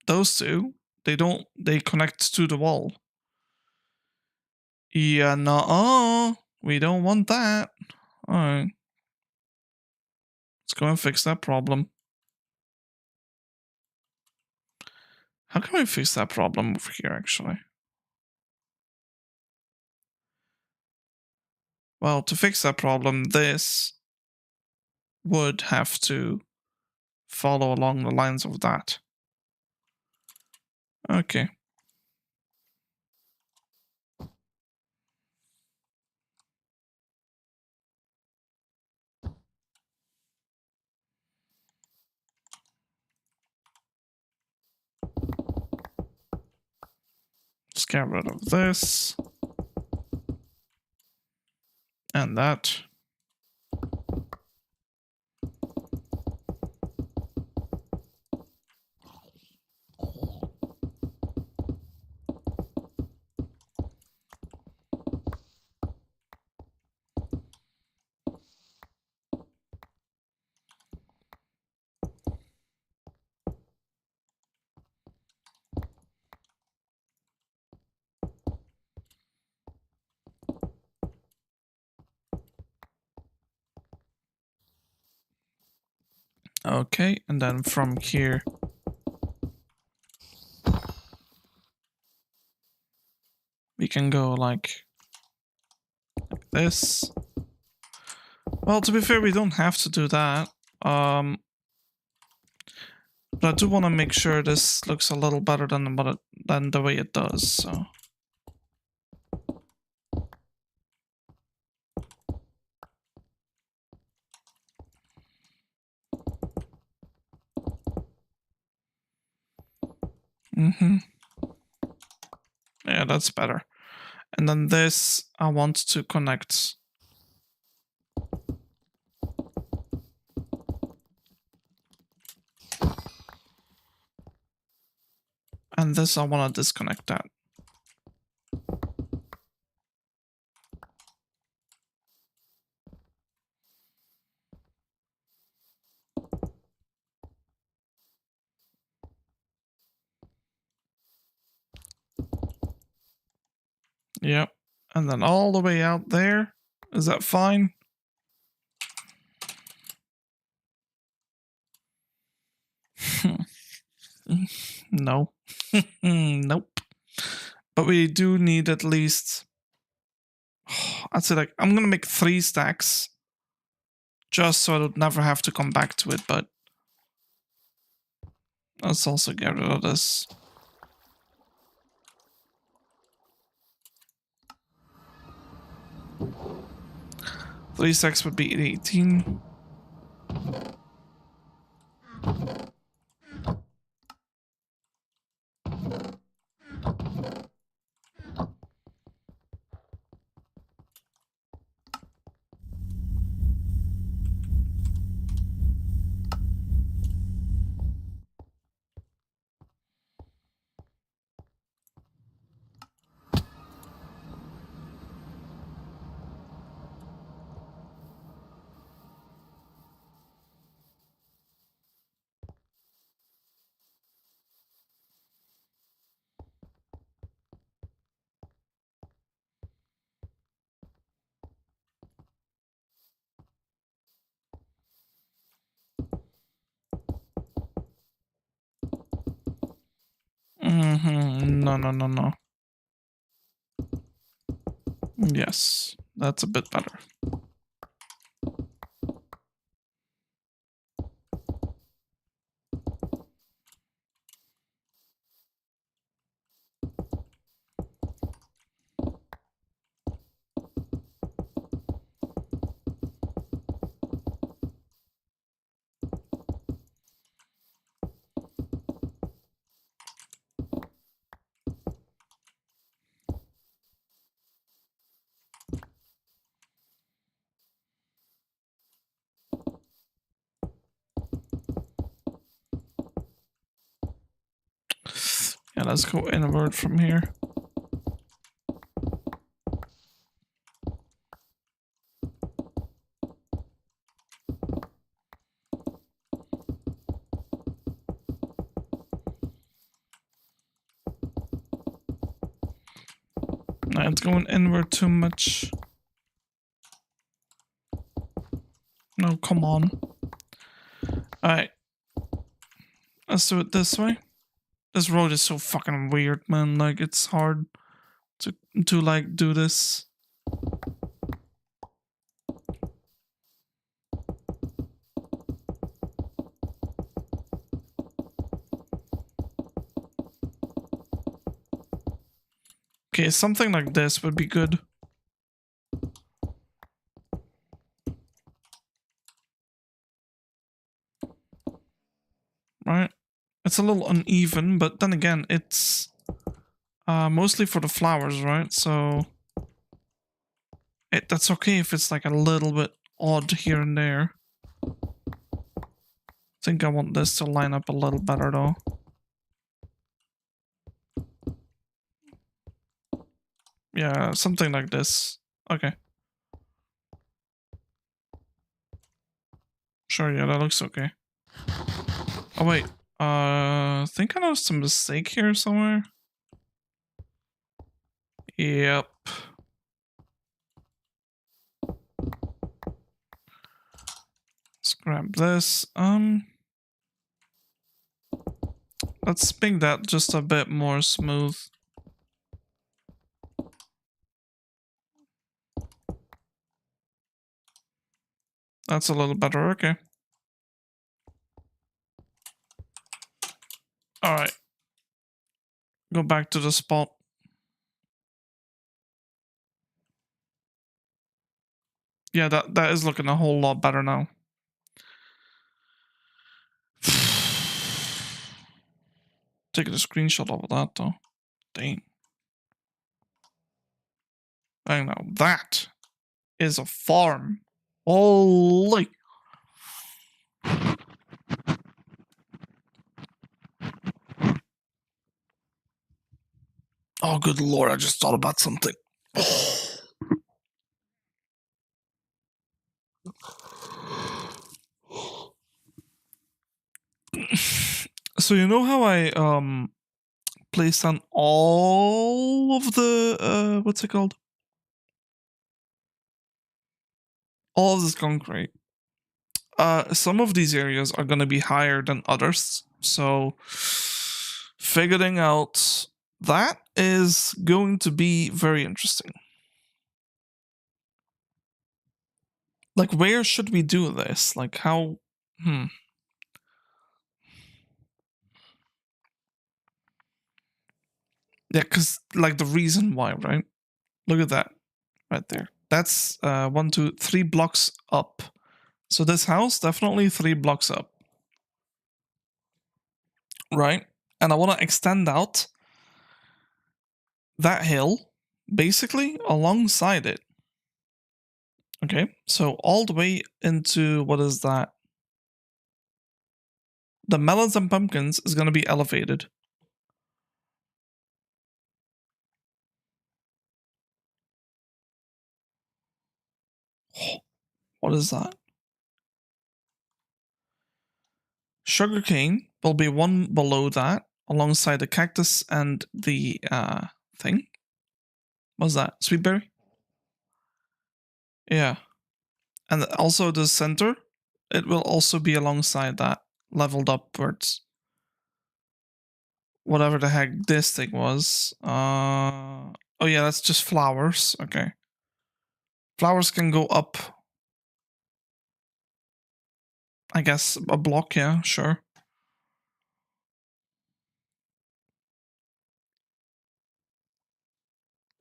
Those 2, they connect to the wall. Yeah, no, we don't want that. Alright. Let's go and fix that problem. How can we fix that problem over here, actually? Well, to fix that problem, this would have to follow along the lines of that. Okay. Let's get rid of this. And that. Okay, and then from here, we can go like this. Well, to be fair, we don't have to do that. But I do want to make sure this looks a little better than than the way it does. So. Yeah, that's better. And then this, I want to connect. And this, I want to disconnect that. Yep. And then all the way out there. Is that fine? No. Nope. But we do need at least... I'd say like, I'm going to make 3 stacks. Just so I would never have to come back to it, but... Let's also get rid of this. Three stacks would be 18. No, no, no, no. Yes, that's a bit better. Yeah, let's go inward from here. No, it's going inward too much. No, come on. Alright. Let's do it this way. This road is so fucking weird, man. Like, it's hard to like, do this. Okay, something like this would be good. Right? It's a little uneven, but then again, it's mostly for the flowers, right? So that's okay if it's like a little bit odd here and there. I think I want this to line up a little better though. Yeah, something like this. Okay. Sure, yeah, that looks okay. Oh wait, I think I noticed a mistake here somewhere. Yep. Let's grab this. Let's make that just a bit more smooth. That's a little better, okay. Alright. Go back to the spot. Yeah, that is looking a whole lot better now. Taking a screenshot of that though. Dang. I know. That is a farm. Holy. Oh, good lord, I just thought about something. So you know how I placed on all of the what's it called? All of this concrete. Some of these areas are gonna be higher than others, so figuring out that is going to be very interesting. Like, where should we do this? Like, how? Yeah, because like the reason why, right? Look at that right there. That's 1, 2, 3 blocks up. So this house definitely 3 blocks up, right? And I want to extend out that hill basically alongside it. Okay, so all the way into what is that? The melons and pumpkins is going to be elevated. What is that? Sugarcane will be one below that, alongside the cactus and the thing. What's that? Sweetberry? Yeah. And also the center, it will also be alongside that, leveled upwards. Whatever the heck this thing was. Oh yeah, that's just flowers. Okay. Flowers can go up. I guess a block, yeah, sure.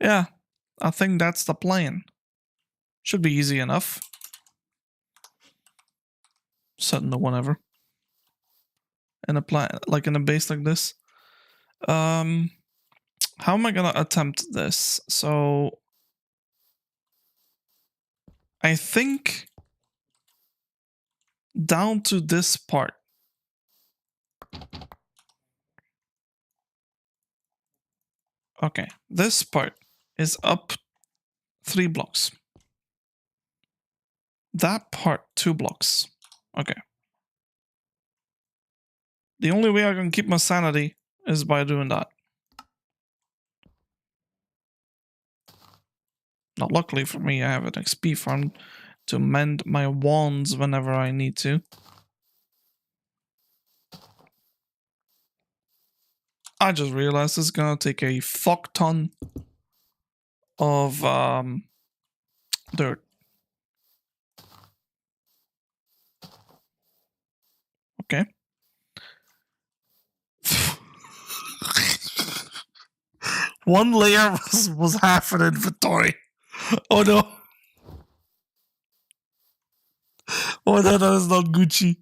Yeah, I think that's the plan. Should be easy enough. Setting the whatever. In a plan, like in a base like this. How am I gonna attempt this? So I think down to this part. Okay, this part is up 3 blocks. That part 2 blocks. Okay. The only way I can keep my sanity is by doing that. Now, luckily for me, I have an XP farm to mend my wands whenever I need to. I just realized it's gonna take a fuck ton of dirt. Okay. One layer was half an inventory. Oh no. Oh no, that is not Gucci.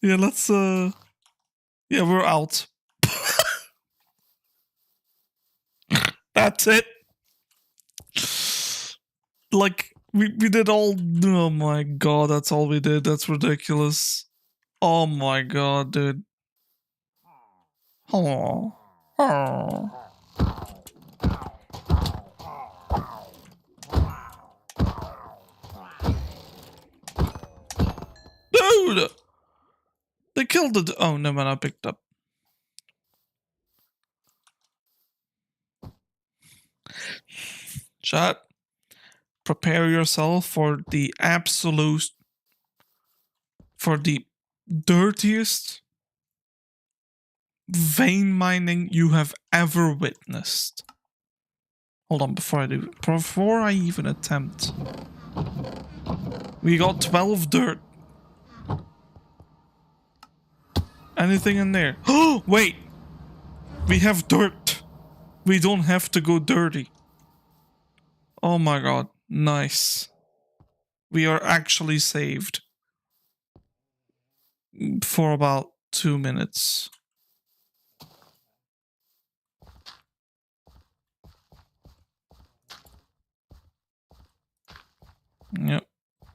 Yeah, let's yeah, we're out. That's it. Like we did all. Oh my god, that's all we did. That's ridiculous. Oh my god, dude. Oh. Oh. Dude! They killed the. Oh, no, man, I picked up. Chat. Prepare yourself for the absolute for the dirtiest vein mining you have ever witnessed. Hold on, before I even attempt. We got 12 dirt. Anything in there? Oh, wait! We have dirt. We don't have to go dirty. Oh my god, nice. We are actually saved. For about 2 minutes. Yep,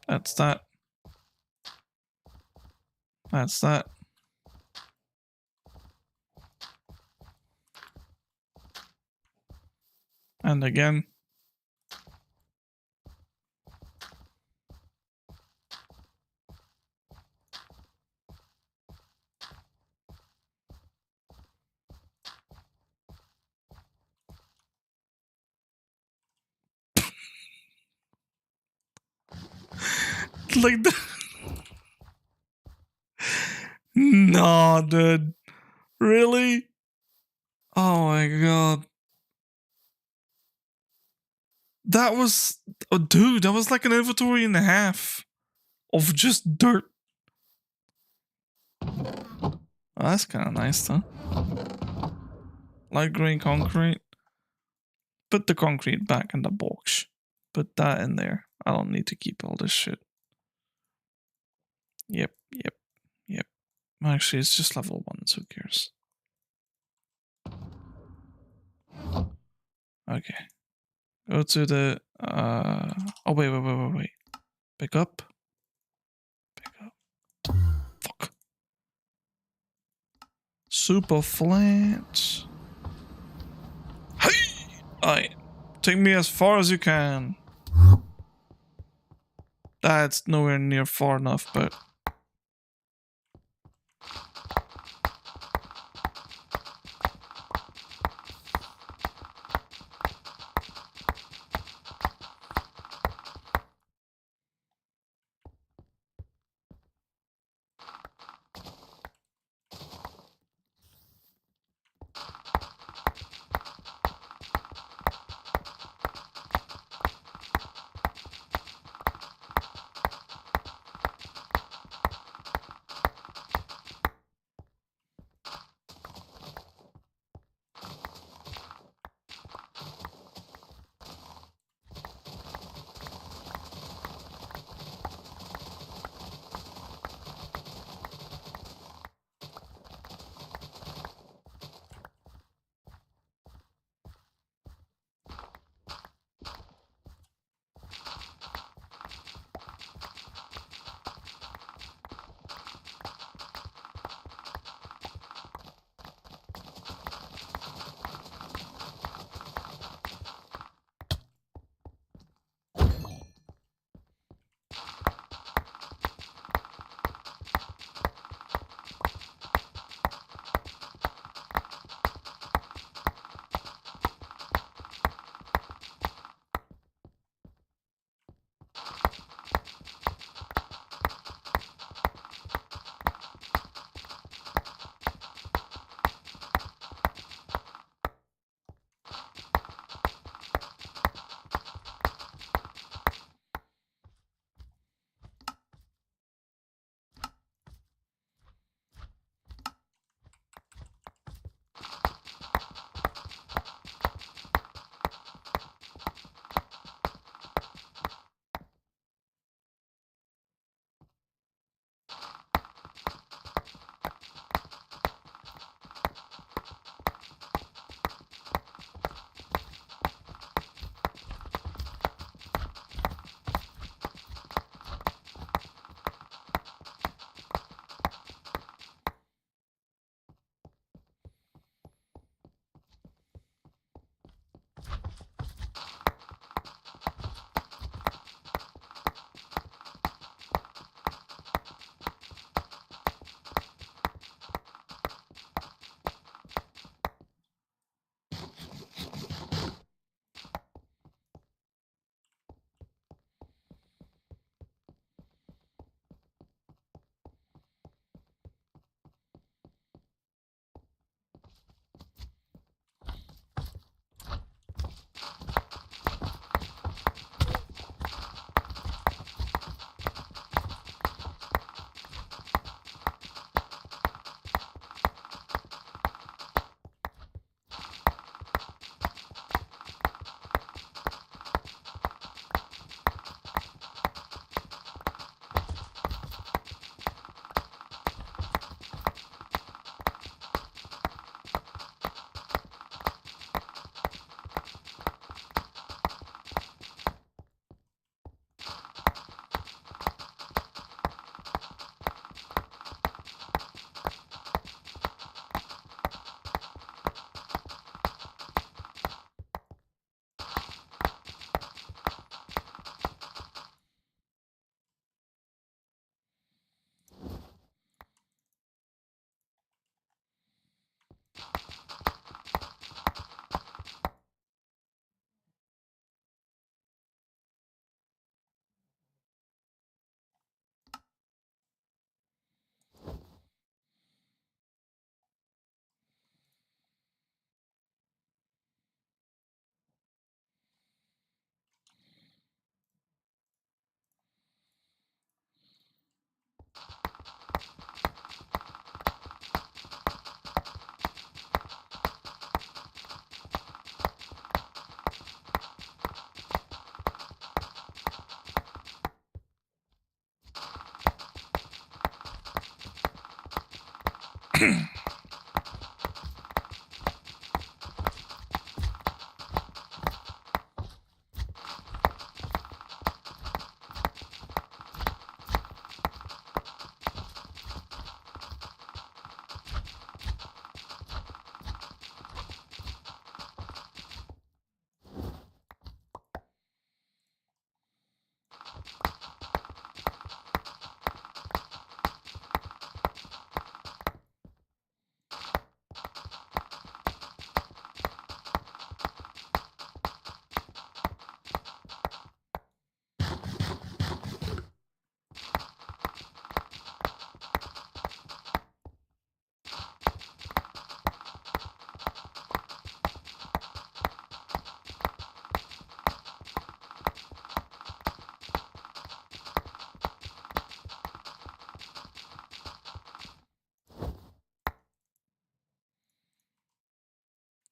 that's that. That's that. And again. Like the nah, dude. Really? Oh my god. That was... Oh, dude, that was like an inventory and a half of just dirt. Oh, that's kind of nice, though. Light green concrete. Put the concrete back in the box. Put that in there. I don't need to keep all this shit. Yep. Actually, it's just level 1, so who cares? Okay. Go to the... Oh, wait. Pick up. Fuck. Super flat. Hey! Alright. Take me as far as you can. That's nowhere near far enough, but...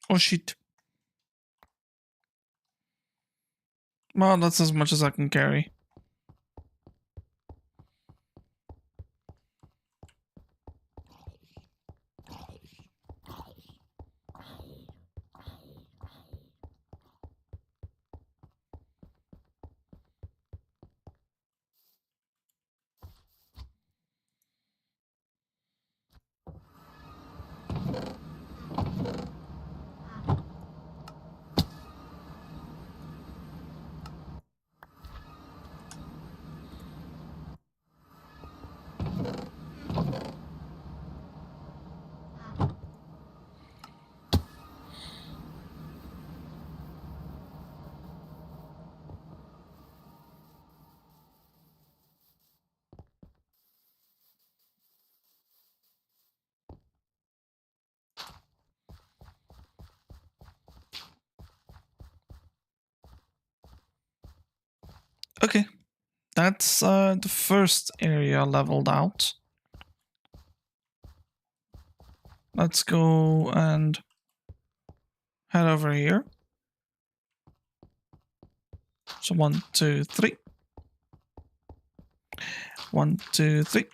Oh shit. Well, that's as much as I can carry. Okay, that's the first area leveled out. Let's go and head over here. So 1, 2, 3. 1, 2, 3.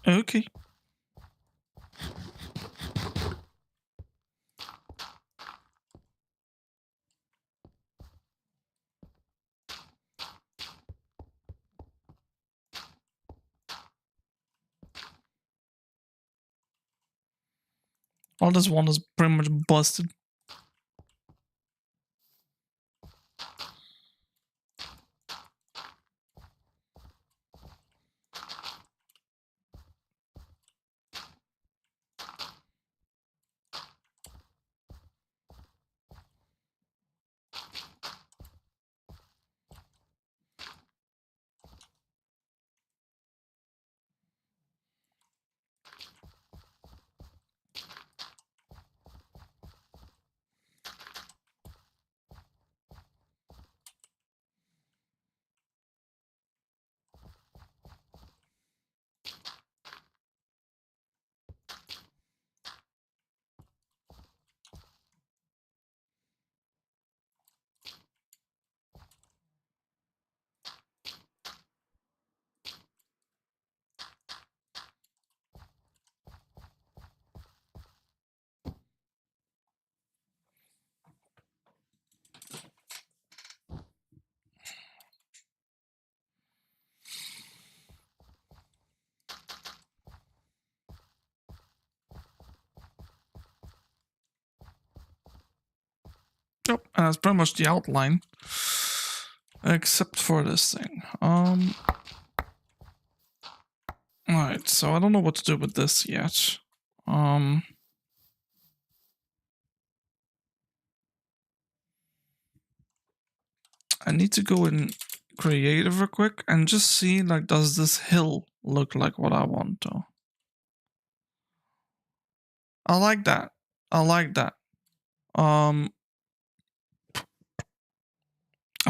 Okay. Well, this one is pretty much busted. Yep, and that's pretty much the outline. Except for this thing. Alright, so I don't know what to do with this yet. I need to go in creative real quick and just see, like, does this hill look like what I want to? I like that. I like that. I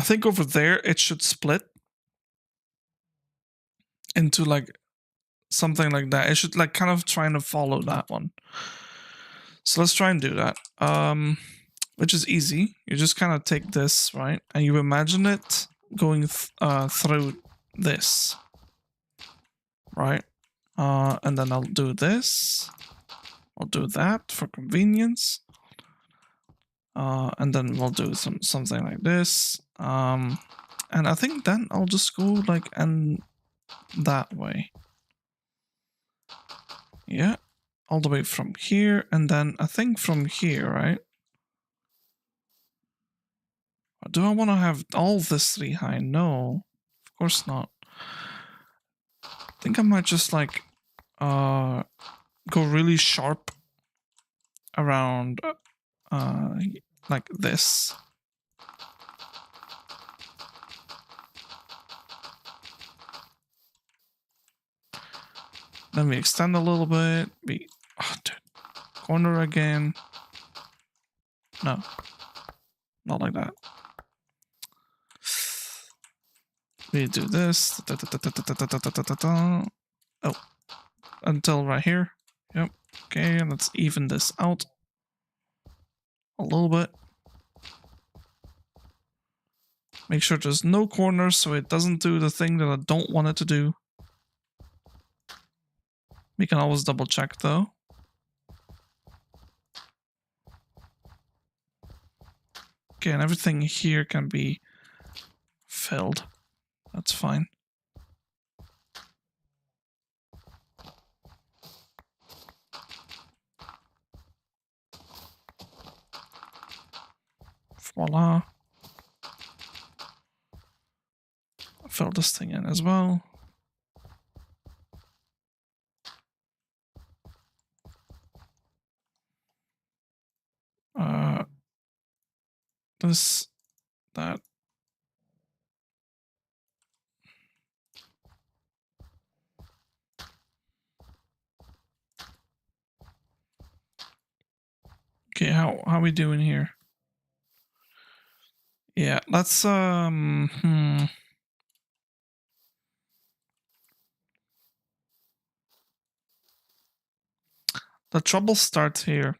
think over there it should split into like something like that. It should like kind of trying to follow that one. So let's try and do that. Which is easy. You just kind of take this, right? And you imagine it going through this, right? And then I'll do this. I'll do that for convenience. And then we'll do something like this. And I think then I'll just go like and that way. Yeah, all the way from here, and then I think from here, right? Do I want to have all this 3 high? No, of course not. I think I might just like go really sharp around like this. Then we extend a little bit. Oh, dude. Corner again. No, not like that. We do this. Oh, until right here. Yep. Okay, let's even this out a little bit. Make sure there's no corners so it doesn't do the thing that I don't want it to do. We can always double check though. Okay, and everything here can be filled. That's fine. Voila. Fill this thing in as well. This, that. Okay, how are we doing here? Yeah, let's The trouble starts here.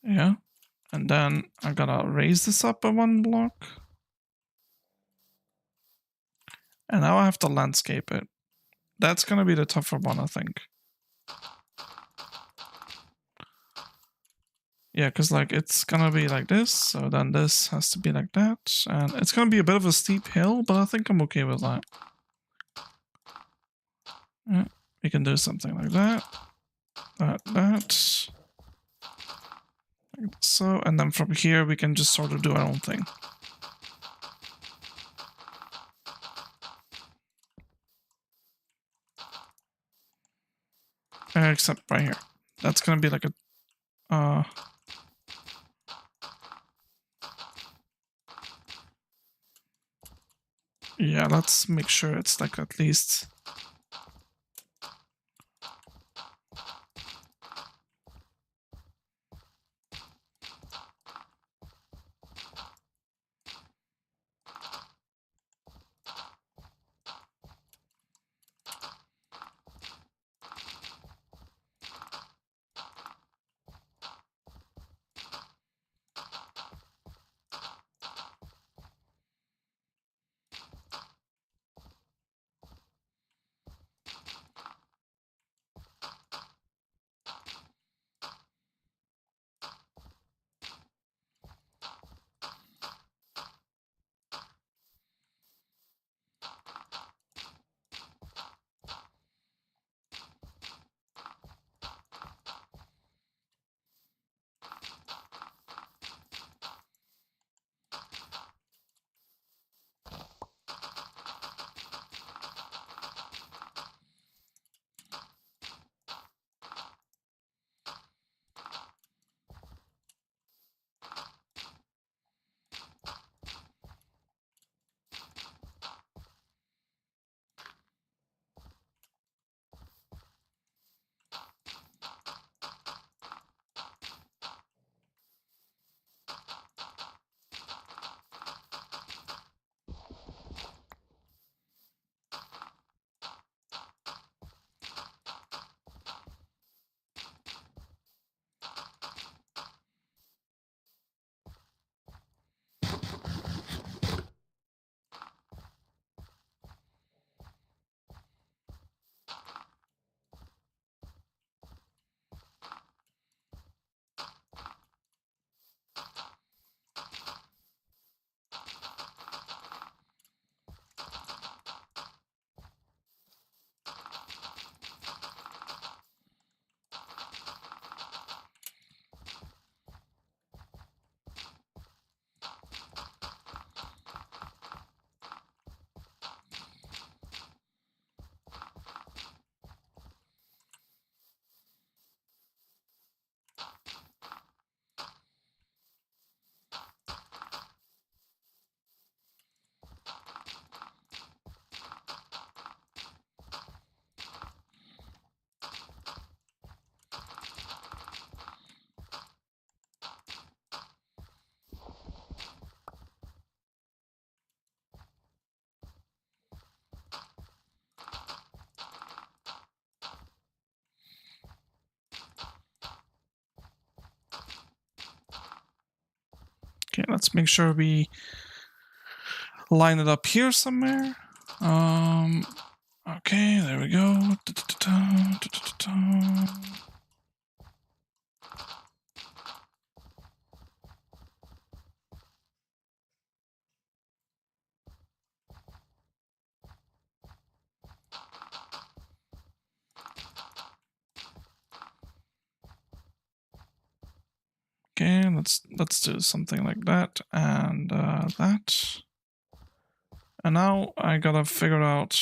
Yeah. And then I gotta raise this up by 1 block. And now I have to landscape it. That's gonna be the tougher one, I think. Yeah, because like it's gonna be like this, so then this has to be like that. And it's gonna be a bit of a steep hill, but I think I'm okay with that. Yeah, we can do something like that. That. Like so, and then from here we can just sort of do our own thing. Except right here. That's gonna be like a yeah, let's make sure it's like at least Okay, let's make sure we line it up here somewhere. Okay, there we go. Okay, let's do something like that and that. And now I gotta figure out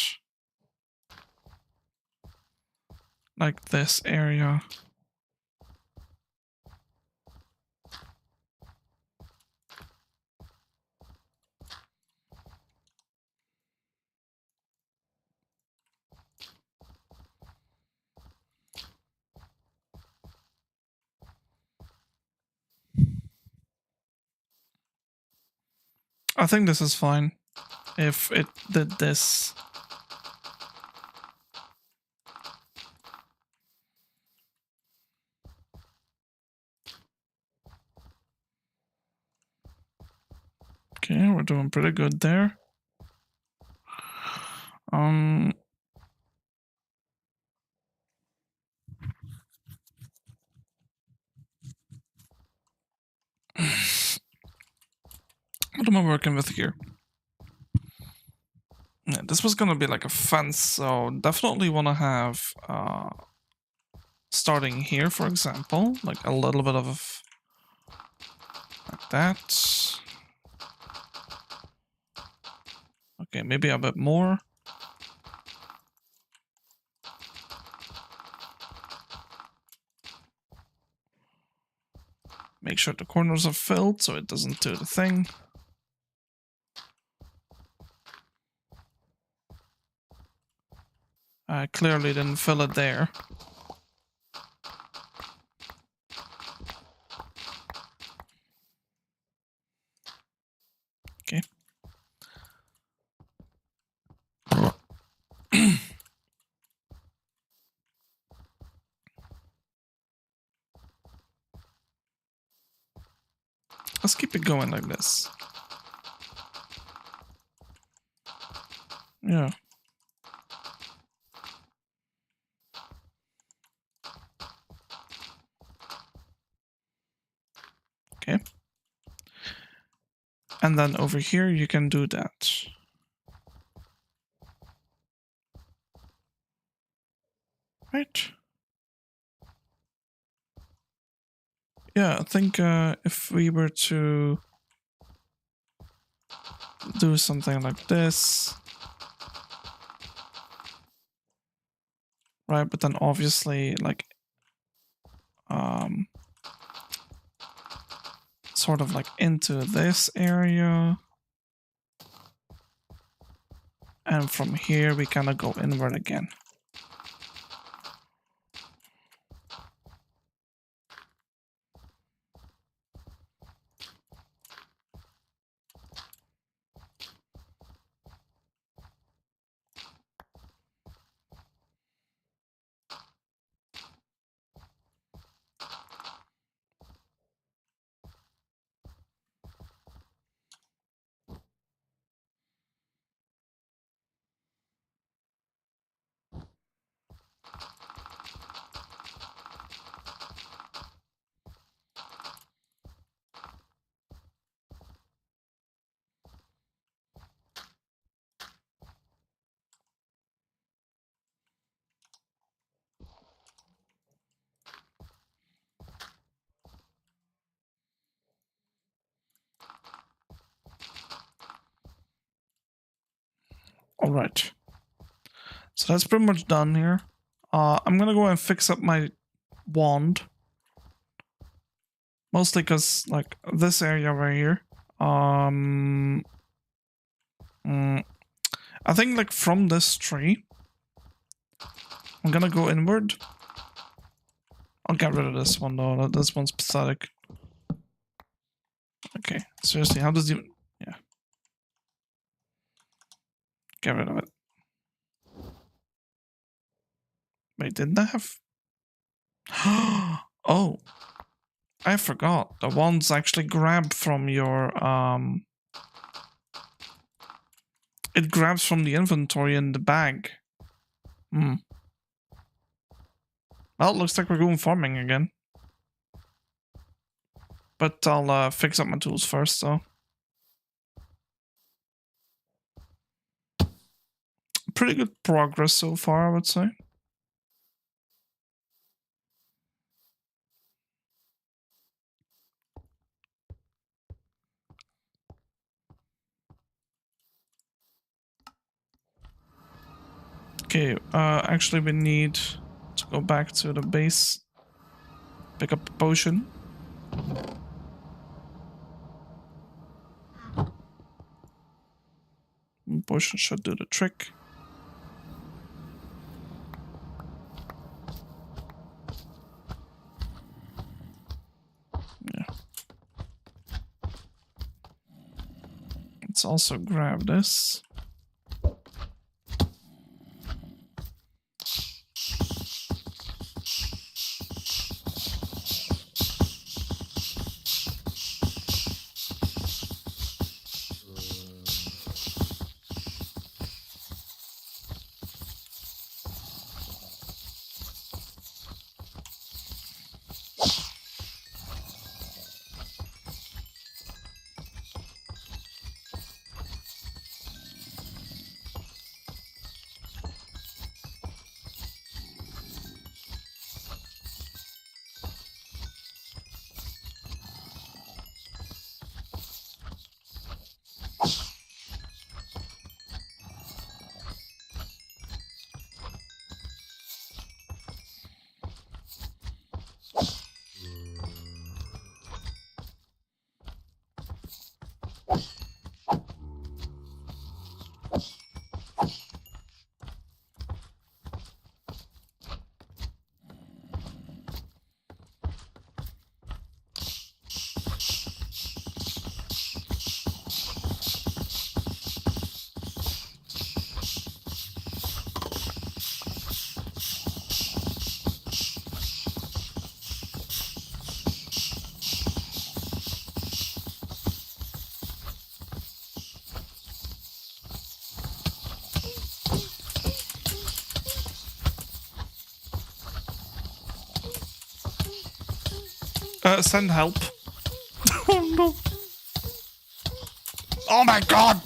like this area. I think this is fine if it did this. Okay, we're doing pretty good there. What am I working with here? Yeah, this was gonna be like a fence, so definitely want to have starting here, for example, like a little bit of like that. Okay, maybe a bit more. Make sure the corners are filled so it doesn't do the thing. I clearly didn't fill it there. Okay. Let's keep it going like this. Yeah. Okay. And then over here you can do that. Right? Yeah, I think if we were to do something like this, right? But then obviously like sort of like into this area. And from here we kind of go inward again. All right. So that's pretty much done here. I'm gonna go and fix up my wand. Mostly because like this area right here. I think like from this tree, I'm gonna go inward. I'll get rid of this one though. This one's pathetic. Okay, seriously, how does you? Yeah, get rid of it. Wait, didn't I have? Oh, I forgot. The wands actually grab from your it grabs from the inventory in the bag. Hmm. Well, it looks like we're going farming again. But I'll fix up my tools first, so. Pretty good progress so far, I would say. Okay, actually we need to go back to the base. Pick up a potion. Potion should do the trick. Yeah. Let's also grab this. Send help. Oh no. Oh my god!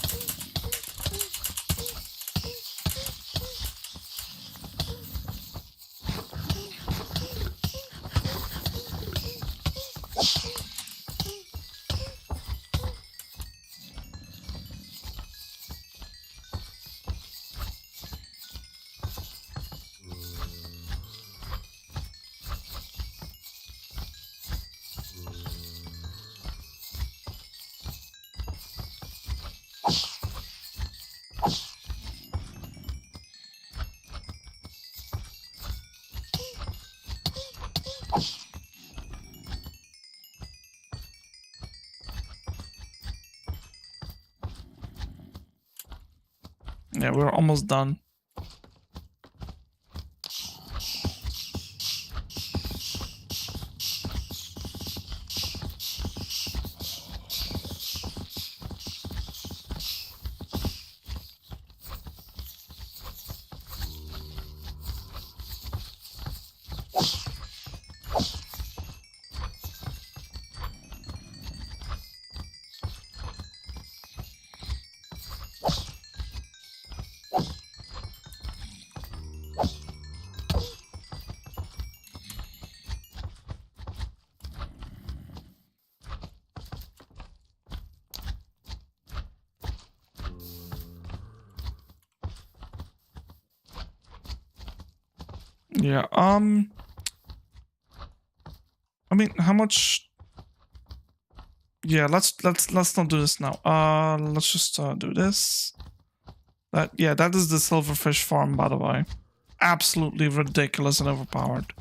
Yeah, we're almost done. Yeah, I mean, how much? Yeah, let's not do this now. Let's just do this. That is the silverfish farm, by the way. Absolutely ridiculous and overpowered.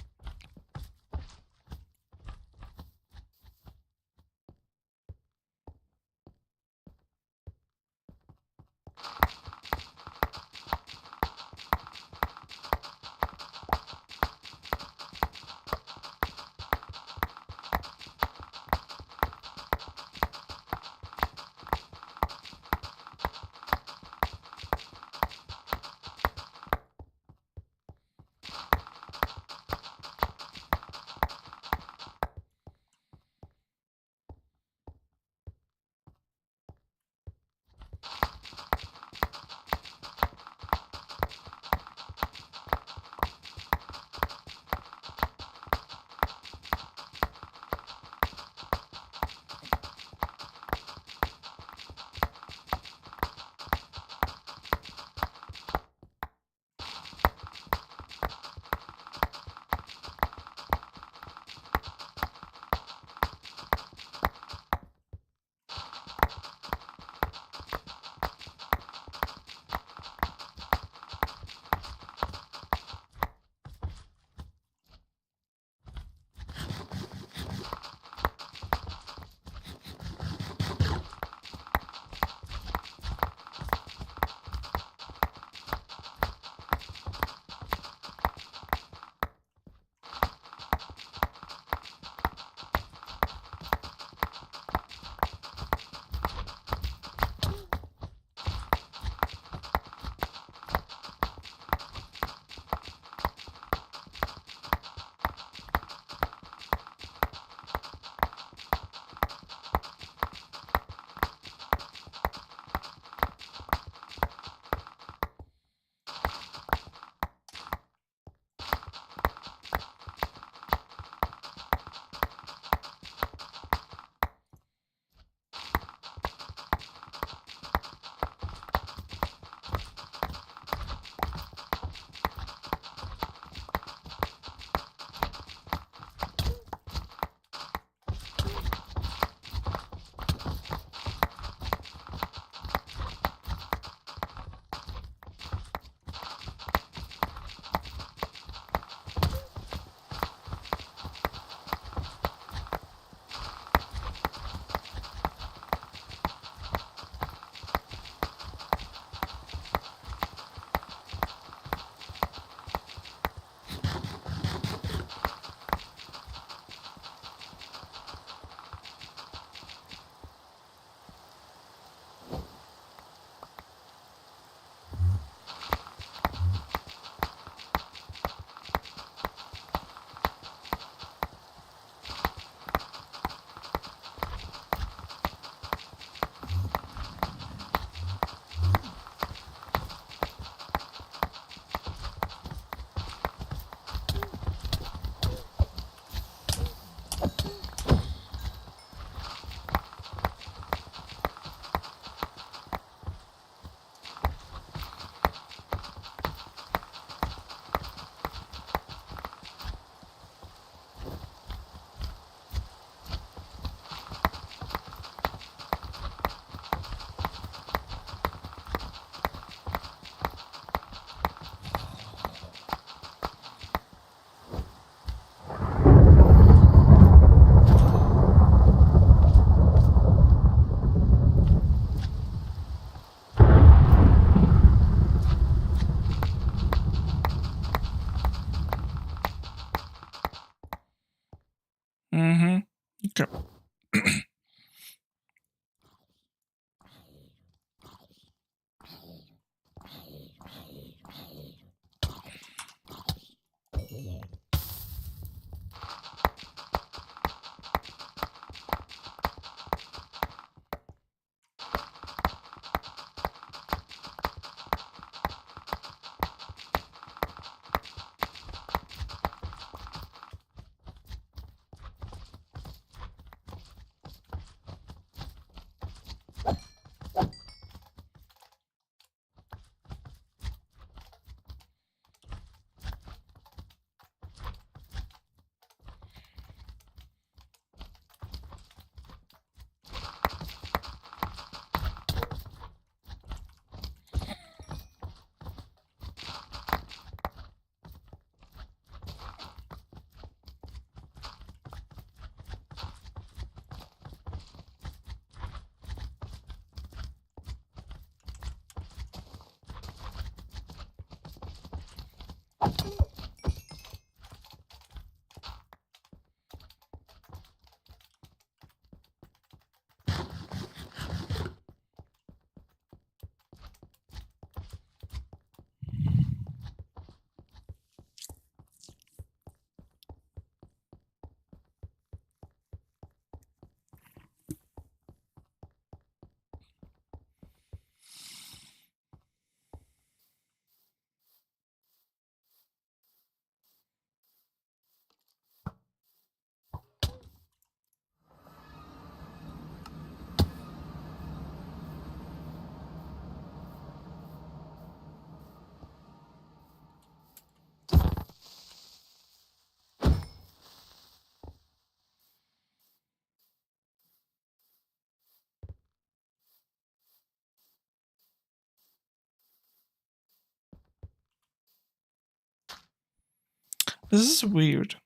This is weird.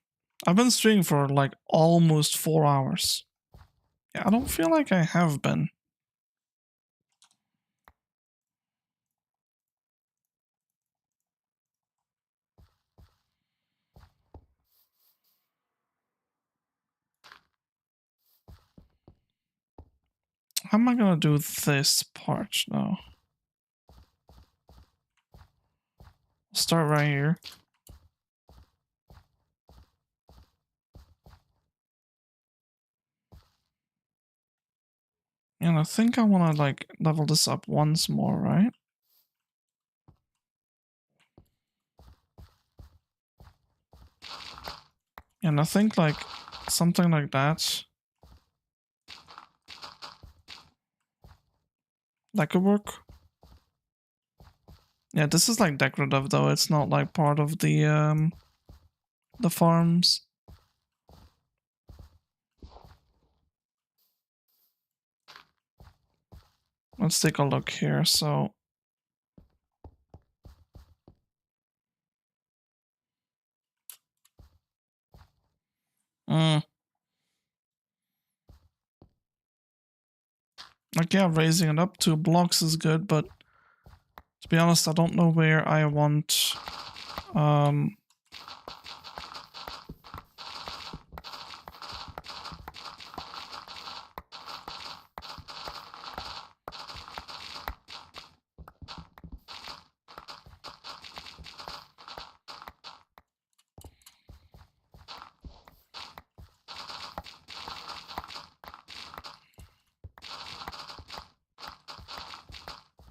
I've been streaming for like almost 4 hours. Yeah, I don't feel like I have been. How am I gonna do this part now? Start right here. And I think I want to like level this up once more, right? And I think like something like that. That could work. Yeah, this is like decorative though. It's not like part of the farms. Let's take a look here. So like yeah, raising it up 2 blocks is good, but to be honest, I don't know where I want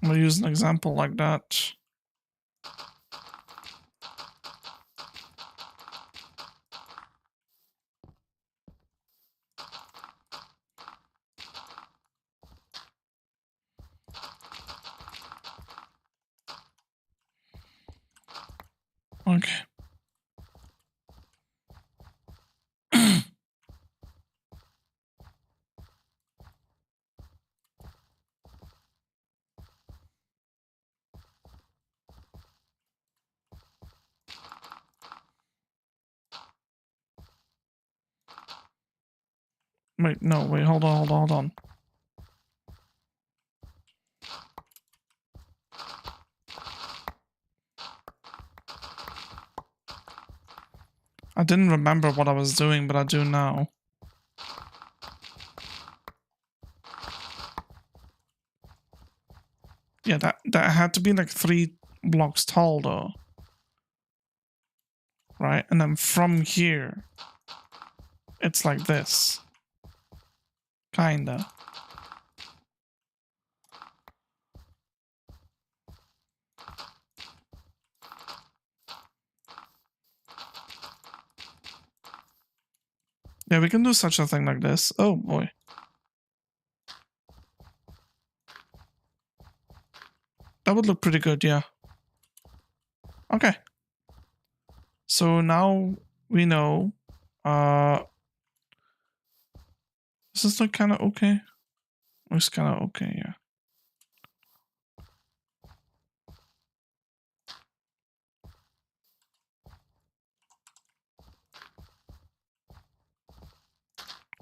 I'm gonna use an example like that. Okay. Wait, no, wait, hold on. I didn't remember what I was doing, but I do now. Yeah, that had to be like 3 blocks tall though. Right? And then from here, it's like this. Kinda. Yeah, we can do such a thing like this. Oh boy. That would look pretty good, yeah. Okay. So now we know. Does this look kind of okay? Looks kind of okay, yeah.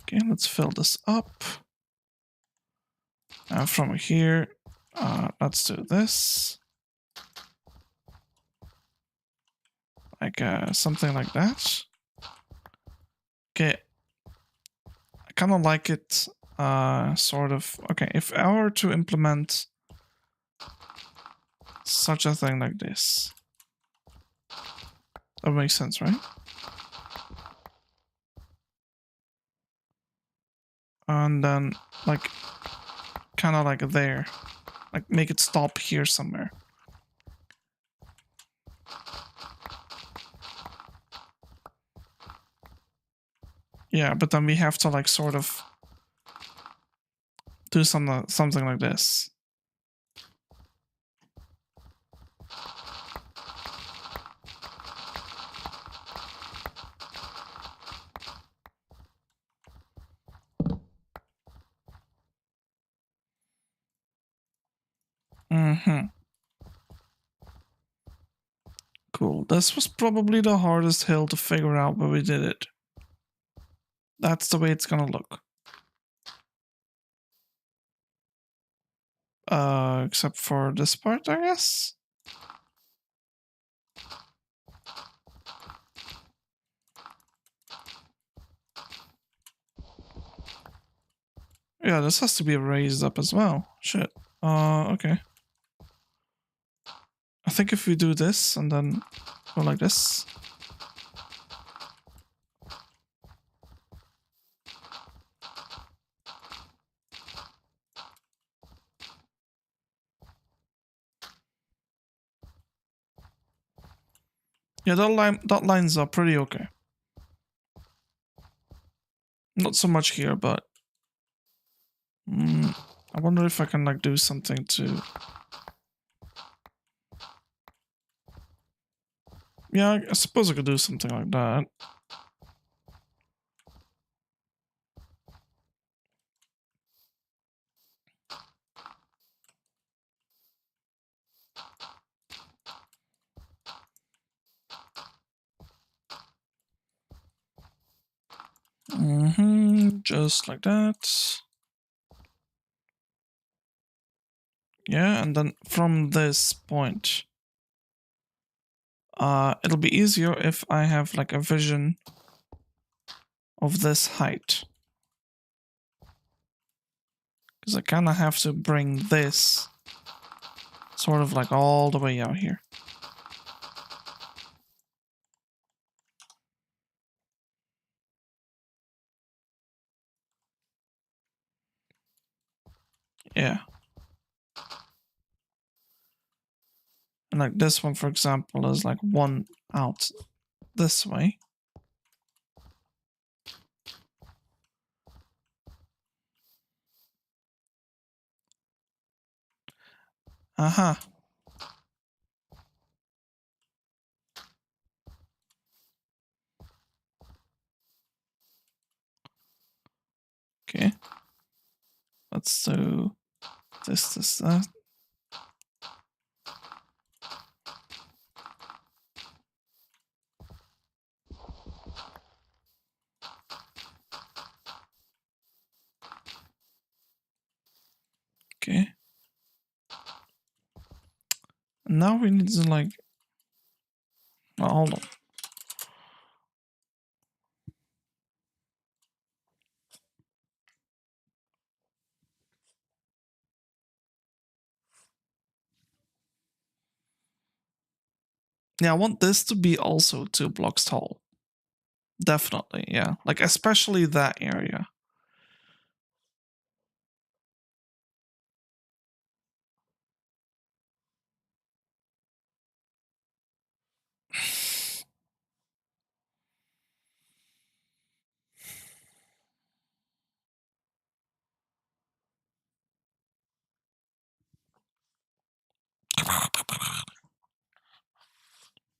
Okay, let's fill this up. Now from here, let's do this. Like something like that. Okay. I kind of like it sort of. Okay, if I were to implement such a thing like this, that makes sense, right? And then like kind of like there, like make it stop here somewhere. Yeah, but then we have to like sort of do something like this. Mm-hmm. Cool. This was probably the hardest hill to figure out, but we did it. That's the way it's gonna look. Except for this part, I guess. Yeah, this has to be raised up as well. Shit. Okay. I think if we do this and then go like this. Yeah, that lines up pretty okay. Not so much here, but I wonder if I can like do something to. Yeah, I suppose I could do something like that. Just like that. Yeah, and then from this point, it'll be easier if I have like a vision of this height. Because I kind of have to bring this sort of like all the way out here. Yeah. And like this one, for example, is like one out this way. Uh-huh. Okay. Let's do this, that. Okay. And now we need to like. Oh, hold on. Yeah, I want this to be also 2 blocks tall. Definitely, yeah. Like especially that area.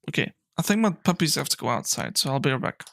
Okay, I think my puppies have to go outside, so I'll be right back.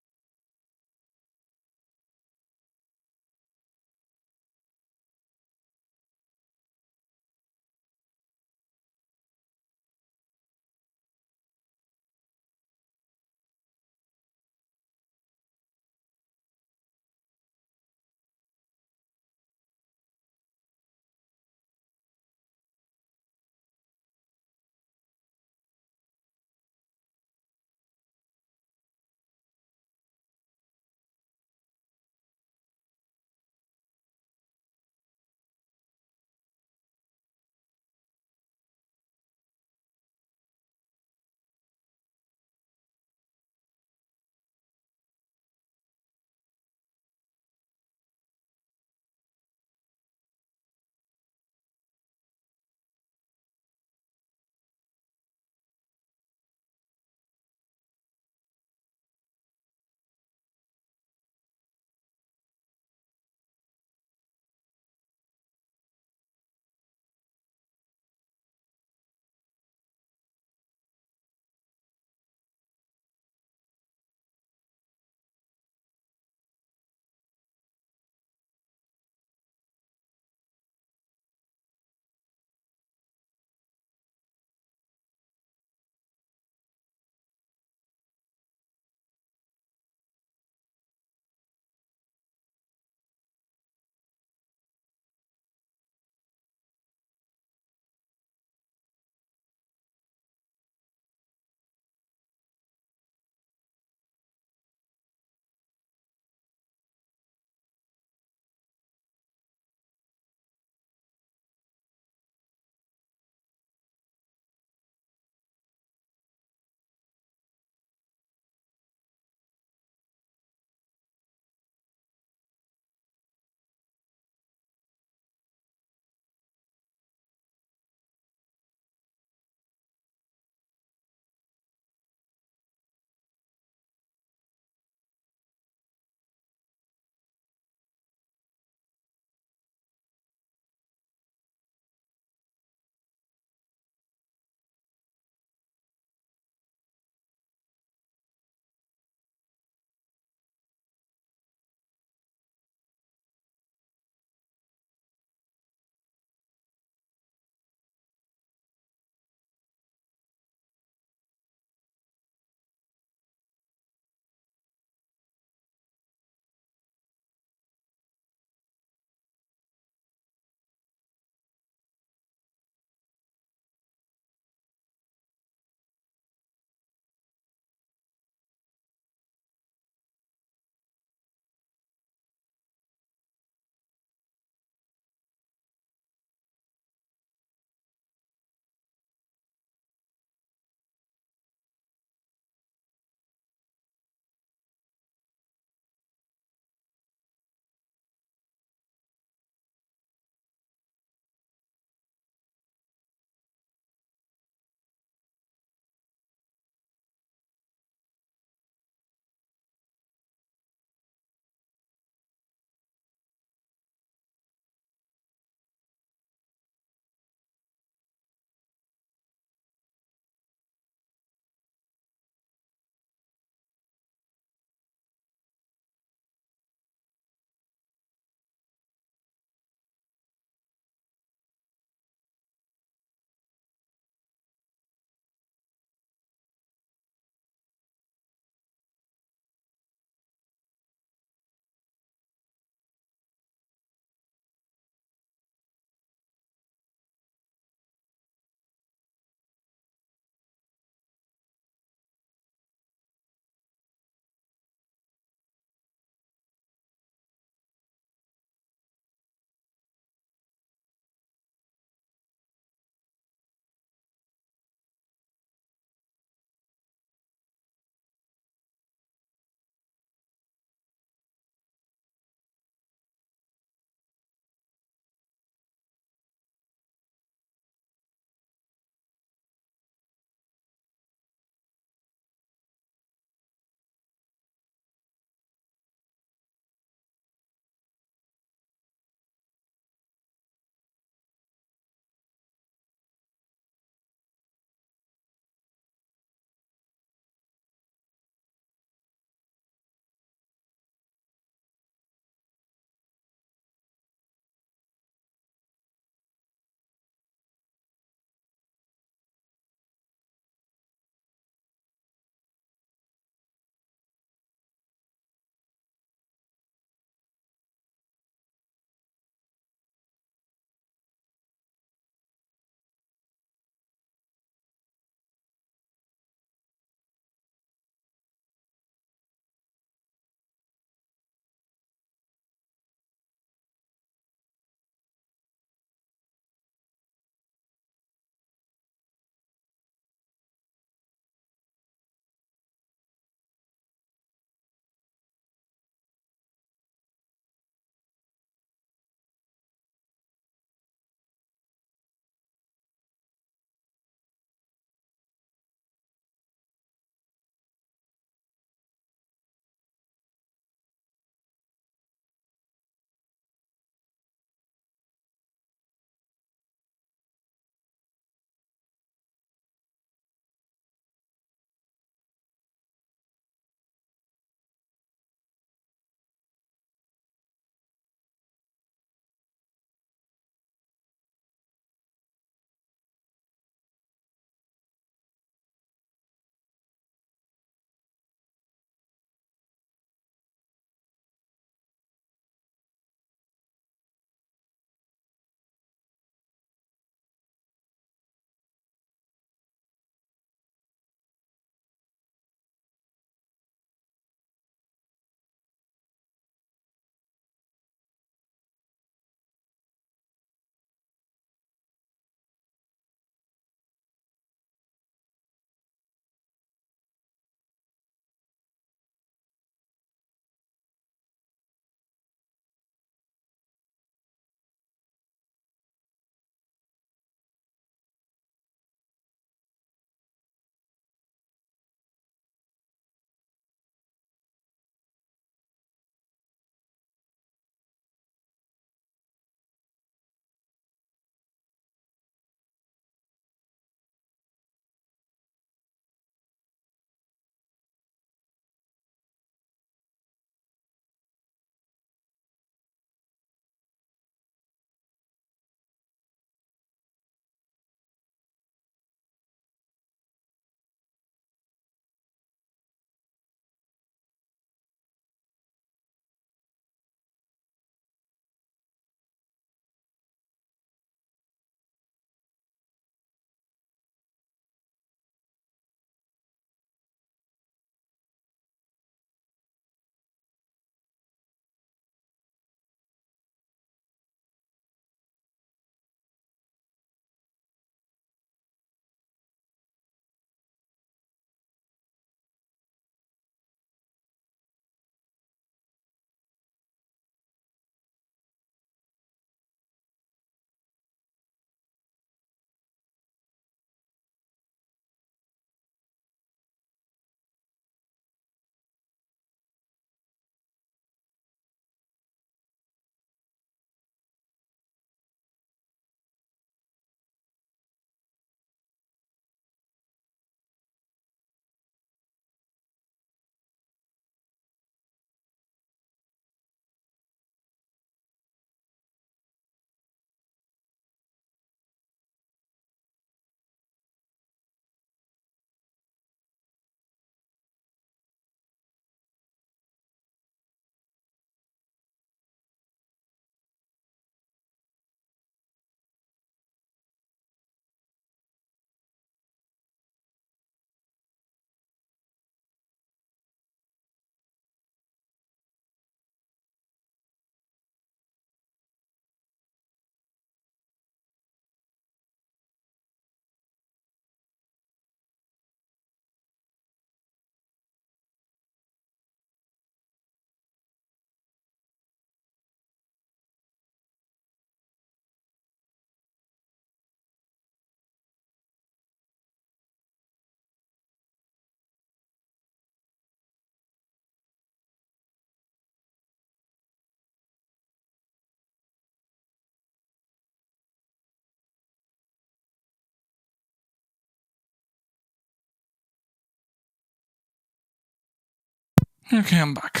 Okay, I'm back.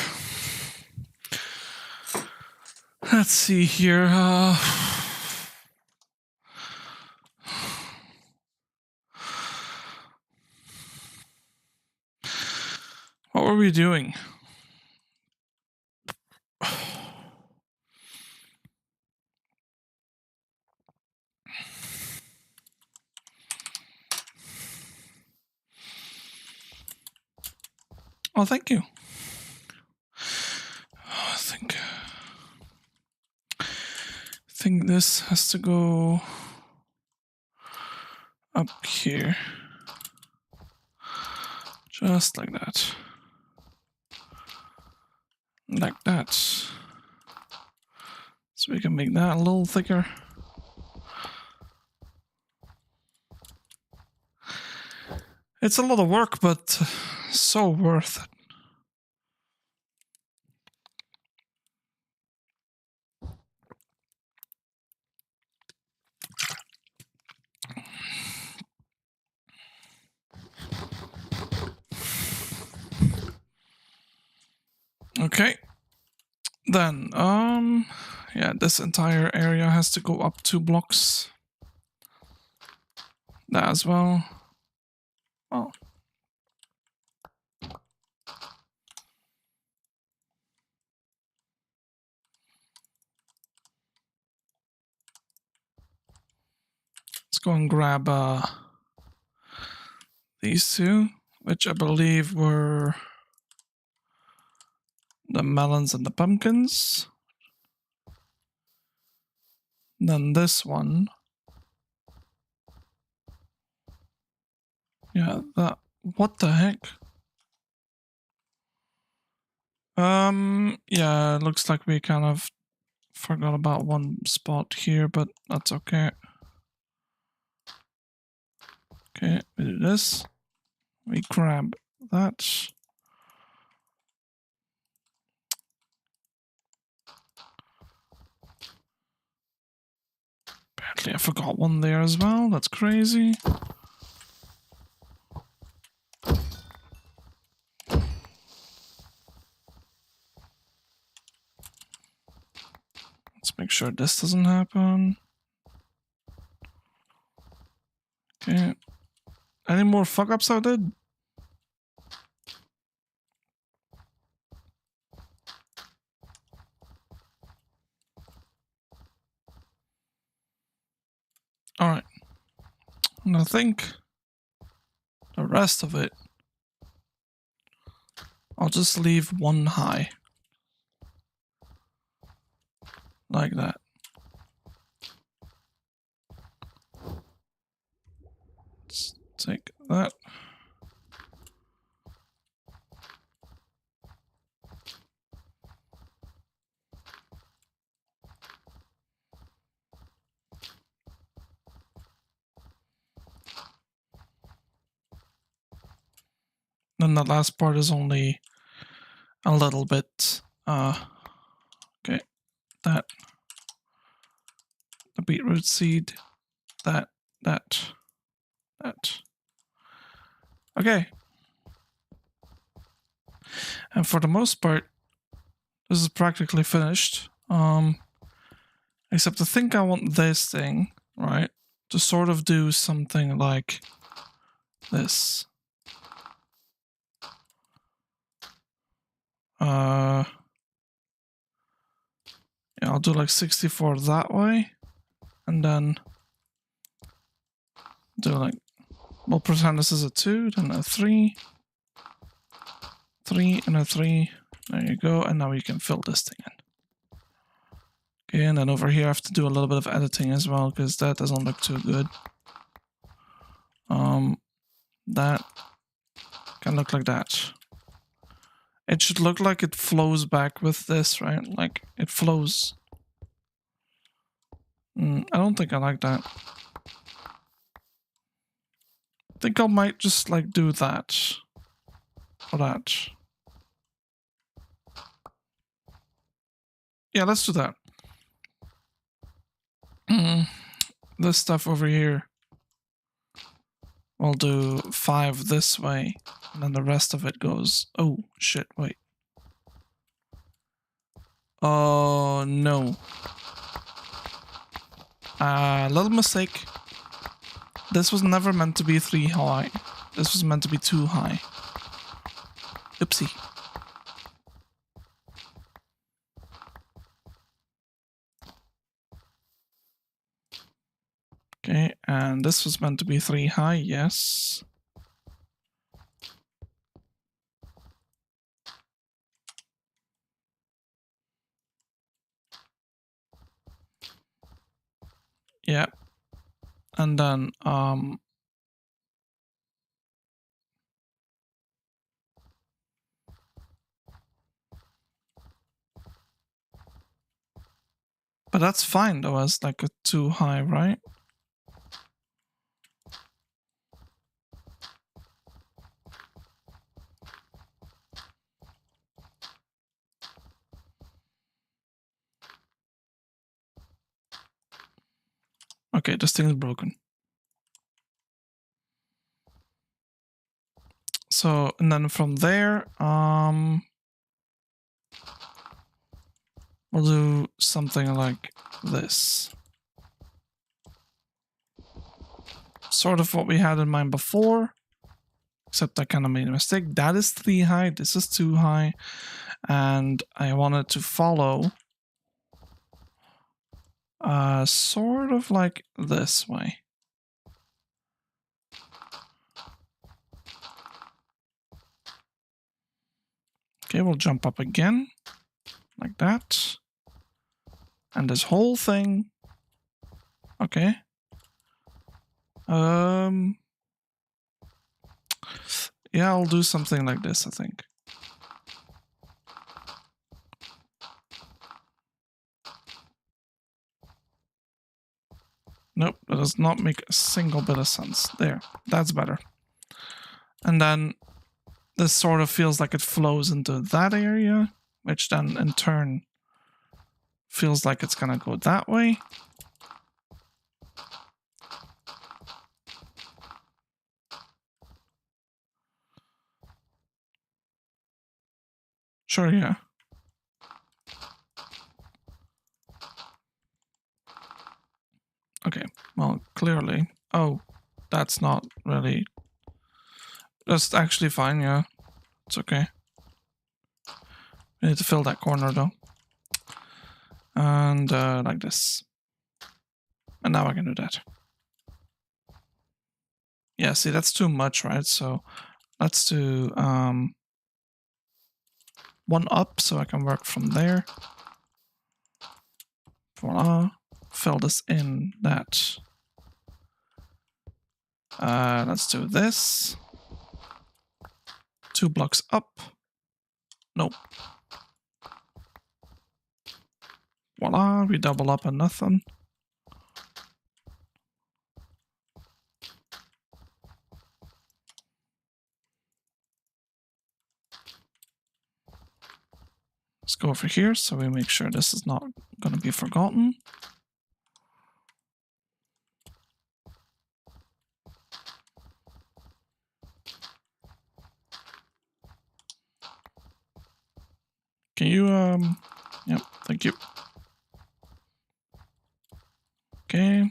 Let's see here. What were we doing? Oh, thank you. I think this has to go up here. Just like that. Like that. So we can make that a little thicker. It's a lot of work, but so worth it. Okay. Then, yeah, this entire area has to go up 2 blocks. That as well. Oh. Let's go and grab these two, which I believe were the melons and the pumpkins. Then this one. Yeah, that. What the heck? Yeah, it looks like we kind of forgot about one spot here, but that's okay. Okay, we do this. We grab that. Apparently I forgot one there as well. That's crazy. Let's make sure this doesn't happen. Okay. Any more fuck-ups I did? Alright. And I think the rest of it, I'll just leave one high. Like that. Let's take that. Then the last part is only a little bit, okay, that, the beetroot seed, that. Okay. And for the most part, this is practically finished. Except I think I want this thing, right, to sort of do something like this. Yeah, I'll do like 64 that way, and then do like, we'll pretend this is a 2, then a 3, 3, and a 3. There you go, and now you can fill this thing in. Okay, and then over here I have to do a little bit of editing as well, because that doesn't look too good. That can look like that. It should look like it flows back with this, right? Like, it flows. I don't think I like that. I think I might just, like, do that. Or that. Yeah, let's do that. This stuff over here. We'll do 5 this way, and then the rest of it goes... Oh, shit, wait. Oh, no. Little mistake. This was never meant to be 3 high. This was meant to be 2 high. Oopsie. Okay, and this was meant to be 3 high, yes. Yeah. And then, but that's fine though, as like a 2 high, right? Okay, this thing is broken. So, and then from there, we'll do something like this. Sort of what we had in mind before, except I kind of made a mistake. That is 3 high, this is 2 high, and I wanted to follow sort of like this way. Okay, we'll jump up again, like that. And this whole thing, okay. Yeah, I'll do something like this, I think. Nope, that does not make a single bit of sense. There, that's better. And then this sort of feels like it flows into that area, which then in turn feels like it's gonna go that way. Sure, yeah. Okay, well, clearly. Oh, that's not really... That's actually fine, yeah. It's okay. We need to fill that corner, though. And like this. And now I can do that. Yeah, see, that's too much, right? So let's do 1 up so I can work from there. Voila. Fill this in that. Let's do this. 2 blocks up. Nope. Voila, we double up and nothing. Let's go over here so we make sure this is not going to be forgotten. Can you, yep, thank you. Okay.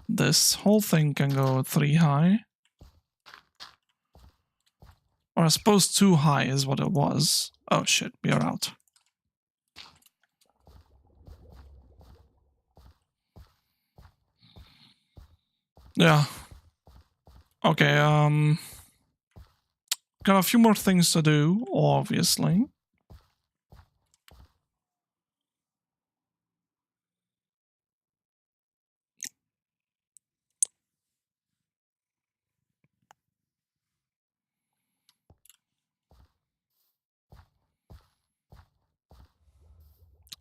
This whole thing can go 3 high. Or I suppose 2 high is what it was. Oh shit, we are out. Yeah. Okay, got a few more things to do, obviously.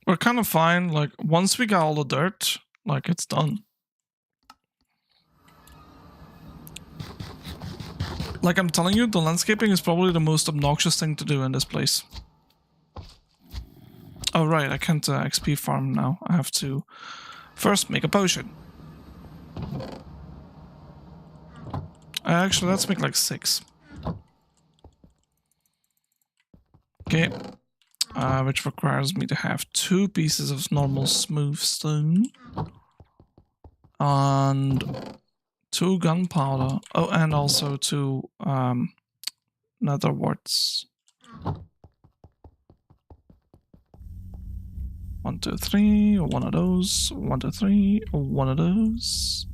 We're kind of fine. Like, once we got all the dirt, like, it's done. Like, I'm telling you, the landscaping is probably the most obnoxious thing to do in this place. Oh, right, I can't XP farm now. I have to first make a potion. Actually, let's make like 6. Okay. Which requires me to have 2 pieces of normal smooth stone. And 2 gunpowder. Oh, and also 2 nether warts. 1, 2, 3, or one of those. 1, 2, 3, or one of those.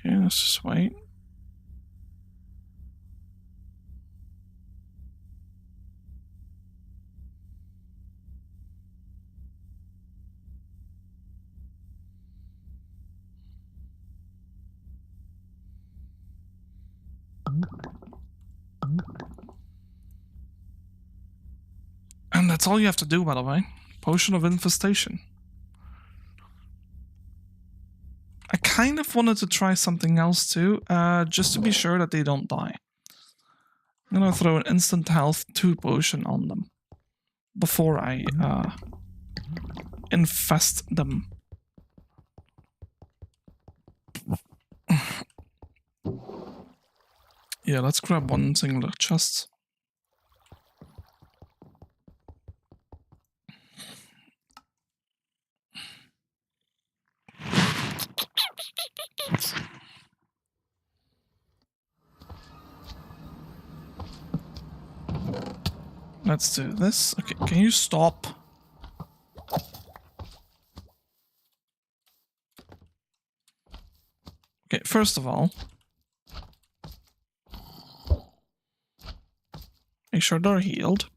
Okay, let's just wait. And that's all you have to do, by the way. Potion of Infestation. I kind of wanted to try something else too, just to be sure that they don't die. I'm gonna throw an instant health 2 potion on them before I infest them. Yeah, let's grab one singular chest. Let's do this. Okay, can you stop? Okay, first of all, make sure they're healed.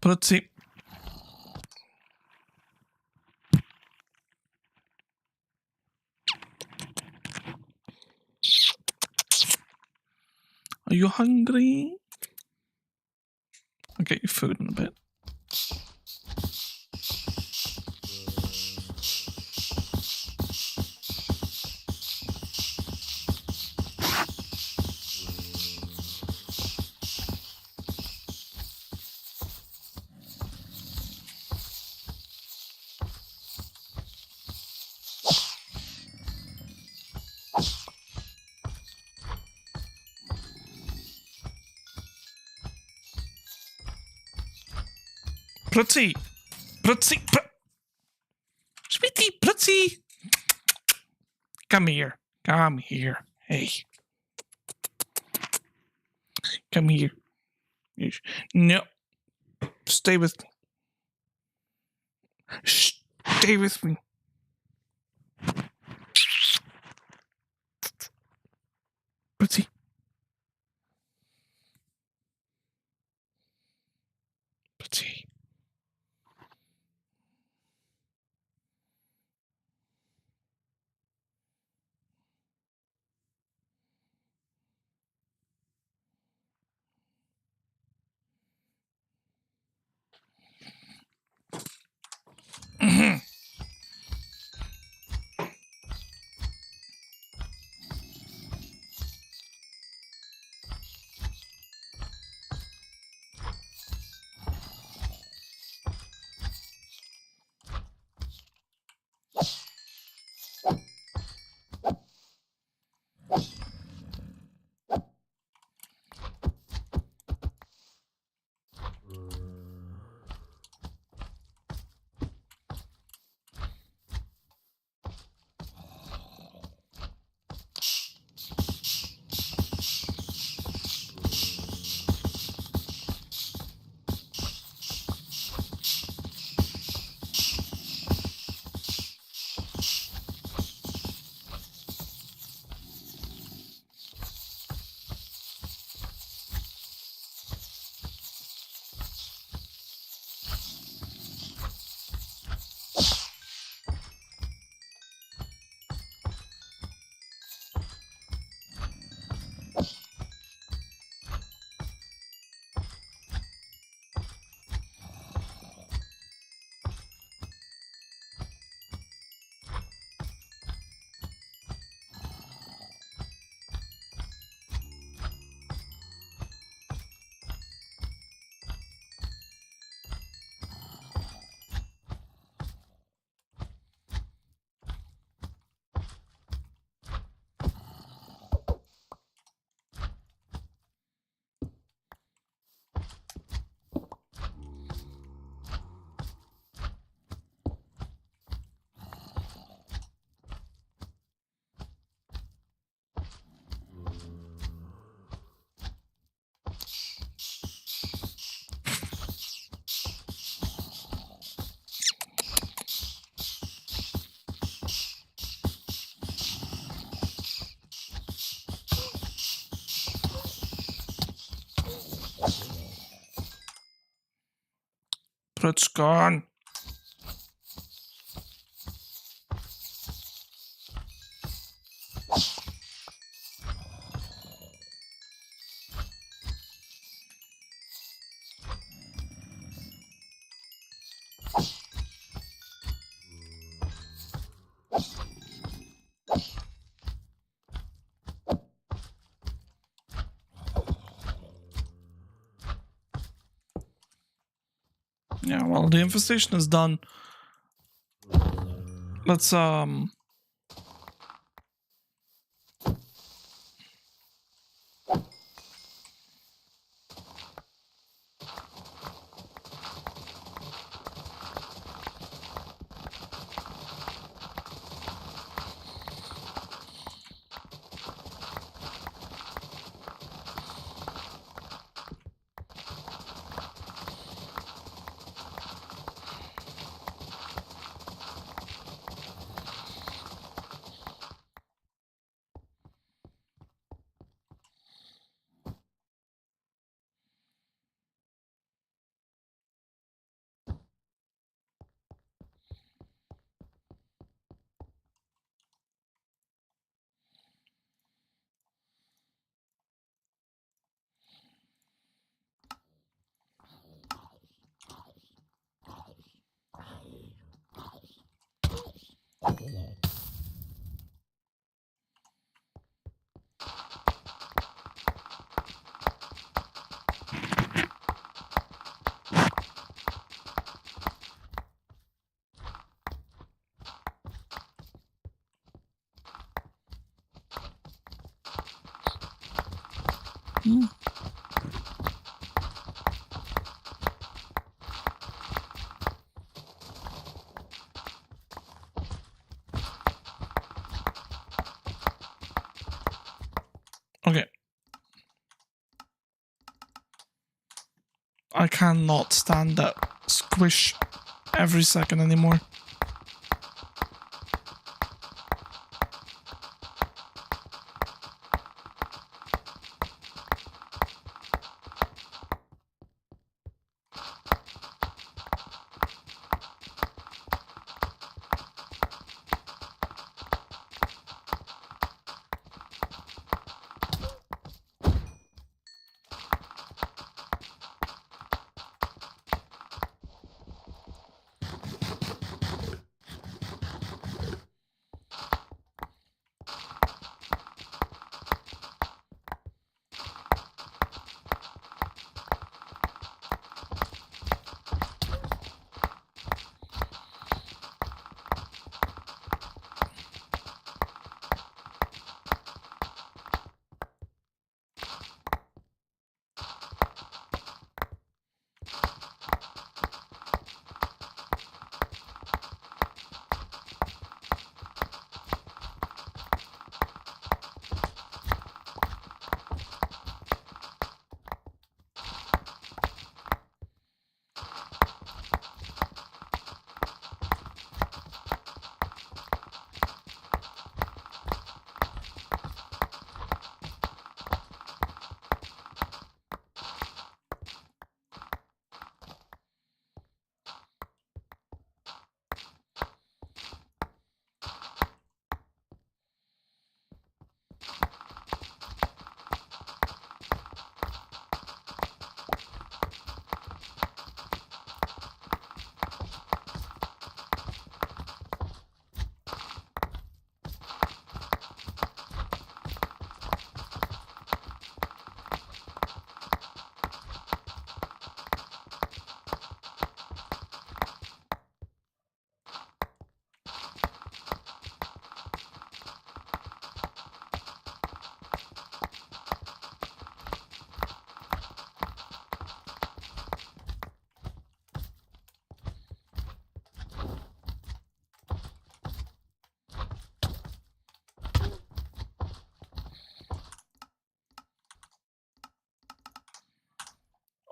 But let's see. Are you hungry? I'll get you food in a bit. Pretty! Sweetie, pretty! Come here. Come here. Hey. Come here. No. Stay with me. Stay with me. Pretty. Pretty. It's gone. Yeah, well, the infestation is done. Let's okay. I cannot stand that squish every second anymore.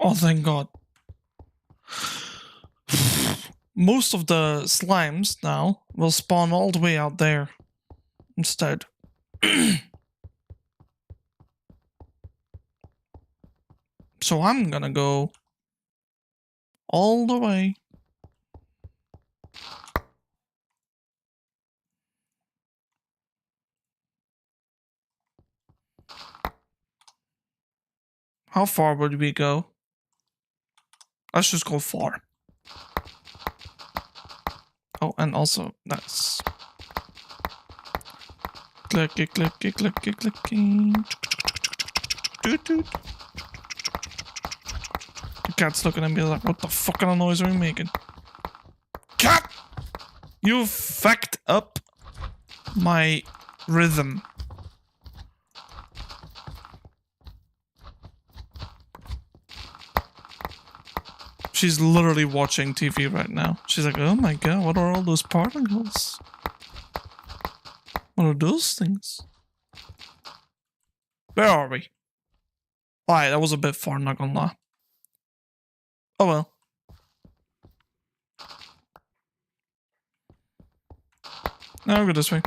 Oh, thank God. Most of the slimes now will spawn all the way out there instead. So I'm gonna go All the way. How far would we go? Let's just go far. Oh, and also that's clicky, clicky, clicky, clicky. The cat's looking at me like, what the fuck kind of noise are you making? Cat! You fucked up my rhythm. She's literally watching TV right now. She's like, oh my god, what are all those particles? What are those things? Where are we? Alright, that was a bit far, not gonna lie. Oh well. Now we'll go this way.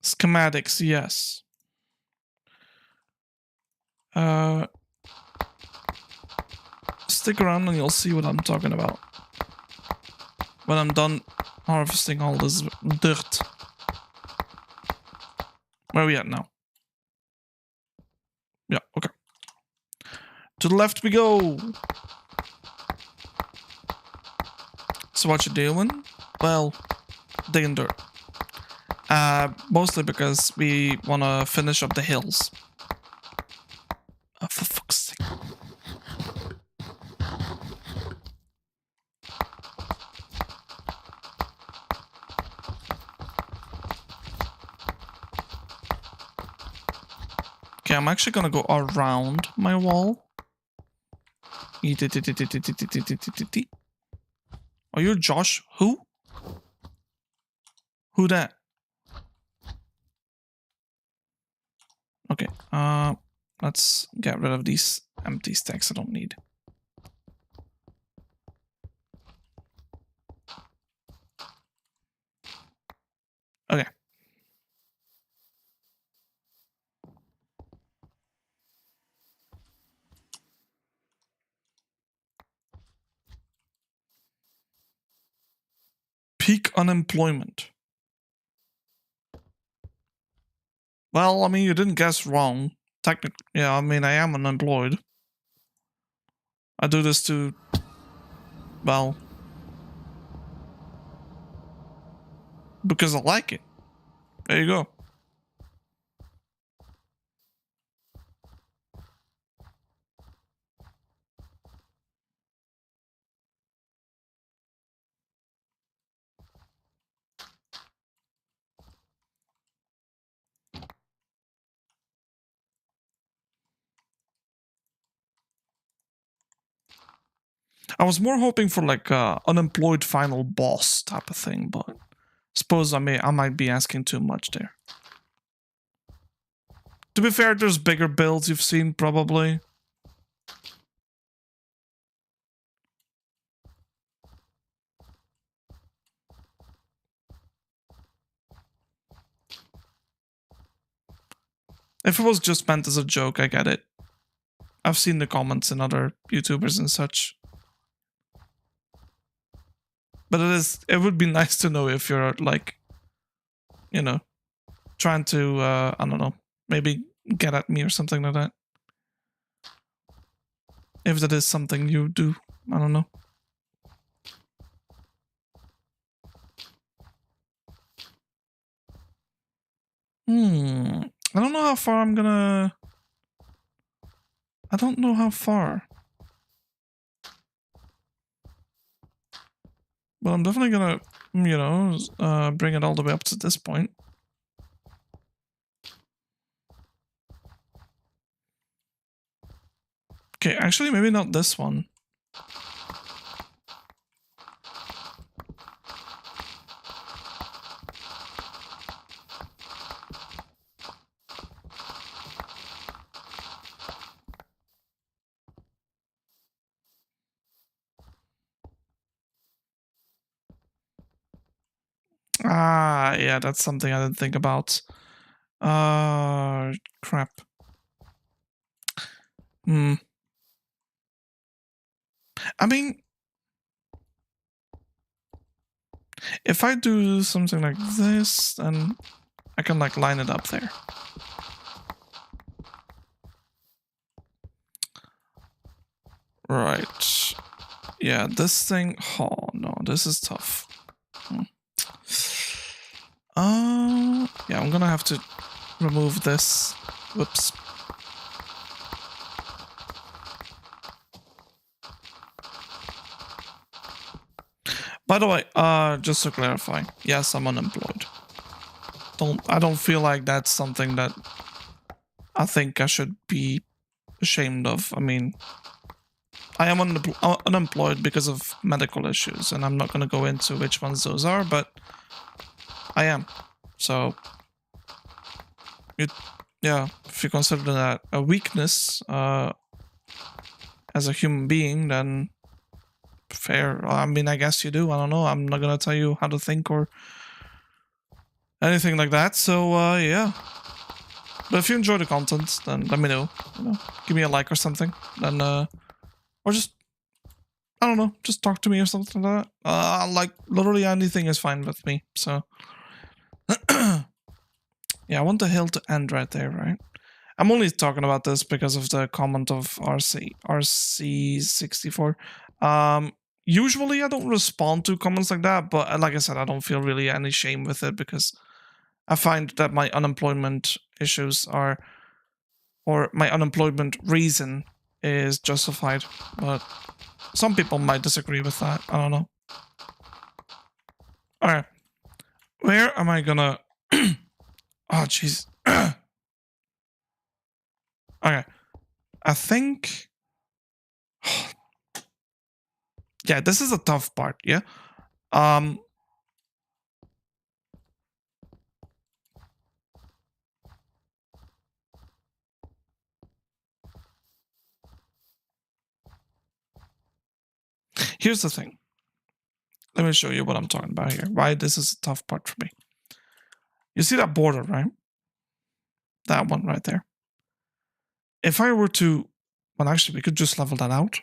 Schematics, yes. Stick around and you'll see what I'm talking about. When I'm done harvesting all this dirt. Where are we at now? Yeah, okay. To the left we go. So what you doing? Well, digging dirt. Mostly because we want to finish up the hills. Oh, for fuck's sake. Okay, I'm actually gonna go around my wall. Are you Josh? Who? Who that? Okay, let's get rid of these empty stacks I don't need. Okay. Peak unemployment. Well, I mean, you didn't guess wrong. Technically, yeah, I mean, I am unemployed. I do this to, well, because I like it. There you go. I was more hoping for like a unemployed final boss type of thing, but suppose I might be asking too much there. To be fair, there's bigger builds you've seen probably. If it was just meant as a joke, I get it. I've seen the comments in other YouTubers and such. But it would be nice to know if you're like, you know, trying to, I don't know, maybe get at me or something like that. If that is something you do, I don't know. I don't know how far I'm gonna... I don't know how far. But I'm definitely gonna, you know, bring it all the way up to this point. Okay, actually, maybe not this one. Yeah, that's something I didn't think about. Crap. Hmm. I mean, if I do something like this, then I can like line it up there. Right. Yeah, this thing. Oh no, this is tough. Yeah, I'm gonna have to remove this. Whoops. By the way, just to clarify, yes, I'm unemployed. I don't feel like that's something that I think I should be ashamed of. I mean, I am unemployed because of medical issues, and I'm not going to go into which ones those are, but I am. So, yeah, if you consider that a weakness as a human being, then fair. I mean, I guess you do. I don't know. I'm not going to tell you how to think or anything like that. So, yeah. But if you enjoy the content, then let me know. Give me a like or something. Then, or just, I don't know, just talk to me or something like that. Like, literally anything is fine with me. So, yeah, I want the hill to end right there, right? I'm only talking about this because of the comment of RC64. Usually I don't respond to comments like that, but like I said, I don't feel really any shame with it because I find that my unemployment issues are, or my unemployment reason is justified. But some people might disagree with that. I don't know. All right, where am I gonna? Oh, jeez. Okay, I think. Yeah, this is a tough part. Yeah. Um. Here's the thing. Let me show you what I'm talking about here. Why this is a tough part for me. You see that border, right? That one right there. If I were to, well, actually, we could just level that out.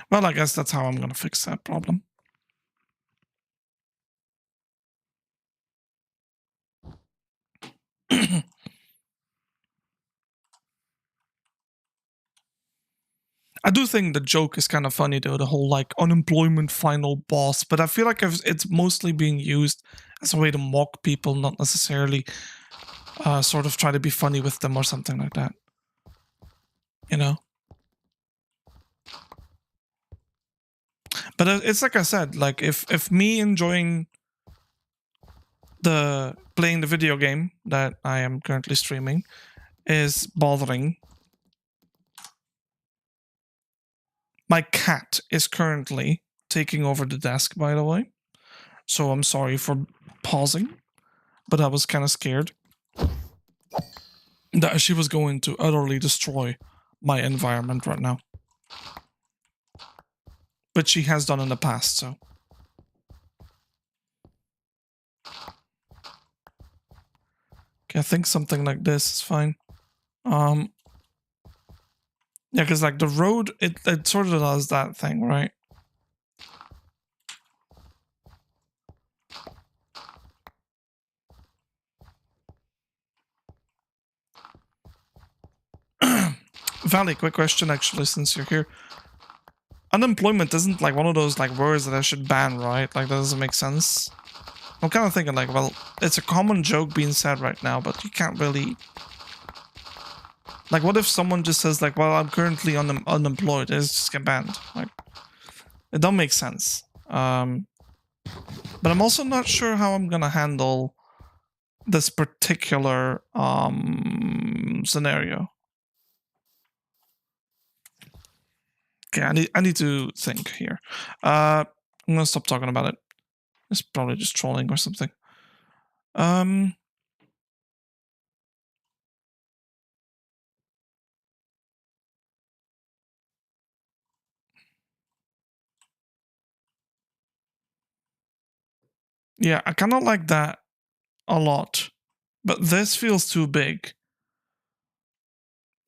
Well, I guess that's how I'm going to fix that problem. I do think the joke is kind of funny though, the whole like unemployment final boss, but I feel like it's mostly being used as a way to mock people, not necessarily sort of try to be funny with them or something like that. You know? But it's like I said, like if me enjoying the playing the video game that I am currently streaming is bothering. My cat is currently taking over the desk, by the way. So I'm sorry for pausing, but I was kind of scared that she was going to utterly destroy my environment right now. But she has done in the past, so. Okay, I think something like this is fine. Yeah, because like the road, it sort of does that thing, right? Valley, quick question actually, since you're here. Unemployment isn't like one of those like words that I should ban, right? Like that doesn't make sense. I'm kind of thinking like, well, it's a common joke being said right now, but you can't really. Like, what if someone just says like, well, I'm currently unemployed? It's just get banned. Like, it don't make sense. But I'm also not sure how I'm gonna handle this particular scenario. Okay, I need to think here. I'm gonna stop talking about it. It's probably just trolling or something. Yeah, I kind of like that a lot. But this feels too big.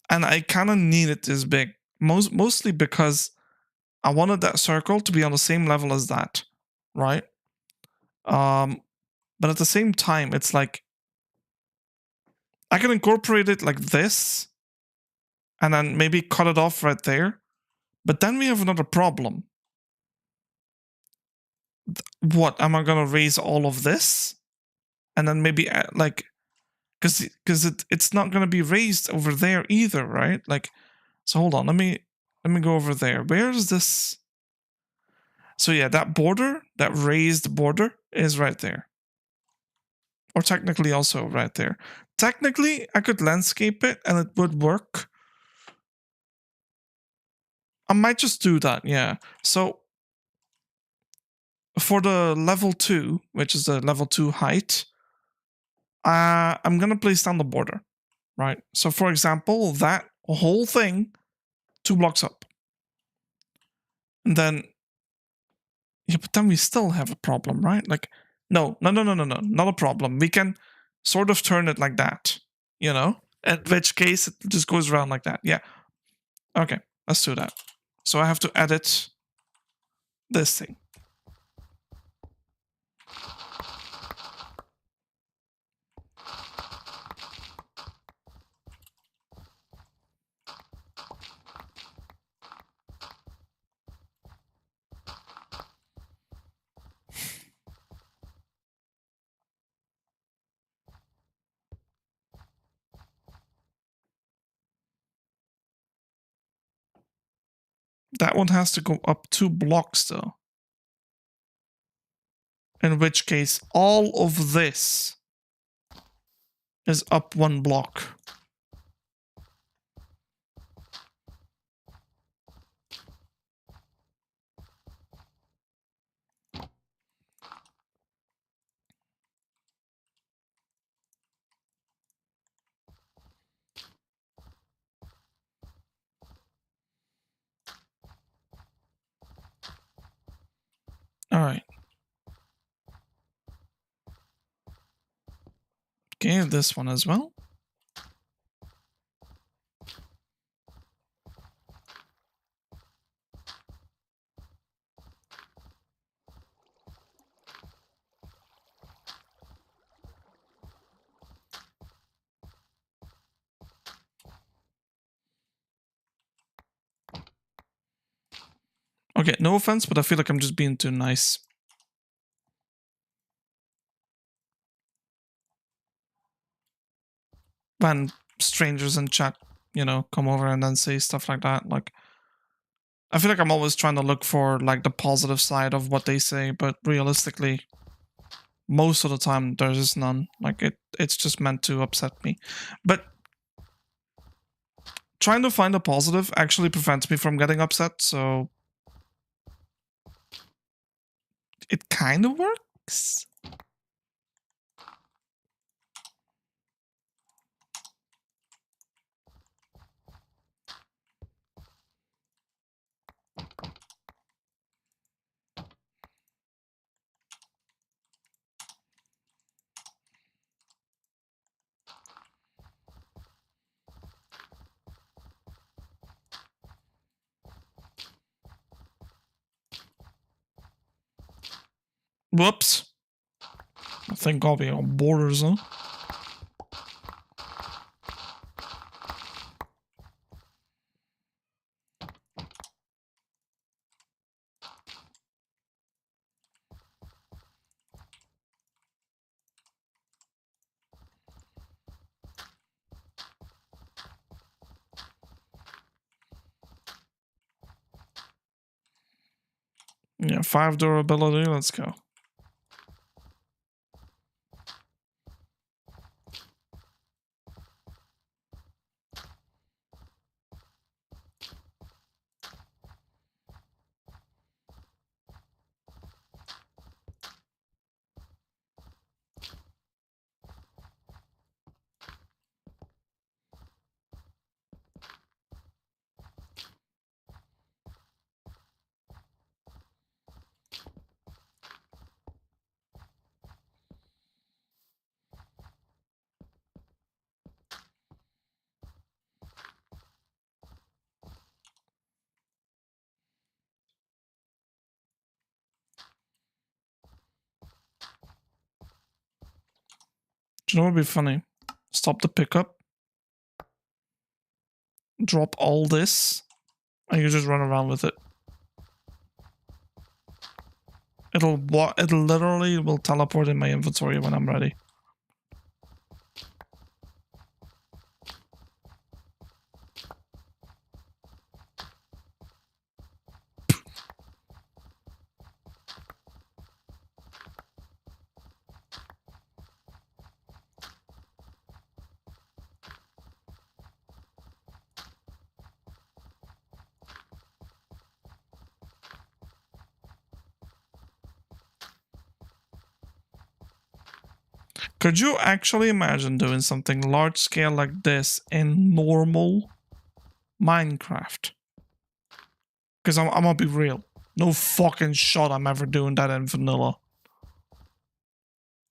And I kind of need it this big. Mostly because I wanted that circle to be on the same level as that, right? Um, but at the same time, it's like I can incorporate it like this and then maybe cut it off right there. But then we have another problem. What, am I gonna raise all of this? And then maybe like, because it's not gonna be raised over there either, right? Like, so hold on, let me go over there. Where is this? So yeah, that border, that raised border is right there. Or technically also right there. Technically, I could landscape it and it would work. I might just do that, yeah. So for the level 2, which is the level 2 height, I'm going to place down the border, right? So for example, that whole thing, 2 blocks up. And then, yeah, but then we still have a problem, right? Like, no, not a problem. We can sort of turn it like that, you know? In which case, it just goes around like that. Yeah. Okay, let's do that. So I have to edit this thing. That one has to go up 2 blocks though. In which case, all of this is up 1 block. All right. Okay, this one as well. Okay, no offense, but I feel like I'm just being too nice. When strangers in chat, you know, come over and then say stuff like that, like, I feel like I'm always trying to look for like the positive side of what they say, but realistically, most of the time there's just none. Like it's just meant to upset me. But trying to find a positive actually prevents me from getting upset, so it kind of works. Whoops. I think I'll be on borders, huh? Yeah, 5 durability, let's go. Do you know what would be funny? Stop the pickup. Drop all this. And you just run around with it. It'll literally will teleport in my inventory when I'm ready. Could you actually imagine doing something large scale like this in normal Minecraft? Because I'm gonna be real. No fucking shot I'm ever doing that in vanilla.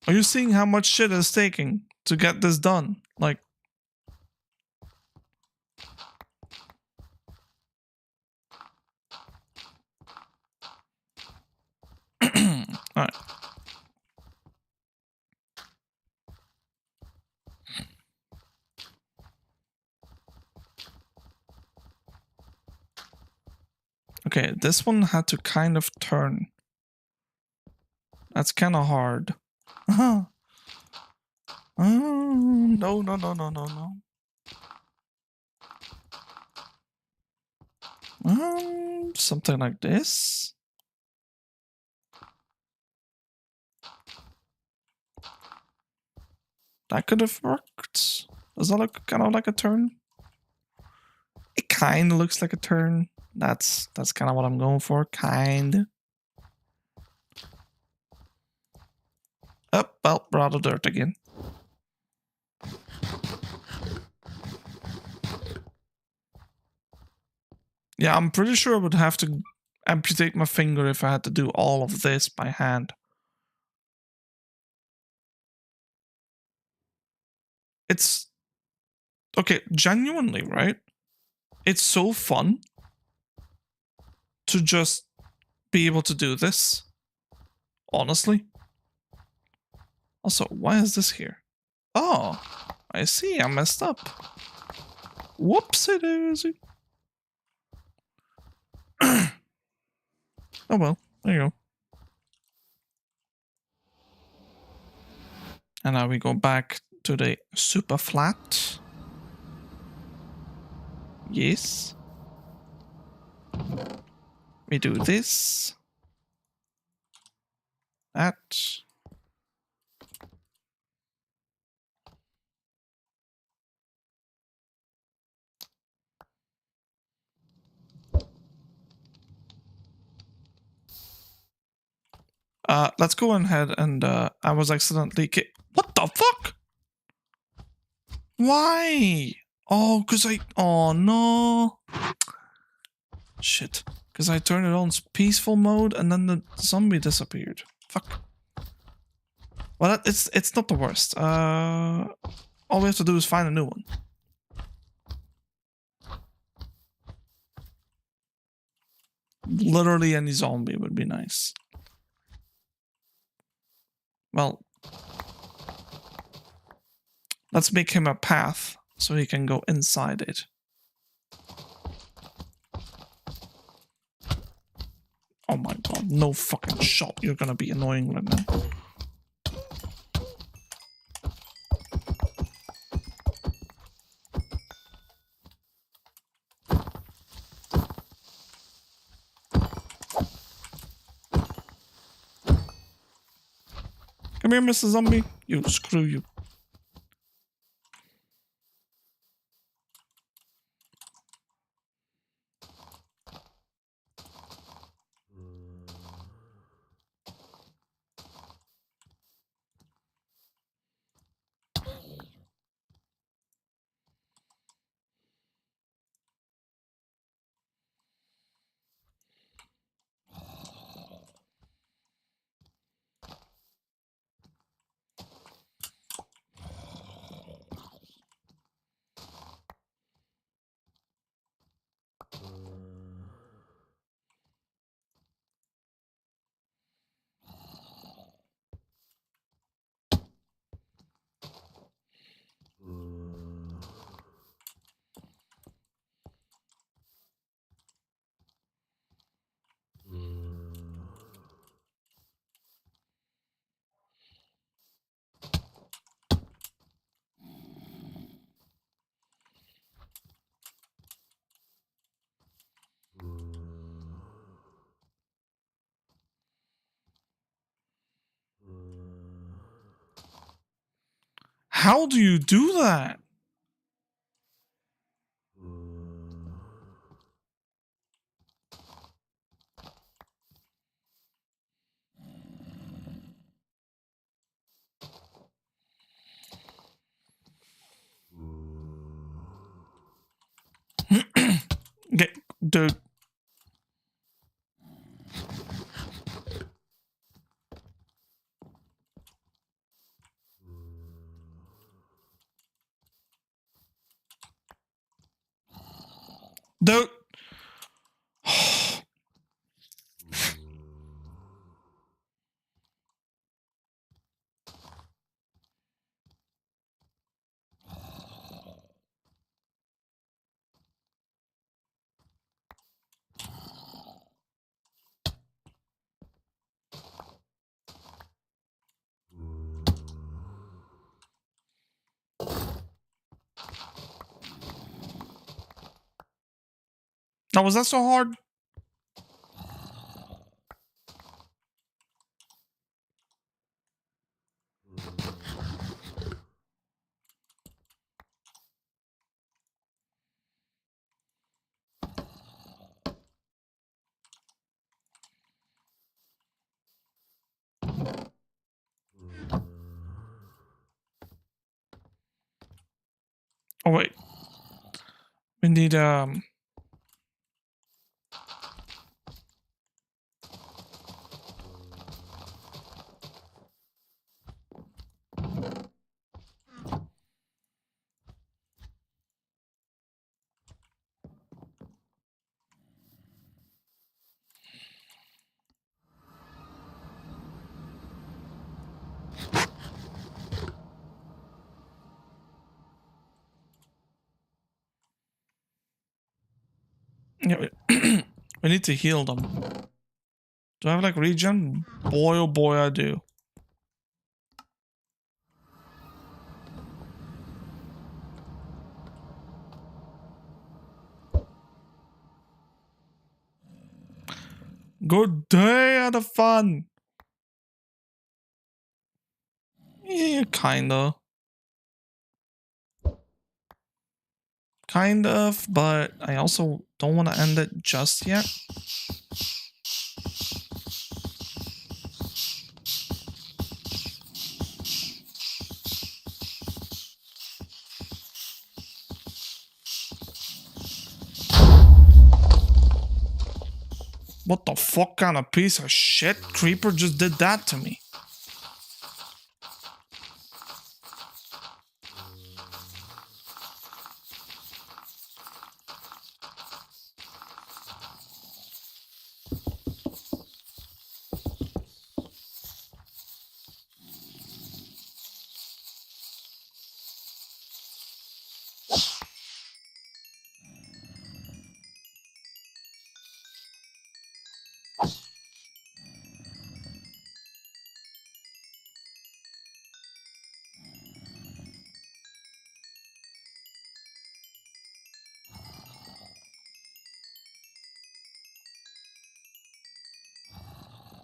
Are you seeing how much shit it's taking to get this done? Like, alright. Okay, this one had to kind of turn. That's kind of hard. No, no, no, no, no, no. Something like this. That could have worked. Does that look kind of like a turn? It kind of looks like a turn. That's kind of what I'm going for. Kind. Oh, well, we're out of dirt again. Yeah, I'm pretty sure I would have to amputate my finger if I had to do all of this by hand. It's... okay, genuinely, right? It's so fun to just be able to do this. Honestly. Also, why is this here? Oh, I see. I messed up. Whoopsie daisy. Oh well, there you go. And now we go back to the super flat. Yes. We do this. That. Let's go ahead and I was accidentally what the fuck? Why? Oh, cause oh no. Shit. Cause I turned it on peaceful mode and then the zombie disappeared. Fuck. Well, it's not the worst. All we have to do is find a new one. Literally any zombie would be nice. Well, let's make him a path so he can go inside it. Oh my god, no fucking shot. You're gonna be annoying right now. Come here, Mr. Zombie. You, screw you. How do you do that? Get, dude. Dude. Now, was that so hard? Oh, wait. We need, yeah, we need to heal them. Do I have, like, regen? Boy, oh boy, I do. Good day at the fun. Yeah, kinda. Kind of, but I also don't want to end it just yet. What the fuck kind of piece of shit creeper just did that to me?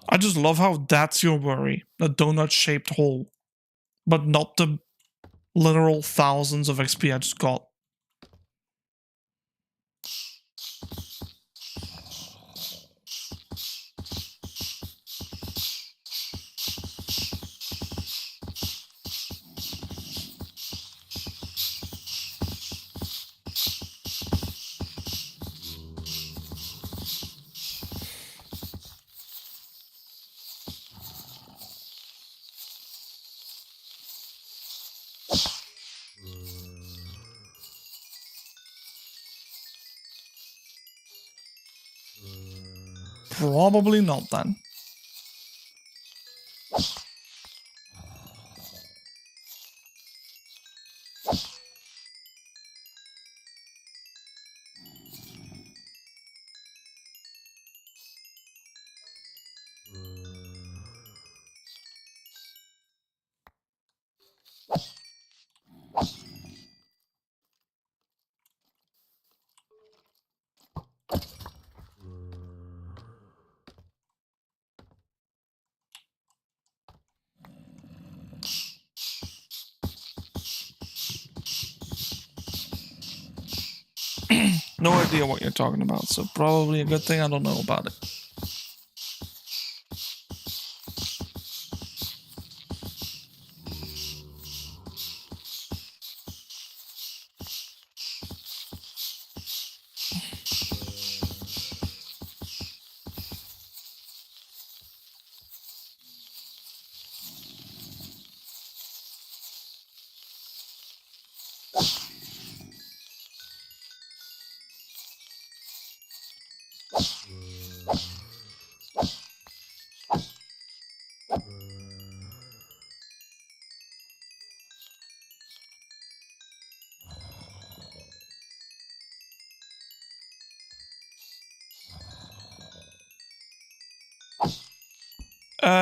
I just love how that's your worry. A donut-shaped hole. But not the literal thousands of XP I just got. Probably not then. No idea what you're talking about, so probably a good thing I don't know about it.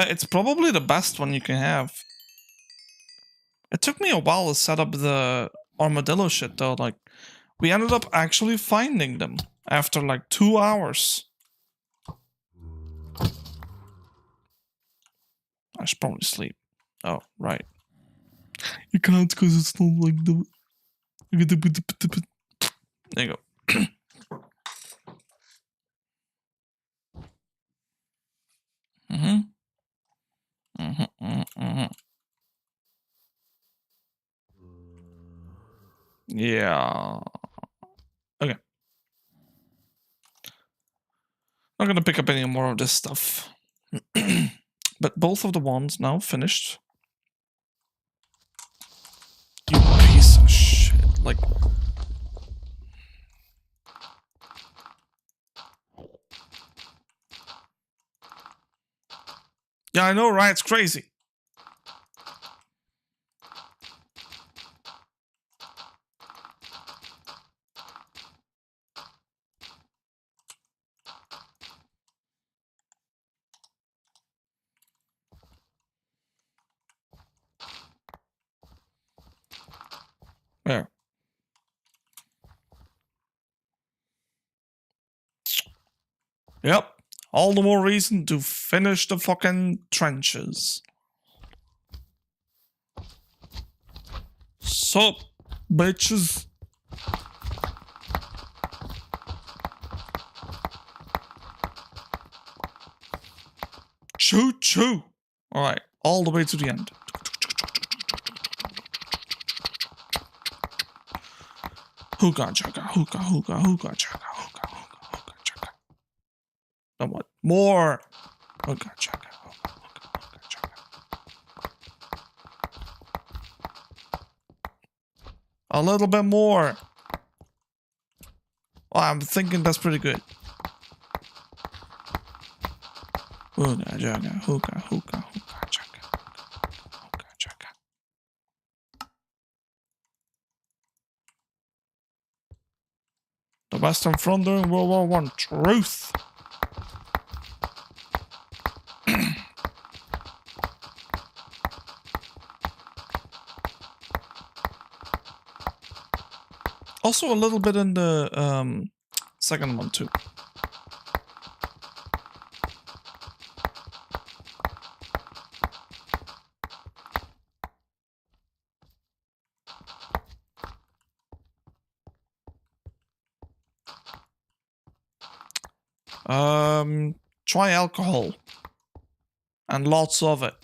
It's probably the best one you can have. It took me a while to set up the armadillo shit though. Like, we ended up actually finding them after like 2 hours. I should probably sleep. Oh, right. You can't because it's not like the... There you go. Yeah. Okay. Not gonna pick up any more of this stuff. But both of the ones now finished. You piece of shit. Like... Yeah, I know, right? It's crazy. There. Yep. All the more reason to finish the fucking trenches. Sup, bitches? Choo choo. Alright, all the way to the end. Hookah chugga, hookah, hookah, hookah chugga, hookah, hookah, hookah chugga. Then what? More. Hookah chugga, hookah, hookah, hookah chugga. A little bit more. Well, I'm thinking that's pretty good. Hookah chugga, hookah, hookah, hookah chugga, hookah chugga. The Western Front during World War I. Truth. Also a little bit in the second one too. Try alcohol. And lots of it.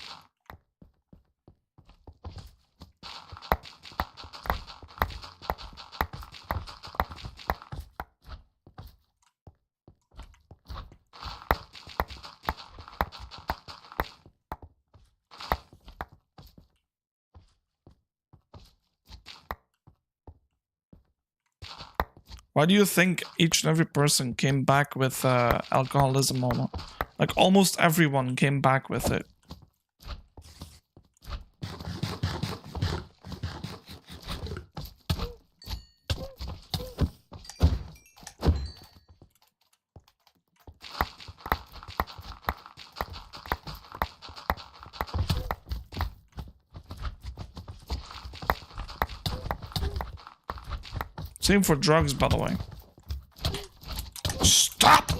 Why do you think each and every person came back with alcoholism or not? Like almost everyone came back with it. Same for drugs, by the way. Stop!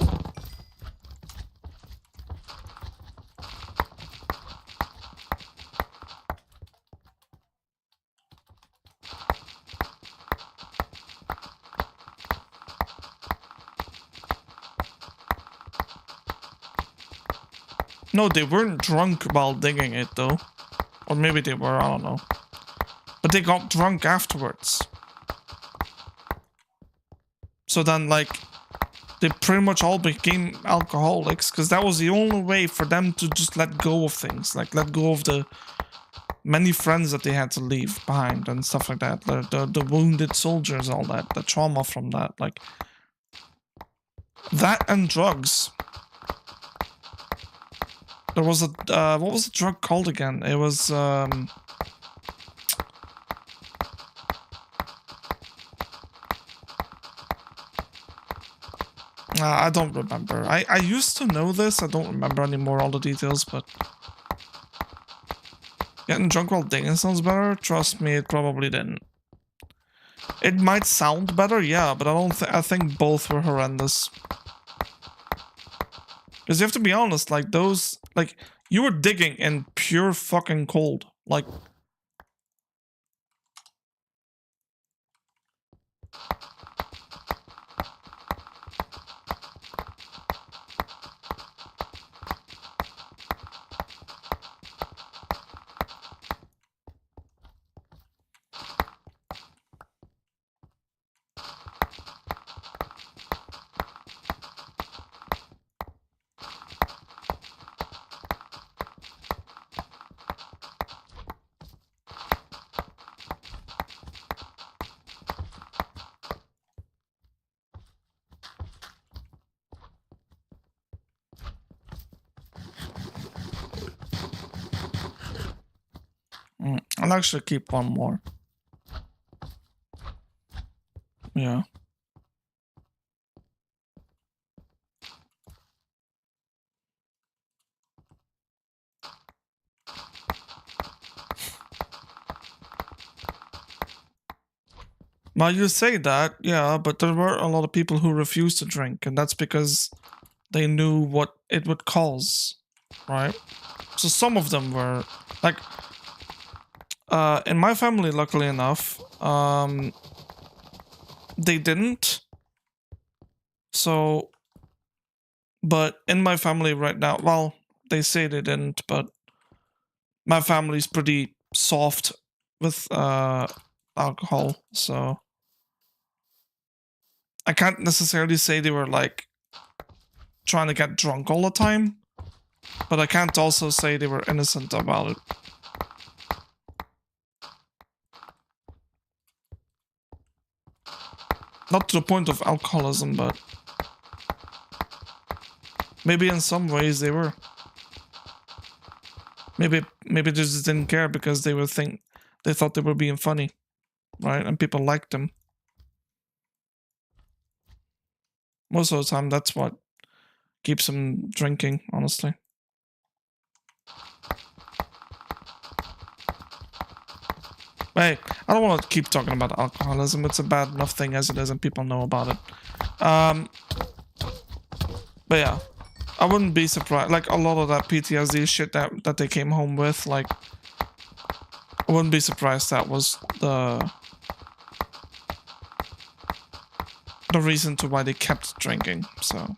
No, they weren't drunk while digging it, though. Or maybe they were, I don't know. But they got drunk afterwards. So then, like, they pretty much all became alcoholics, because that was the only way for them to just let go of things. Like, let go of the many friends that they had to leave behind and stuff like that. The wounded soldiers, all that. The trauma from that. Like, that and drugs. There was a, what was the drug called again? It was, I don't remember. I used to know this. I don't remember anymore all the details, but getting drunk while digging sounds better. Trust me, it probably didn't. It might sound better, yeah, but I don't. I think both were horrendous. Because you have to be honest, like those, like you were digging in pure fucking cold, like. I'll actually keep one more. Yeah. Well, you say that, yeah, but there were a lot of people who refused to drink, and that's because they knew what it would cause, right? So some of them were, like, in my family, luckily enough, they didn't. So, but in my family right now, well, they say they didn't, but my family's pretty soft with alcohol, so I can't necessarily say they were like trying to get drunk all the time, but I can't also say they were innocent about it. Not to the point of alcoholism, but maybe in some ways they were. Maybe they just didn't care because they thought they were being funny, right? And people liked them. Most of the time, that's what keeps them drinking, honestly. Hey, I don't want to keep talking about alcoholism. It's a bad enough thing as it is, and people know about it. But yeah, I wouldn't be surprised. Like, a lot of that PTSD shit that they came home with, like, I wouldn't be surprised that was the reason to why they kept drinking. So,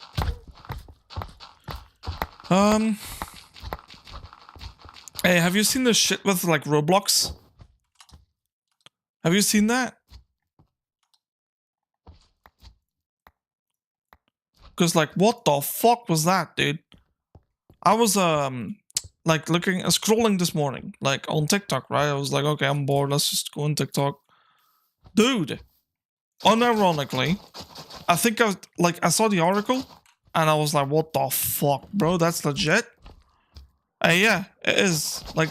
hey, have you seen this shit with, like, Roblox? Have you seen that? Because, like, what the fuck was that, dude? I was, like, scrolling this morning, like, on TikTok, right? I was like, okay, I'm bored, let's just go on TikTok. Dude, unironically, I think I saw the article, and I was like, what the fuck, bro? That's legit? Yeah, it is. Like,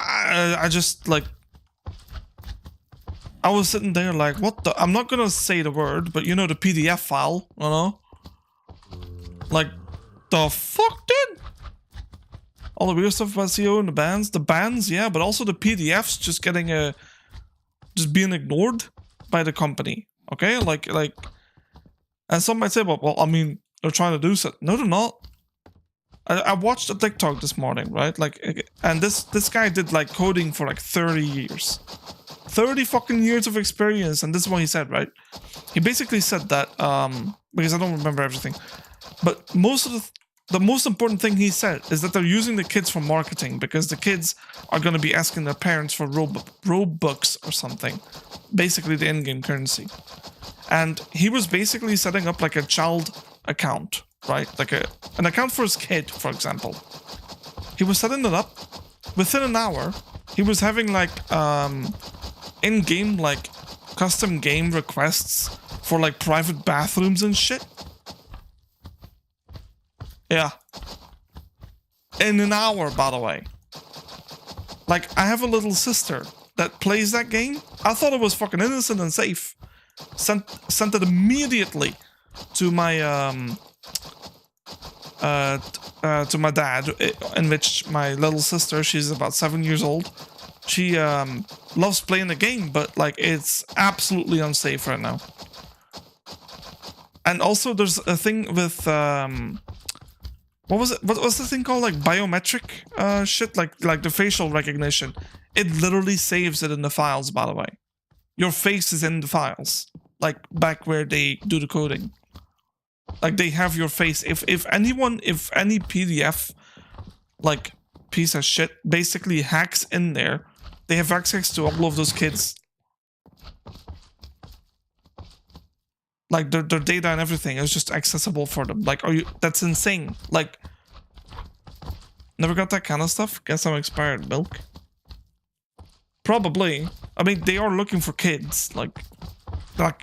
I just, like, I was sitting there like, what the? I'm not gonna say the word, but you know the PDF file, you know? Like, the fuck, dude? All the weird stuff about SEO and the bans, yeah, but also the PDFs just getting just being ignored by the company, okay? Like, and some might say, well, I mean, they're trying to do something. No, they're not. I watched a TikTok this morning, right? Like, and this guy did like coding for like 30 years. 30 fucking years of experience, and this is what he said, right? He basically said that, because I don't remember everything. But the most important thing he said is that they're using the kids for marketing because the kids are going to be asking their parents for Robux or something, basically the in-game currency. And he was basically setting up like a child account, right? Like an account for his kid, for example. He was setting it up. Within an hour, he was having like in-game like custom game requests for like private bathrooms and shit. Yeah. In an hour, by the way. Like, I have a little sister that plays that game. I thought it was fucking innocent and safe. Sent it immediately to my to my dad, in which my little sister, she's about 7 years old. She loves playing the game, but like it's absolutely unsafe right now. And also, there's a thing with what was it? What was the thing called? Like biometric shit, like the facial recognition. It literally saves it in the files. By the way, your face is in the files, like back where they do the coding. Like they have your face. If any PDF, like piece of shit, basically hacks in there, they have access to all of those kids. Like their data and everything is just accessible for them. Like, that's insane. Like, never got that kind of stuff. Get some expired milk. Probably. I mean, they are looking for kids, like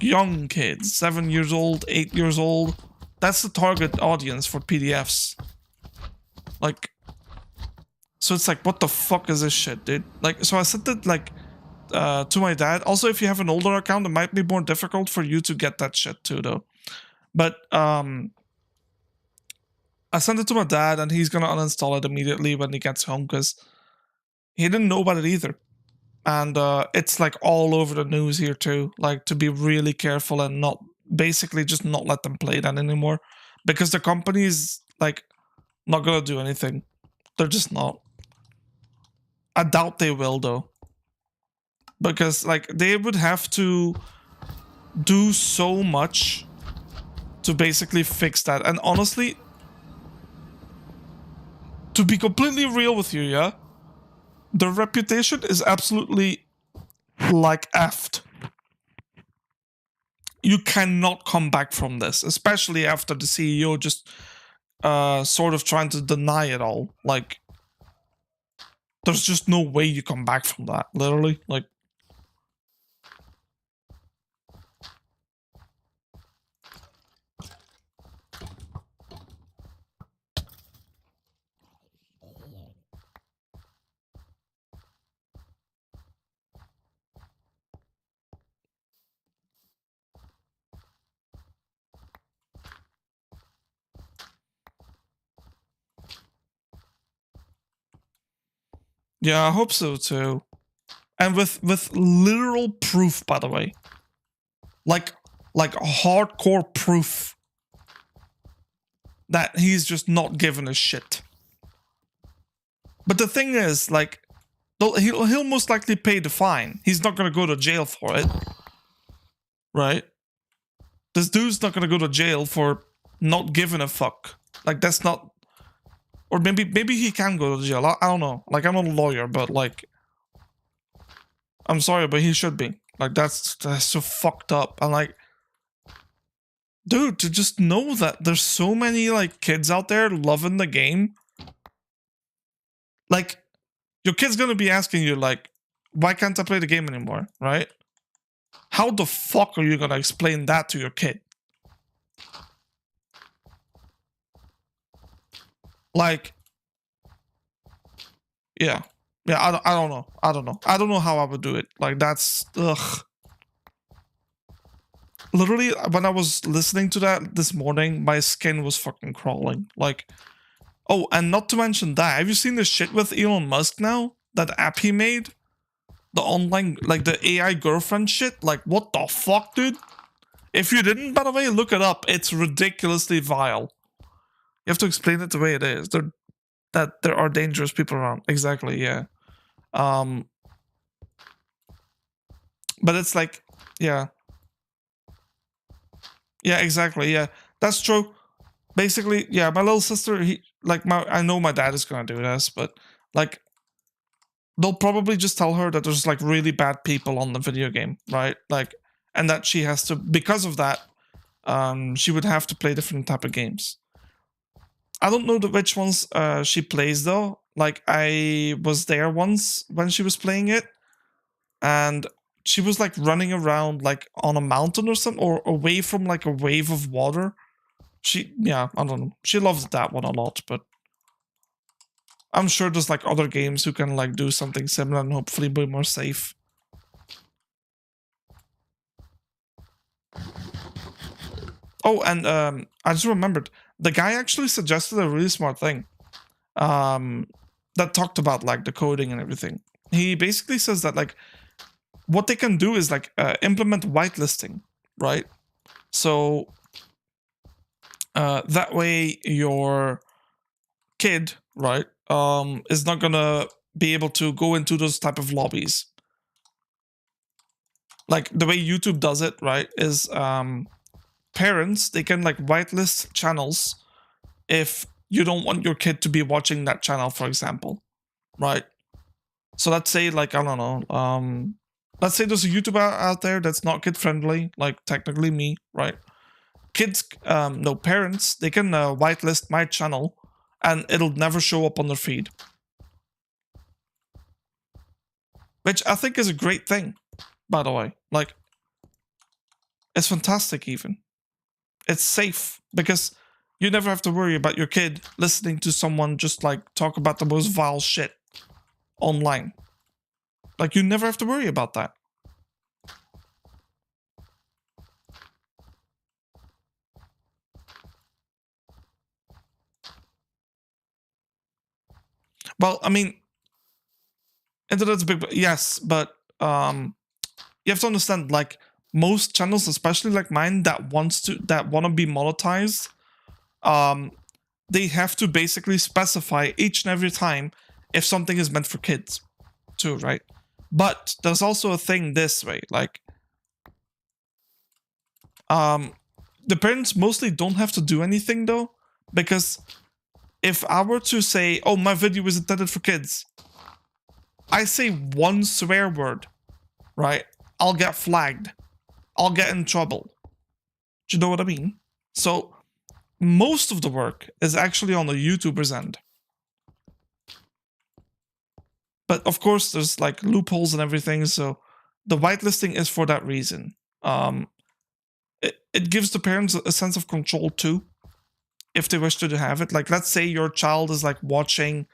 young kids, 7 years old, 8 years old. That's the target audience for PDFs. Like, so it's like, what the fuck is this shit, dude? Like, so I sent it like to my dad. Also, if you have an older account, it might be more difficult for you to get that shit too, though. But I sent it to my dad, and he's gonna uninstall it immediately when he gets home because he didn't know about it either. And it's like all over the news here too. Like, to be really careful and not basically just not let them play that anymore, because the company's like not gonna do anything. They're just not. I doubt they will though, because like they would have to do so much to basically fix that. And honestly, to be completely real with you, yeah, their reputation is absolutely like effed. You cannot come back from this, especially after the CEO just sort of trying to deny it all. Like, there's just no way you come back from that, literally. Like, yeah, I hope so too. And with literal proof, by the way. Like hardcore proof that he's just not giving a shit. But the thing is, like, he'll most likely pay the fine. He's not gonna go to jail for it, right? This dude's not gonna go to jail for not giving a fuck. Like, that's not. Or maybe he can go to jail. I don't know. Like, I'm not a lawyer, but like, I'm sorry, but he should be. Like, that's so fucked up. And like, dude, to just know that there's so many like kids out there loving the game. Like, your kid's gonna be asking you like, why can't I play the game anymore, right? How the fuck are you gonna explain that to your kid? Like, yeah, I don't know. I don't know how I would do it. Like, that's ugh. Literally, when I was listening to that this morning, my skin was fucking crawling. Like, oh, and not to mention that, have you seen this shit with Elon Musk now? That app he made? The online, like the AI girlfriend shit? Like, what the fuck, dude? If you didn't, by the way, look it up. It's ridiculously vile. You have to explain it the way it is. That there are dangerous people around. Exactly, yeah. But it's like, yeah. Yeah, exactly, yeah. That's true. basically, yeah, my little sister, I know my dad is gonna do this, but like, they'll probably just tell her that there's like really bad people on the video game, right? Like, and that she has to, because of that, she would have to play different type of games. I don't know which ones she plays though. Like, I was there once when she was playing it, and she was like running around like on a mountain or something, or away from like a wave of water. Yeah, I don't know. She loves that one a lot, but I'm sure there's like other games who can like do something similar and hopefully be more safe. Oh, and I just remembered, the guy actually suggested a really smart thing. That talked about like the coding and everything. He basically says that like what they can do is like implement whitelisting, right? So that way your kid, right, is not gonna be able to go into those type of lobbies. Like the way YouTube does it, right, is parents, they can like whitelist channels if you don't want your kid to be watching that channel, for example, right? So let's say like, I don't know, let's say there's a YouTuber out there that's not kid friendly, like technically me, right? Kids, no, parents, they can whitelist my channel and it'll never show up on their feed, which I think is a great thing, by the way. Like, it's fantastic. Even it's safe because you never have to worry about your kid listening to someone just like talk about the most vile shit online. Like, you never have to worry about that. Well, I mean, internet's big, yes, but you have to understand, like, most channels, especially like mine, that want to be monetized, they have to basically specify each and every time if something is meant for kids too, right? But there's also a thing this way, like, the parents mostly don't have to do anything though, because if I were to say, oh, my video is intended for kids, I say one swear word, right? I'll get flagged. I'll get in trouble. Do you know what I mean? So most of the work is actually on the YouTuber's end. But of course, there's like loopholes and everything. So the whitelisting is for that reason. It gives the parents a sense of control too, if they wish to have it. Like, let's say your child is like watching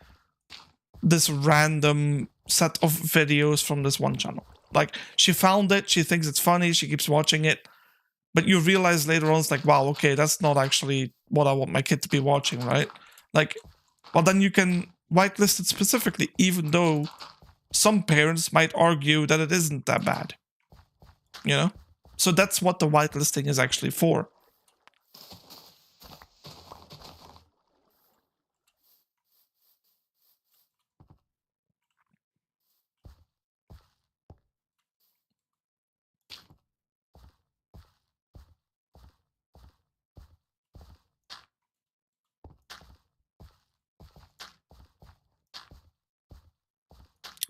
this random set of videos from this one channel. Like, she found it, she thinks it's funny, she keeps watching it, but you realize later on, it's like, wow, okay, that's not actually what I want my kid to be watching, right? Like, well, then you can whitelist it specifically, even though some parents might argue that it isn't that bad, you know? So that's what the whitelisting is actually for.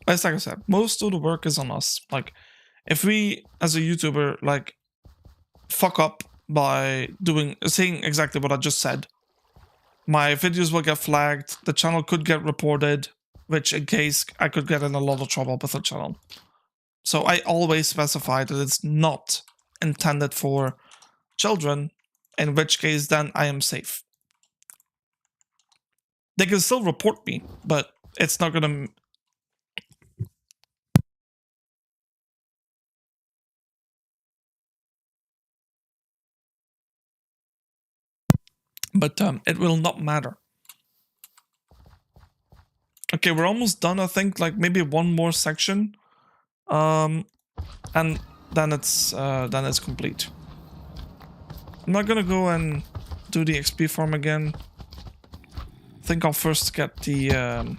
It's like I said, most of the work is on us. Like, if we, as a YouTuber, like, fuck up by saying exactly what I just said, my videos will get flagged, the channel could get reported, which in case I could get in a lot of trouble with the channel. So I always specify that it's not intended for children, in which case then I am safe. They can still report me, but it's not gonna... But it will not matter. Okay, we're almost done, I think, like maybe one more section. And then it's complete. I'm not gonna go and do the XP farm again. I think I'll first get the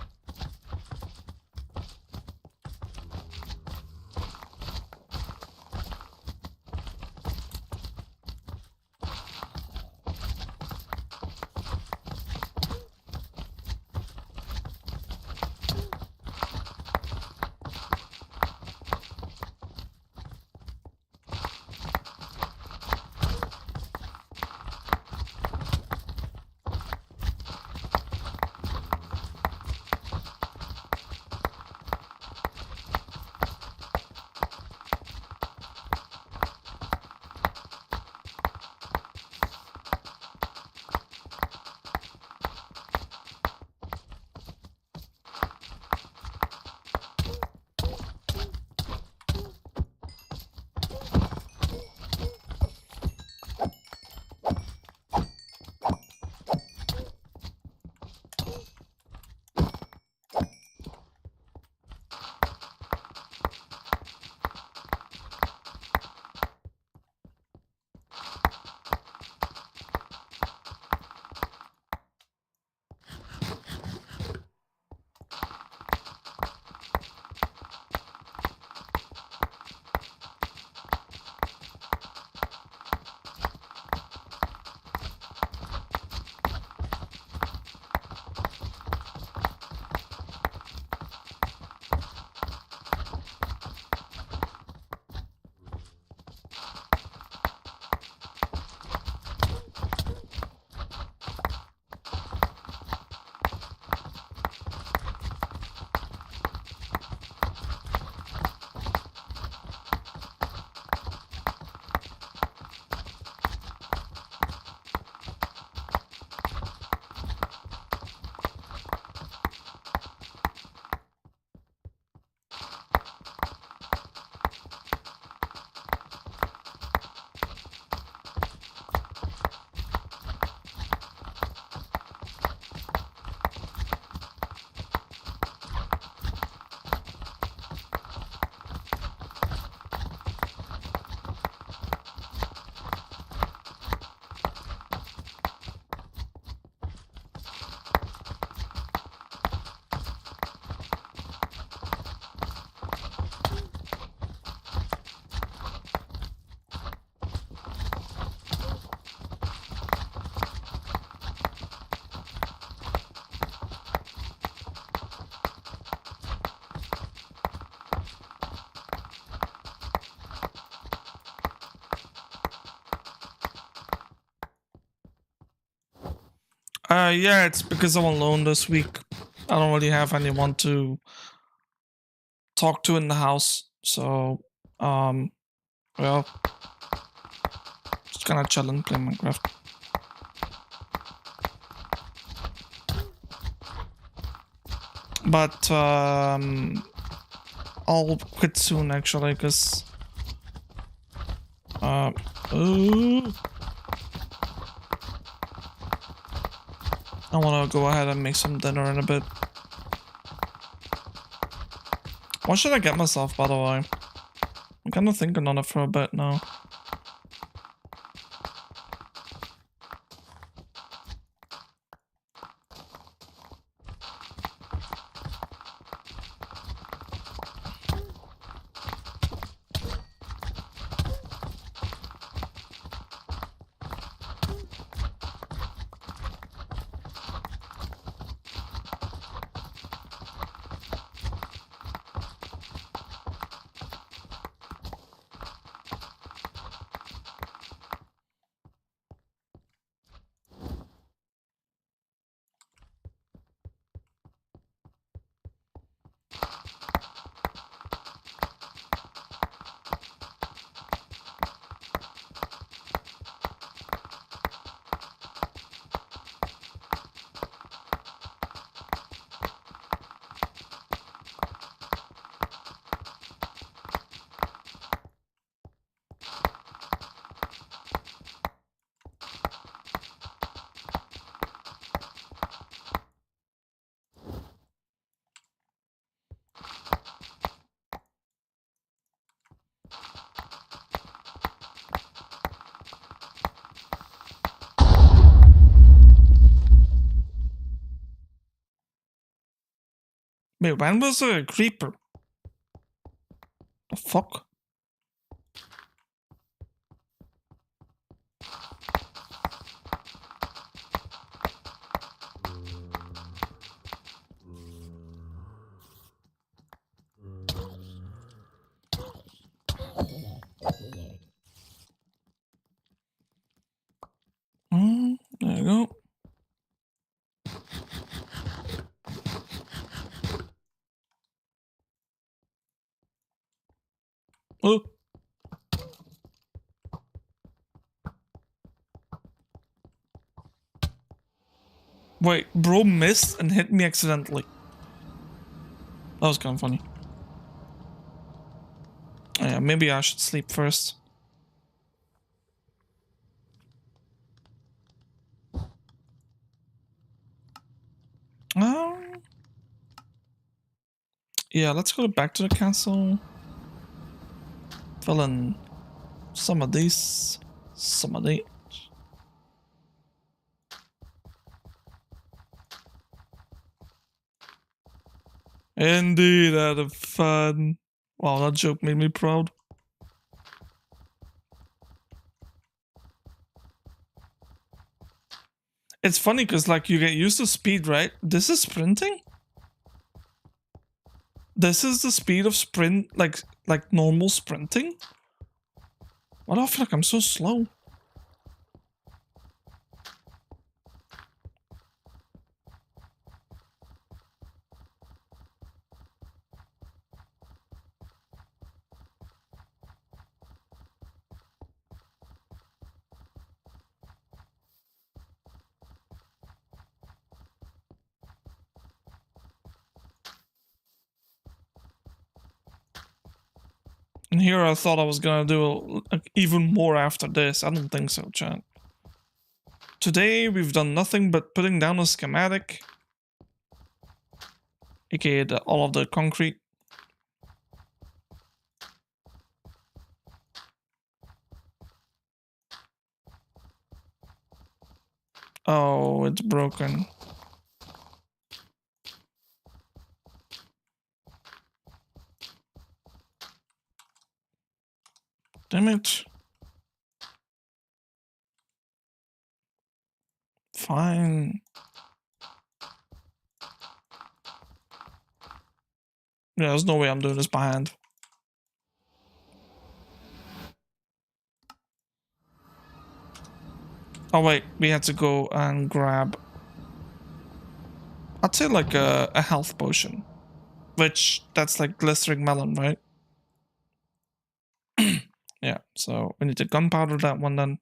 Yeah, it's because I'm alone this week. I don't really have anyone to talk to in the house, so well, just gonna chill and play Minecraft. But I'll quit soon actually, because ooh, I want to go ahead and make some dinner in a bit. What should I get myself, by the way? I'm kind of thinking on it for a bit now. Wait, when was there a creeper? The fuck? There you go. Oh. Wait, bro missed and hit me accidentally. That was kind of funny. Yeah, maybe I should sleep first. Yeah, let's go back to the castle. Fill in some of these, some of that. Indeed, out of fun. Wow, that joke made me proud. It's funny because, like, you get used to speed, right? This is sprinting. This is the speed of sprint, like normal sprinting. Why do I feel like I'm so slow? And here I thought I was gonna do even more after this. I don't think so, chat. Today we've done nothing but putting down a schematic, aka all of the concrete. Oh, it's broken. Damn it. Fine. Yeah, there's no way I'm doing this by hand. Oh wait, we had to go and grab I'd say like a health potion, which that's like glistering melon, right? Yeah, so we need to gunpowder that one then.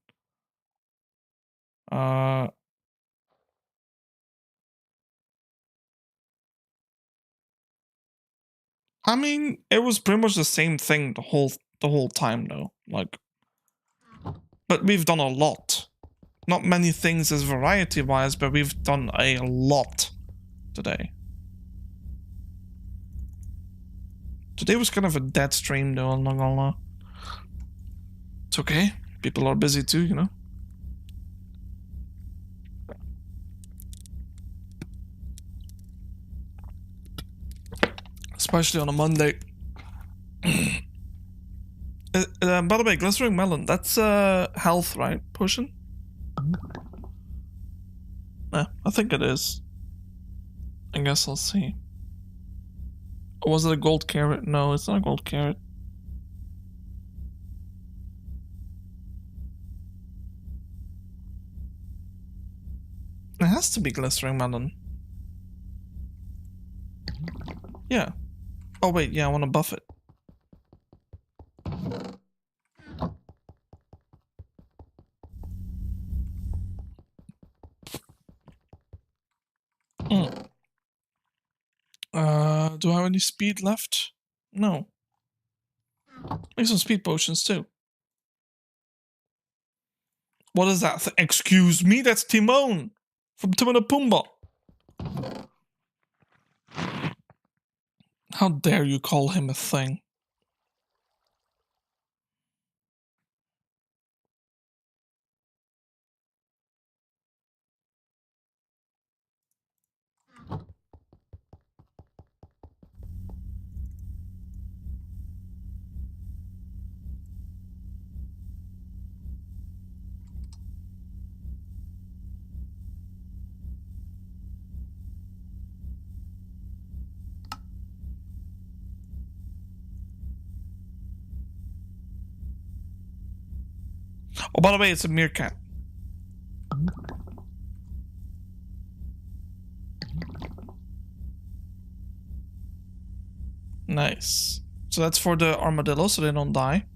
I mean, it was pretty much the same thing the whole time though. Like, but we've done a lot. Not many things as variety wise, but we've done a lot today. Today was kind of a dead stream though, I'm not gonna lie. It's okay. People are busy too, you know? Especially on a Monday. By the way, glistering melon, that's health, right? Potion? Yeah, I think it is. I guess I'll see. Or was it a gold carrot? No, it's not a gold carrot. It has to be glistering melon. Yeah. Oh wait, yeah, I want to buff it. Do I have any speed left? No. Make some speed potions too. What is that? Excuse me, that's Timon from Timon and Pumbaa. How dare you call him a thing? Oh, by the way, it's a meerkat. Nice. So that's for the armadillo, so they don't die.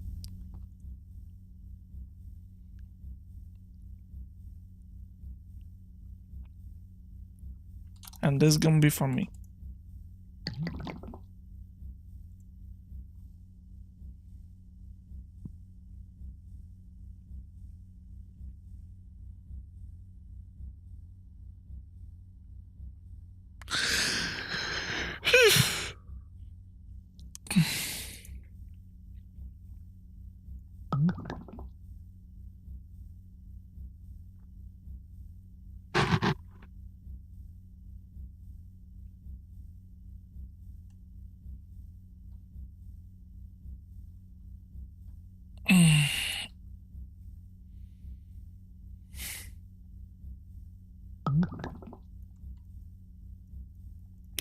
And this is gonna be from me.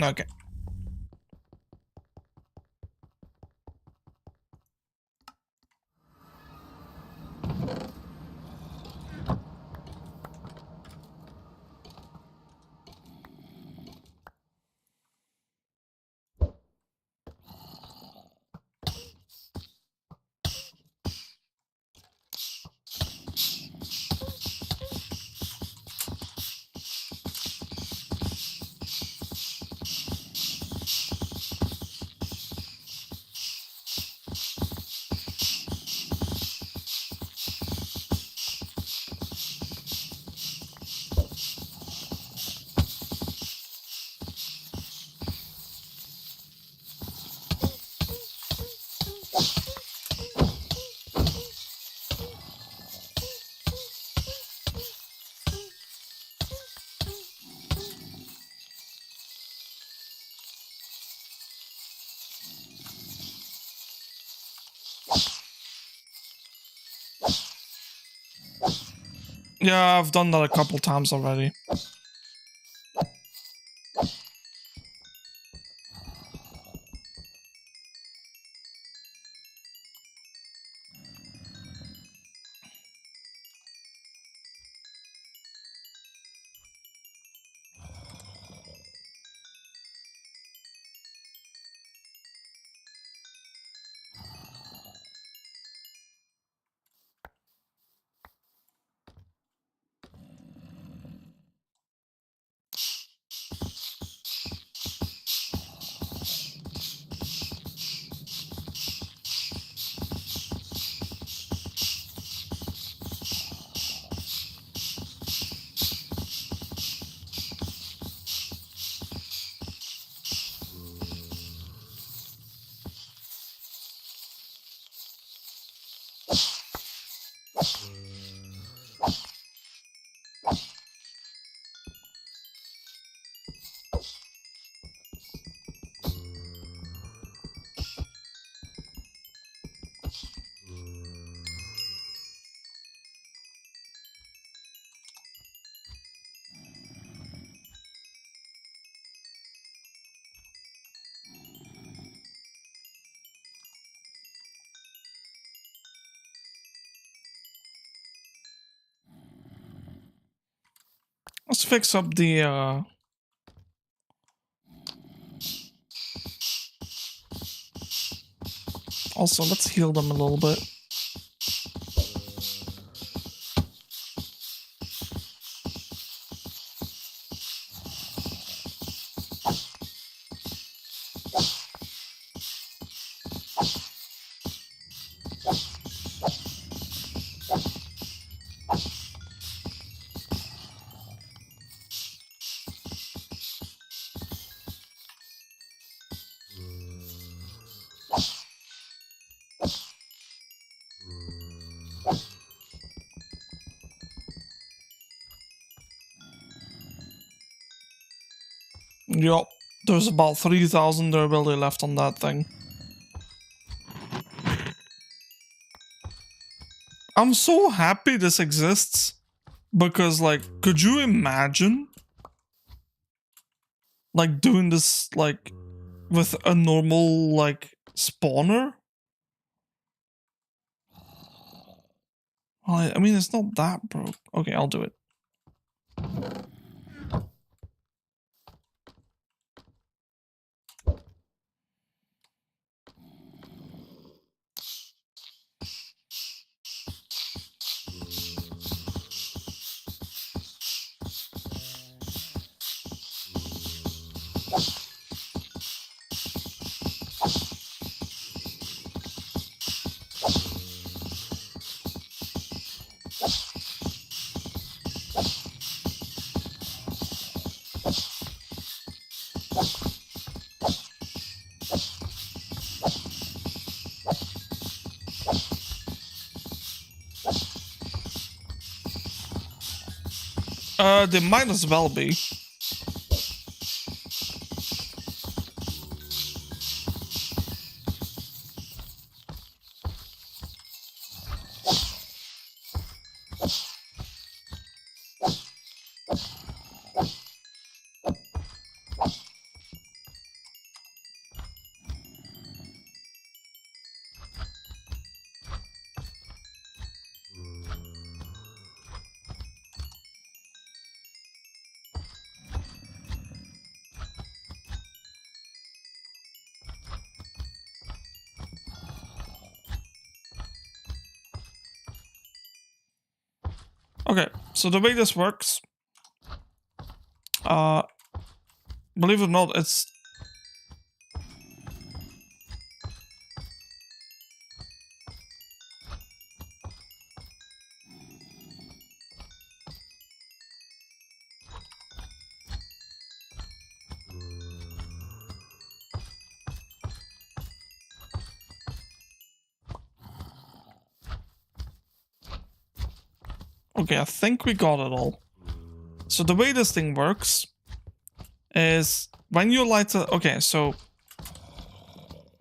Okay. Yeah, I've done that a couple times already. Let's fix up the also, let's heal them a little bit. Yup, there's about 3,000 durability left on that thing. I'm so happy this exists, because, like, could you imagine, like, doing this, like, with a normal, like, spawner? Well, I mean, it's not that broke. Okay, I'll do it. They might as well be. Okay, so the way this works, believe it or not, it's... Okay, I think we got it all. So the way this thing works is when you light a... Okay, so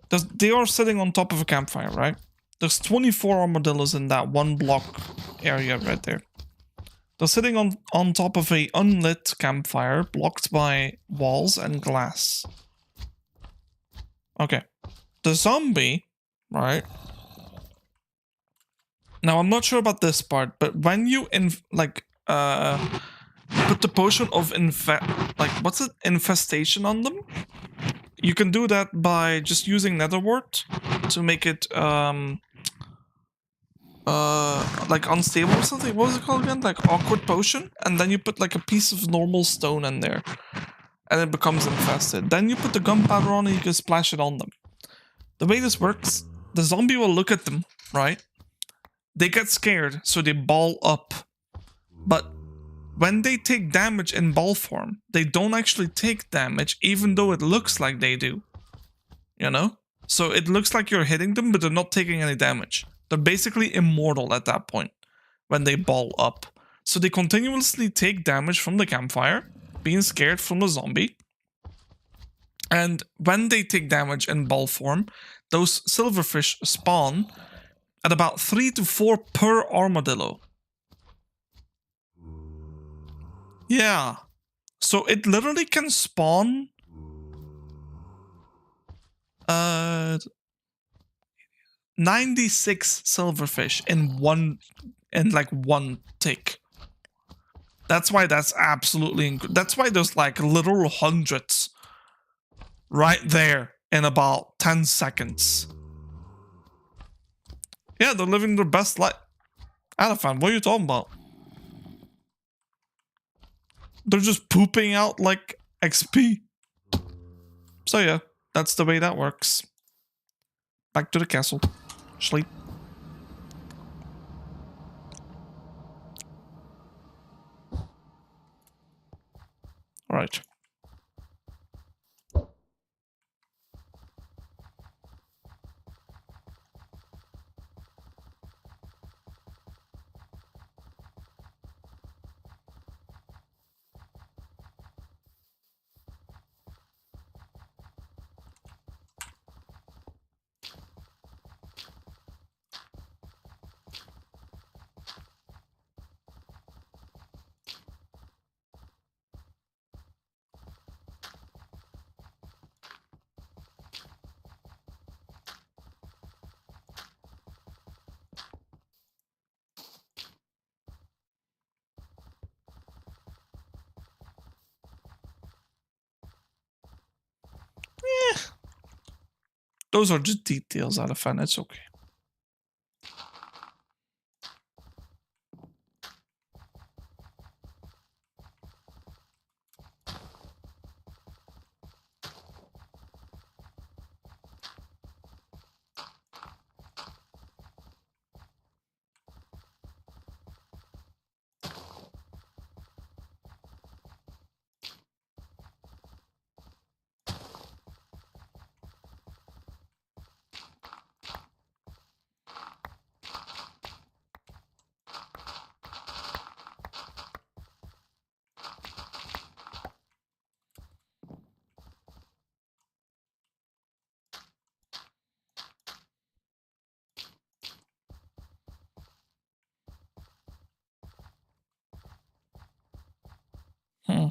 they are sitting on top of a campfire, right? There's 24 armadillos in that one block area right there. They're sitting on top of a unlit campfire blocked by walls and glass. Okay. The zombie, right? Now, I'm not sure about this part, but when you put the potion of infestation on them, you can do that by just using netherwort to make it like unstable or something. What was it called again? Like awkward potion, and then you put like a piece of normal stone in there, and it becomes infested. Then you put the gunpowder on, and you can splash it on them. The way this works, the zombie will look at them, right? They get scared, so they ball up. But when they take damage in ball form, they don't actually take damage, even though it looks like they do. You know? So it looks like you're hitting them, but they're not taking any damage. They're basically immortal at that point. when they ball up. So they continuously take damage from the campfire, being scared from the zombie. And when they take damage in ball form, those silverfish spawn at about 3 to 4 per armadillo. Yeah. So it literally can spawn 96 silverfish in one tick. That's why that's absolutely that's why there's like literal hundreds right there in about 10 seconds. Yeah, they're living their best life. Elephant, what are you talking about? They're just pooping out like XP. So yeah, that's the way that works. Back to the castle. Sleep. All right. Those are just details, Elephant. It's okay. Hmm.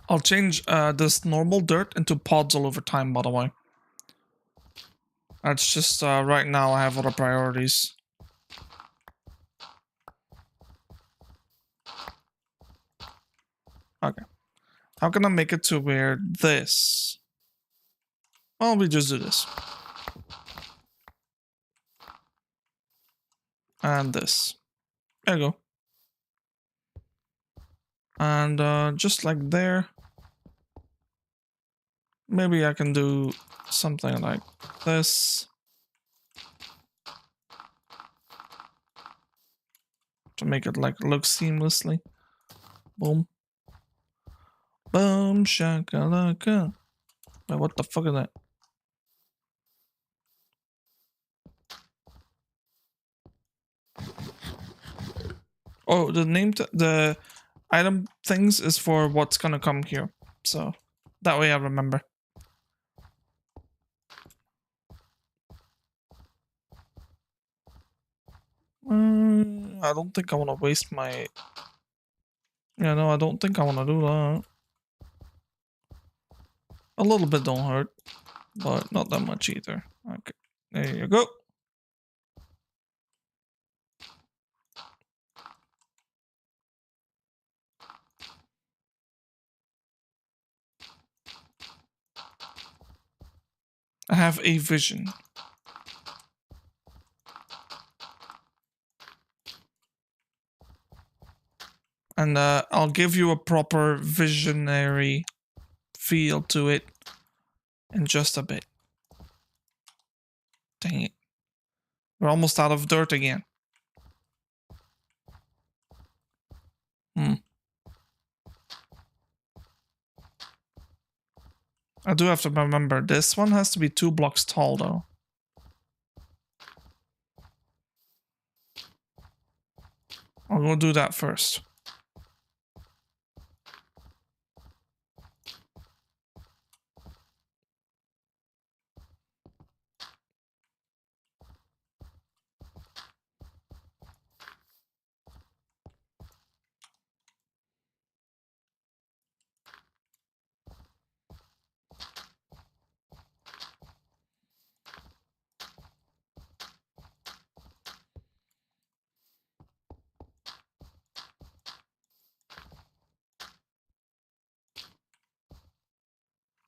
I'll change this normal dirt into pods all over time, by the way. That's just right now I have other priorities. Okay. How can I make it to where this? Well, we just do this. And this. There you go. And just like there. Maybe I can do something like this. To make it like look seamlessly. Boom. Boom shakalaka. Wait, what the fuck is that? Oh, the name the item things is for what's gonna come here. So that way I remember. I don't think I want to waste my... Yeah, no, I don't think I want to do that. A little bit don't hurt, but not that much either. Okay, there you go. I have a vision. And I'll give you a proper visionary feel to it in just a bit. Dang it. We're almost out of dirt again. I do have to remember, this one has to be 2 blocks tall though. I'll go do that first.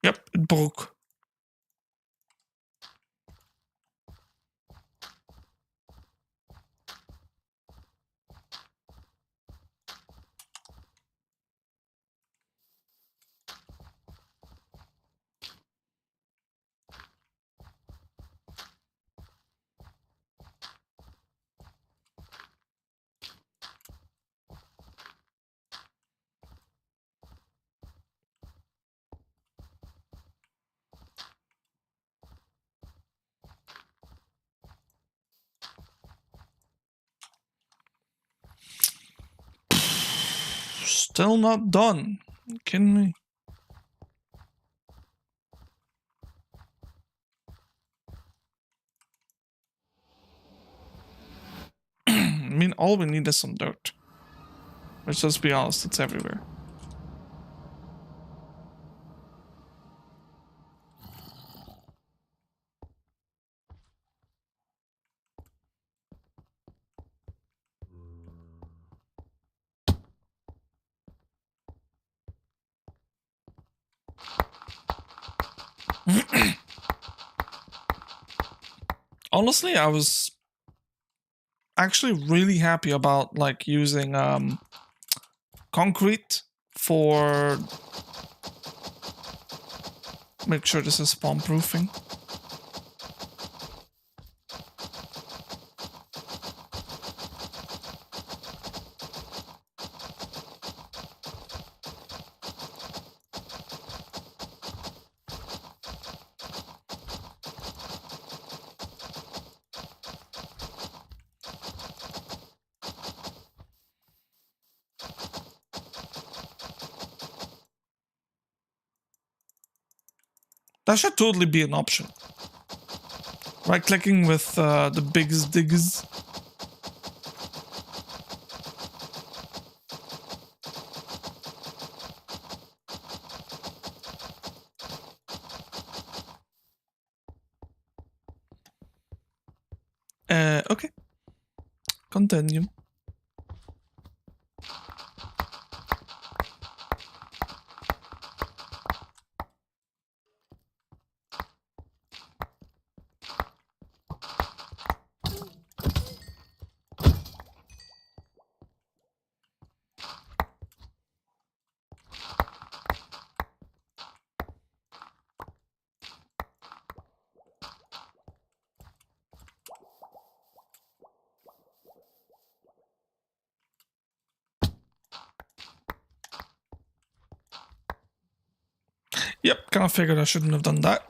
Yep, it broke. Still not done. Are you kidding me? I mean, all we need is some dirt. Let's just be honest, it's everywhere. Honestly, I was actually really happy about like using concrete for make sure this is spawn proofing. That should totally be an option. Right clicking with the biggest diggers. Okay. Continue. Yep, kind of figured I shouldn't have done that.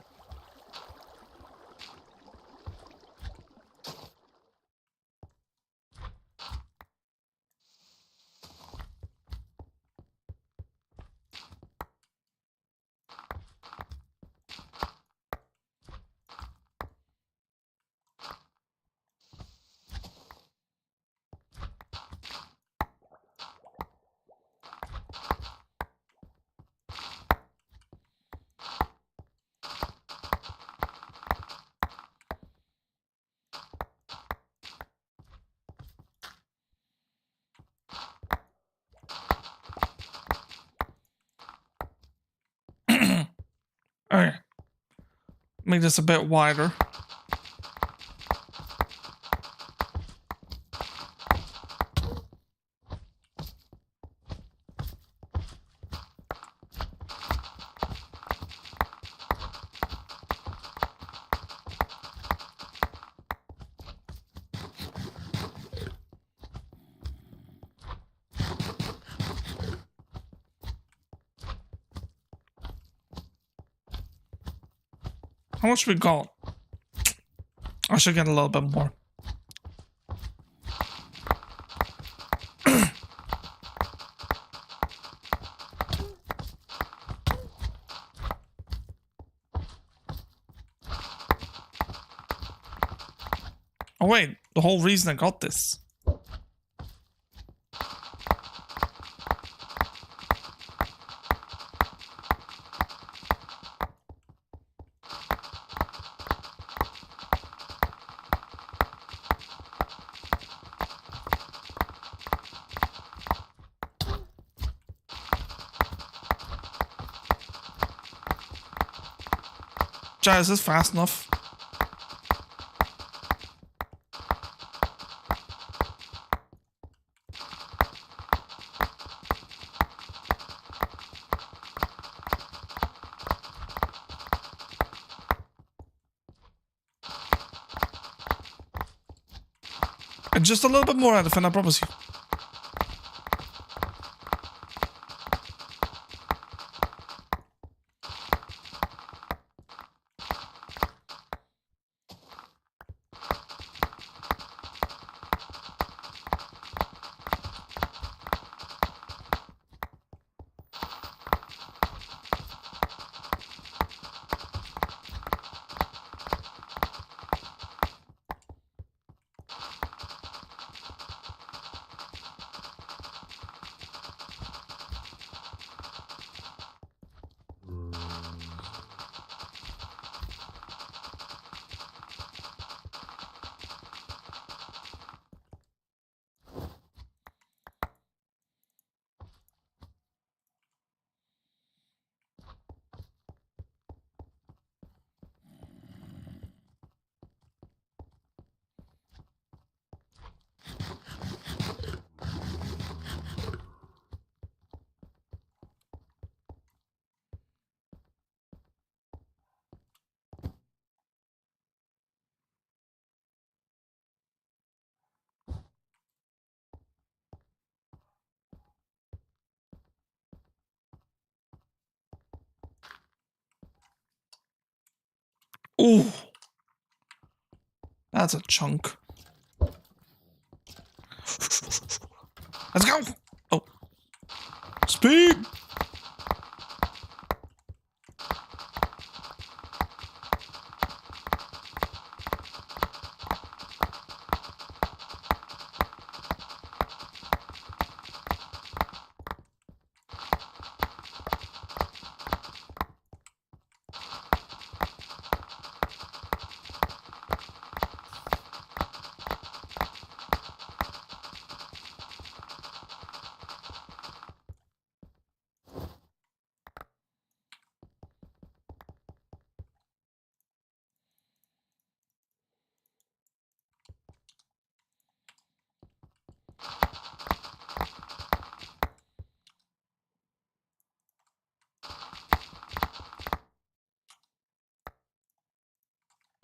Alright. Make this a bit wider. How much we got? I should get a little bit more. Oh wait, the whole reason I got this. Jai, is this fast enough? And just a little bit more, Edifin, I promise you. Ooh. That's a chunk. Let's go! Oh. Speed!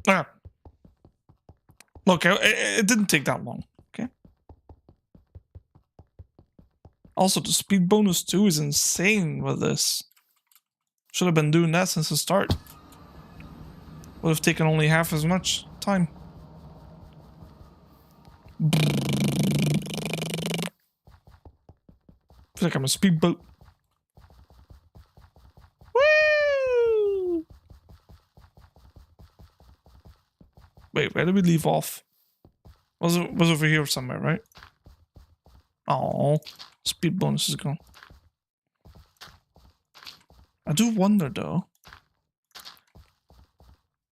Ah. Look, it didn't take that long, okay? Also, the speed bonus 2 is insane with this. Should have been doing that since the start. Would have taken only half as much time. Feel like I'm a speedboat. Woo! Wait, where did we leave off? Was over here somewhere, right? Oh, speed bonus is gone. I do wonder though.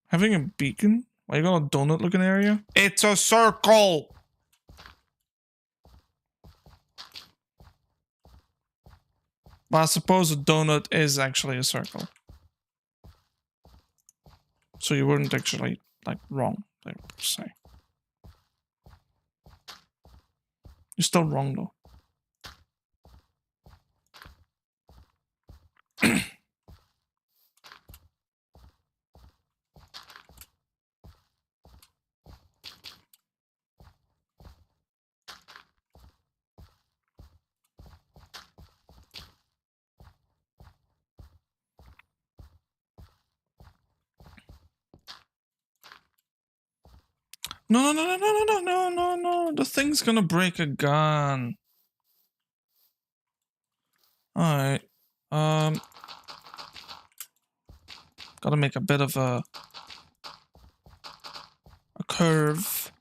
Having a beacon? Why you got a donut looking area? It's a circle! Well, I suppose a donut is actually a circle. So you weren't actually like wrong there per se. You're still wrong though. No, no, no, no, no, no, no, no, no. The thing's gonna break again. Alright. Gotta make a bit of a curve.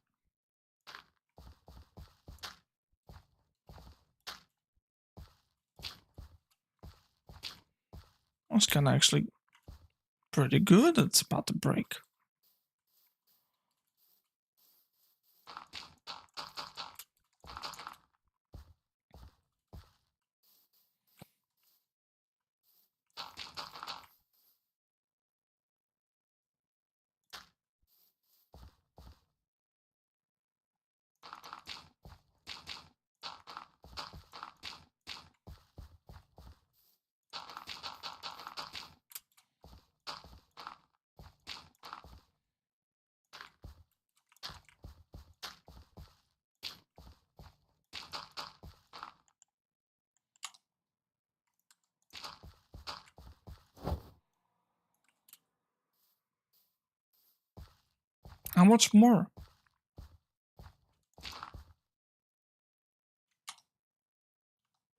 That's kinda actually pretty good. It's about to break. How much more?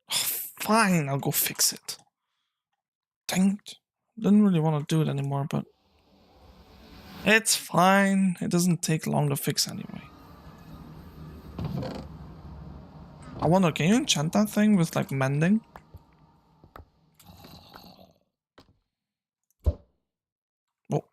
Fine, I'll go fix it. Dang it. Didn't really want to do it anymore, but it's fine. It doesn't take long to fix anyway. I wonder, can you enchant that thing with like mending? Oh.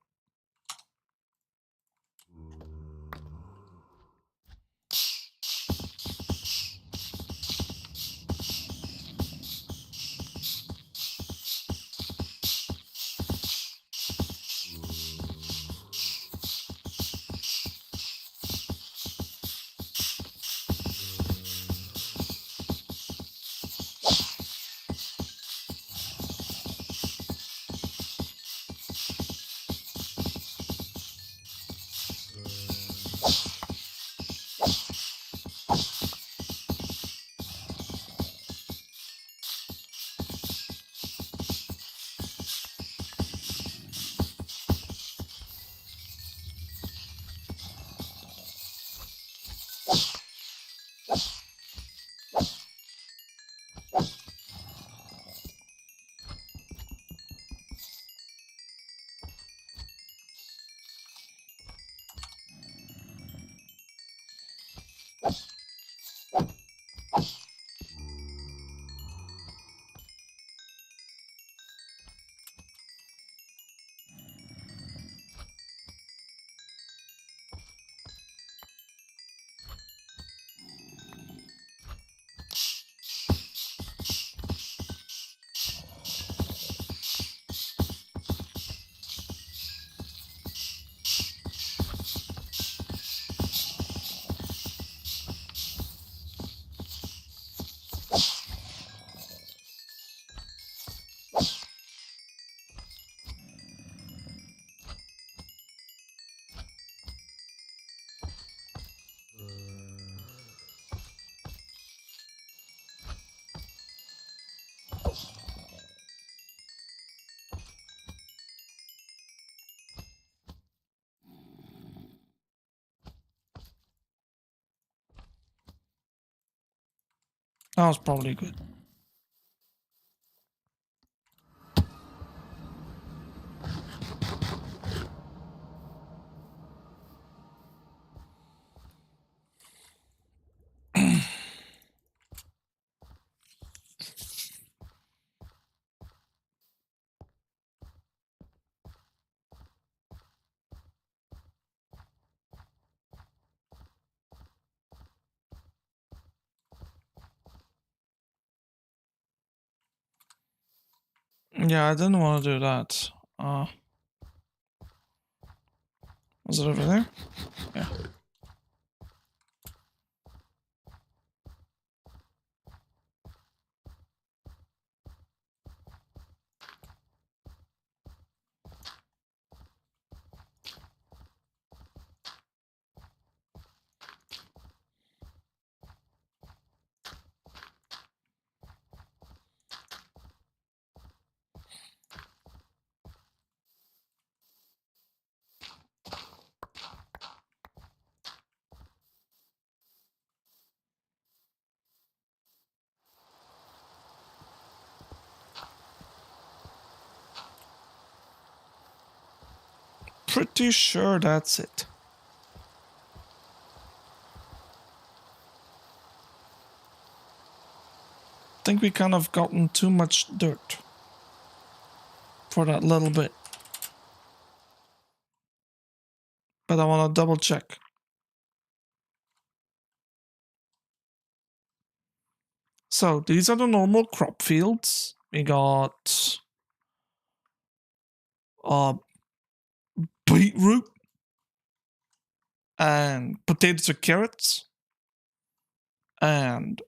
That was probably good. Yeah, I didn't want to do that. Was it over there? Yeah. Pretty sure that's it. I think we kind of gotten too much dirt for that little bit. But I want to double check. So these are the normal crop fields. We got beetroot and potatoes or carrots and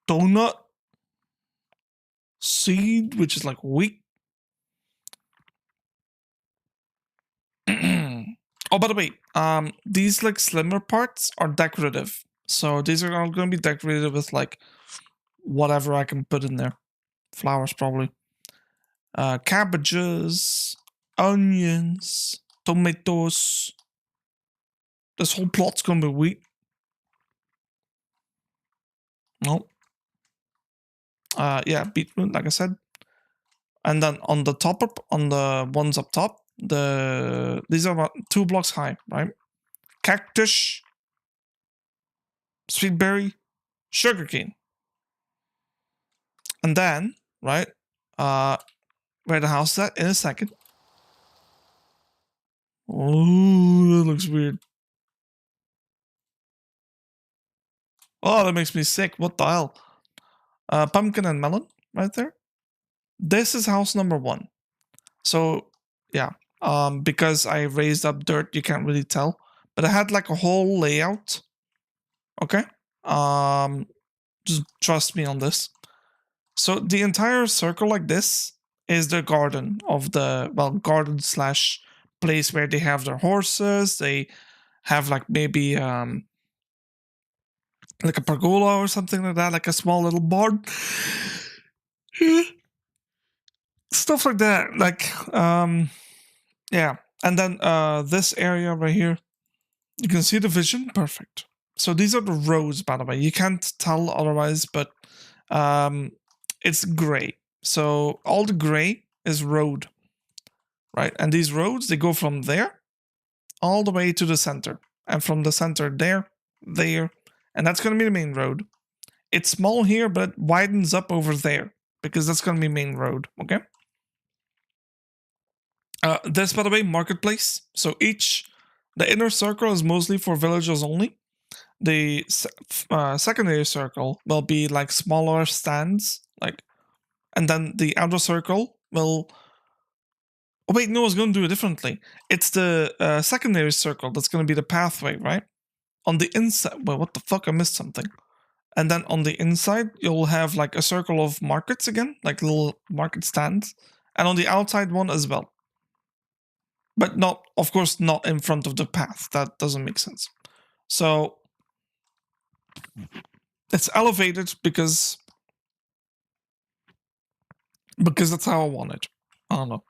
donut seed, which is like wheat. Oh, by the way, these like slimmer parts are decorative. So these are all going to be decorated with like whatever I can put in there. Flowers probably. Cabbages, onions, tomatoes. This whole plot's going to be wheat. No. Yeah, beetroot, like I said. And then on the top, on the ones up top, these are about 2 blocks high, right? Cactus, sweet berry, sugarcane. And then, right, where the house is at in a second. Oh, that looks weird. Oh, that makes me sick. What the hell? Pumpkin and melon right there. This is house number 1. So, yeah, because I raised up dirt, you can't really tell. But I had like a whole layout. Okay? Just trust me on this. So the entire circle like this is the garden of the, well, garden slash place where they have their horses. They have like maybe like a pergola or something like that, like a small little barn. Stuff like that. Like yeah. And then this area right here, you can see the vision. Perfect. So these are the roads, by the way. You can't tell otherwise, but it's gray. So all the gray is road, right? And these roads, they go from there all the way to the center. And from the center there, and that's going to be the main road. It's small here, but it widens up over there because that's going to be main road, okay? This, by the way, marketplace. So the inner circle is mostly for villagers only. The secondary circle will be like smaller stands, like, and then the outer circle will. Oh wait, no, I was going to do it differently. It's the secondary circle that's going to be the pathway, right? On the inside, well, what the fuck? I missed something. And then on the inside, you'll have like a circle of markets again, like little market stands, and on the outside one as well. But not, of course, not in front of the path. That doesn't make sense. So it's elevated because that's how I want it. I don't know.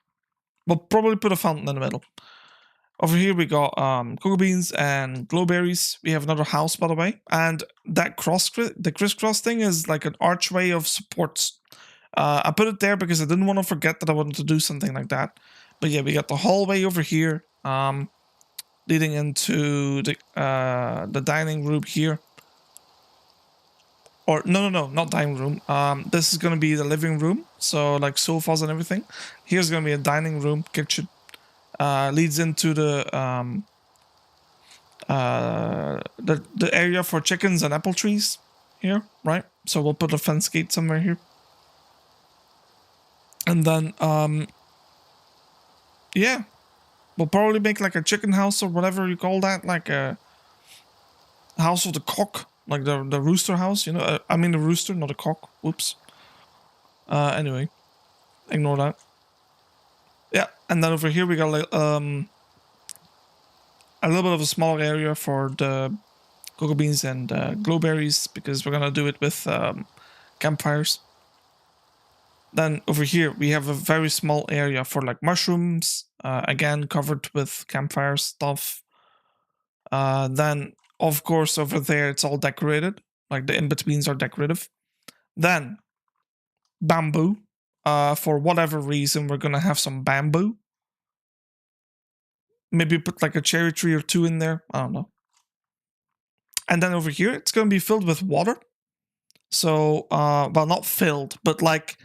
We'll probably put a fountain in the middle. Over here we got cocoa beans and glowberries. We have another house, by the way, and that the crisscross thing is like an archway of supports. I put it there because I didn't want to forget that I wanted to do something like that. But yeah, we got the hallway over here, leading into the dining room here. Or no, not dining room. This is gonna be the living room, so like sofas and everything. Here's gonna be a dining room, kitchen. Leads into the area for chickens and apple trees here, right? So we'll put a fence gate somewhere here. And then yeah, We'll probably make like a chicken house or whatever you call that, like a house of the cock, like the rooster house, you know. I mean the rooster, not a cock. Whoops. Anyway, ignore that. Yeah, and then over here we got like a little bit of a smaller area for the cocoa beans and glowberries, because we're gonna do it with campfires. Then over here we have a very small area for like mushrooms, again covered with campfire stuff. Then of course over there it's all decorated, like the in-betweens are decorative. Then bamboo. For whatever reason we're gonna have some bamboo. Maybe put like a cherry tree or two in there, I don't know. And then over here it's gonna be filled with water. So well, not filled, but like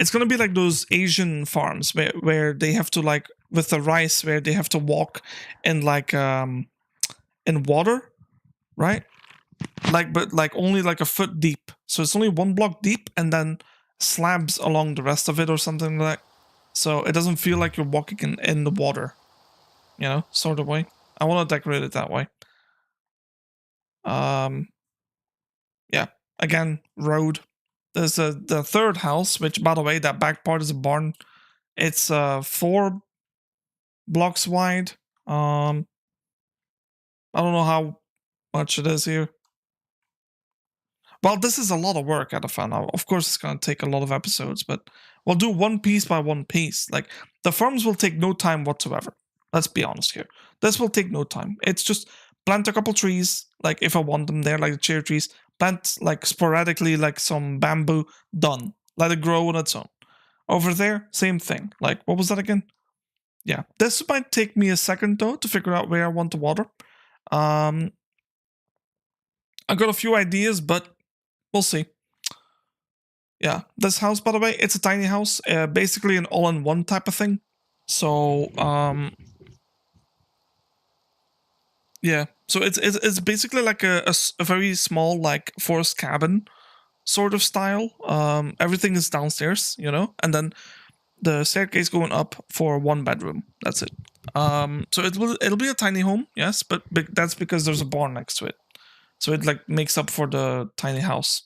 it's gonna be like those Asian farms where they have to, like with the rice, where they have to walk in like in water, right? Like, but like only like a foot deep. So it's only 1 block deep and then slabs along the rest of it or something like that. So it doesn't feel like you're walking in the water, you know, sort of way. I want to decorate it that way. Yeah, again, road. There's the third house, which, by the way, that back part is a barn. It's 4 blocks wide. I don't know how much it is here. Well, this is a lot of work, Edifan. Of course, it's going to take a lot of episodes, but we'll do one piece by one piece. Like, the farms will take no time whatsoever. Let's be honest here. This will take no time. It's just plant a couple trees, like if I want them there, like the cherry trees. Plant, like, sporadically, like some bamboo. Done. Let it grow on its own. Over there, same thing. Like, what was that again? Yeah. This might take me a second, though, to figure out where I want to water. I got a few ideas, but we'll see. Yeah, this house, by the way, it's a tiny house, basically an all-in-one type of thing. So, yeah, so it's basically like a very small, like, forest cabin sort of style. Everything is downstairs, you know, and then the staircase going up for 1 bedroom. That's it. So it'll be a tiny home, yes, but that's because there's a barn next to it, so it like makes up for the tiny house.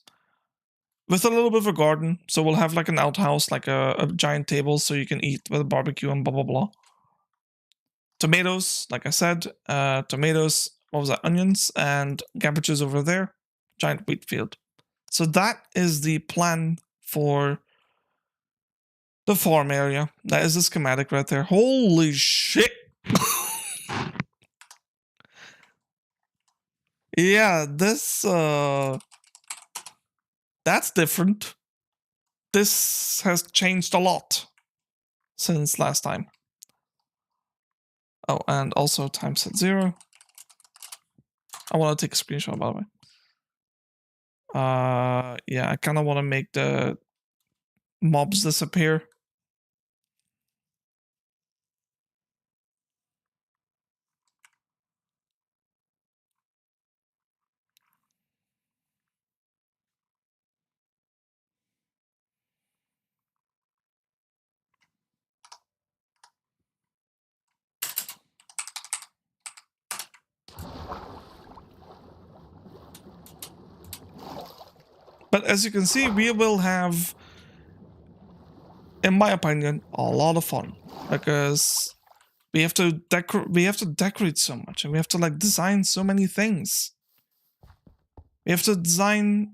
With a little bit of a garden, so we'll have like an outhouse, like a giant table, so you can eat with a barbecue and blah blah blah. Tomatoes, like I said, tomatoes. What was that? Onions and cabbages over there. Giant wheat field. So that is the plan for the farm area. That is the schematic right there. Holy shit! Yeah, this that's different. This has changed a lot since last time. Oh, and also time set 0. I want to take a screenshot, by the way. Yeah, I kind of want to make the mobs disappear. But as you can see, we will have, in my opinion, a lot of fun, because we have to decorate so much, and we have to like design so many things. We have to design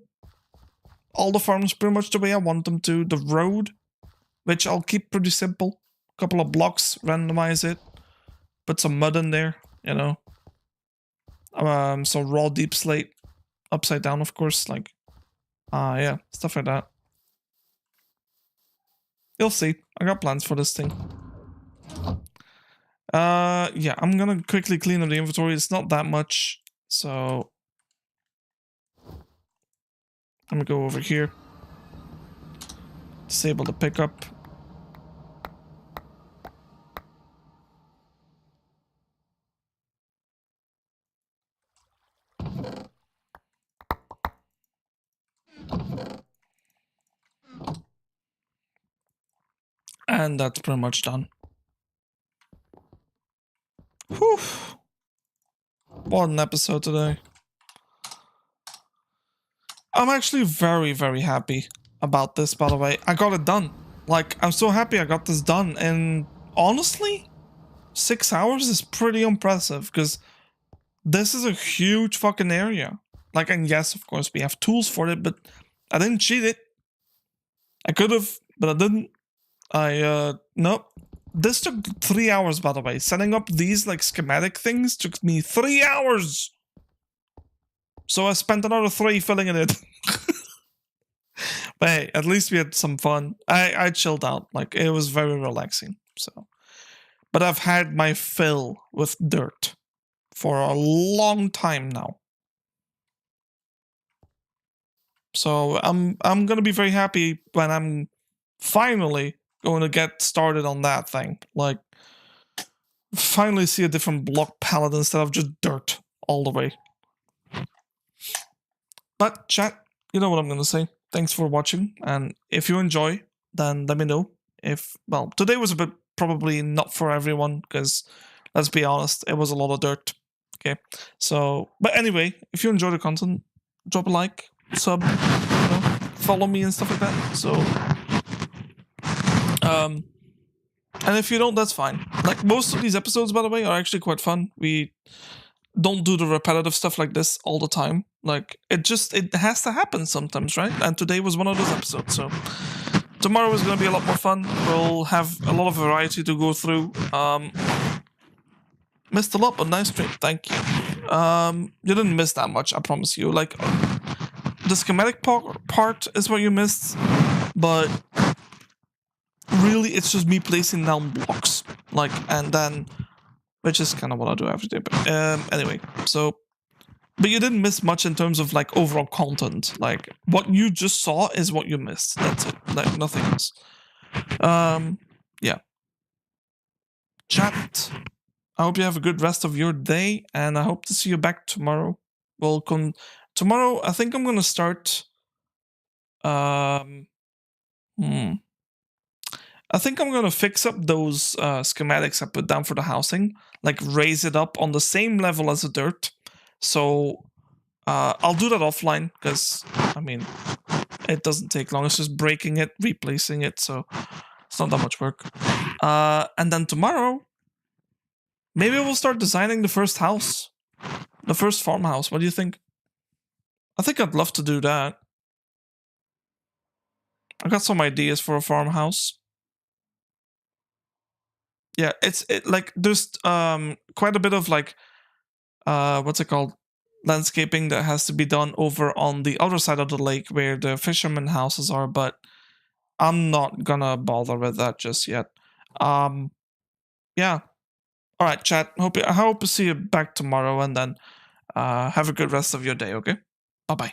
all the farms pretty much the way I want them to. The road, which I'll keep pretty simple. A couple of blocks, randomize it, put some mud in there, you know. So raw deep slate, upside down, of course, like, yeah, stuff like that. You'll see. I got plans for this thing. Yeah, I'm gonna quickly clean up the inventory. It's not that much, so I'm gonna go over here. Disable the pickup. And that's pretty much done. Whew. What an episode today. I'm actually very, very happy about this, by the way. I got it done. Like, I'm so happy I got this done. And honestly, 6 hours is pretty impressive because this is a huge fucking area. Like, and yes, of course, we have tools for it, but I didn't cheat it. I could have, but I didn't. Nope. This took 3 hours, by the way. Setting up these, like, schematic things took me 3 hours. So I spent another 3 filling it in. But hey, at least we had some fun. I chilled out. Like, it was very relaxing. So, but I've had my fill with dirt for a long time now. So I'm gonna be very happy when I'm finally going to get started on that thing. Like, finally see a different block palette instead of just dirt all the way. But chat, you know what I'm gonna say. Thanks for watching, and if you enjoy, then let me know. If, well, today was a bit probably not for everyone because, let's be honest, it was a lot of dirt. Okay, so, but anyway, if you enjoy the content, drop a like, sub, follow me and stuff like that. So, and if you don't, that's fine. Like, most of these episodes, by the way, are actually quite fun. We don't do the repetitive stuff like this all the time. Like, it has to happen sometimes, right? And today was one of those episodes. So tomorrow is going to be a lot more fun. We'll have a lot of variety to go through. Missed a lot, but nice stream. Thank you. You didn't miss that much, I promise you. Like, the schematic part is what you missed, but really it's just me placing down blocks. Like, and then, which is kind of what I do every day. But anyway, so, but you didn't miss much in terms of like overall content. Like, what you just saw is what you missed. That's it. Like, nothing else. Yeah. Chat. I hope you have a good rest of your day, and I hope to see you back tomorrow. Tomorrow. I think I'm gonna start. I think I'm gonna fix up those schematics I put down for the housing, like raise it up on the same level as the dirt. So I'll do that offline because, I mean, it doesn't take long. It's just breaking it, replacing it, so it's not that much work. And then tomorrow, maybe we'll start designing the first house, the first farmhouse. What do you think? I think I'd love to do that. I got some ideas for a farmhouse. Yeah, it's like there's quite a bit of like what's it called, landscaping that has to be done over on the other side of the lake where the fishermen houses are, but I'm not gonna bother with that just yet. Yeah. All right, chat. I hope to see you back tomorrow, and then have a good rest of your day. Okay. Bye bye.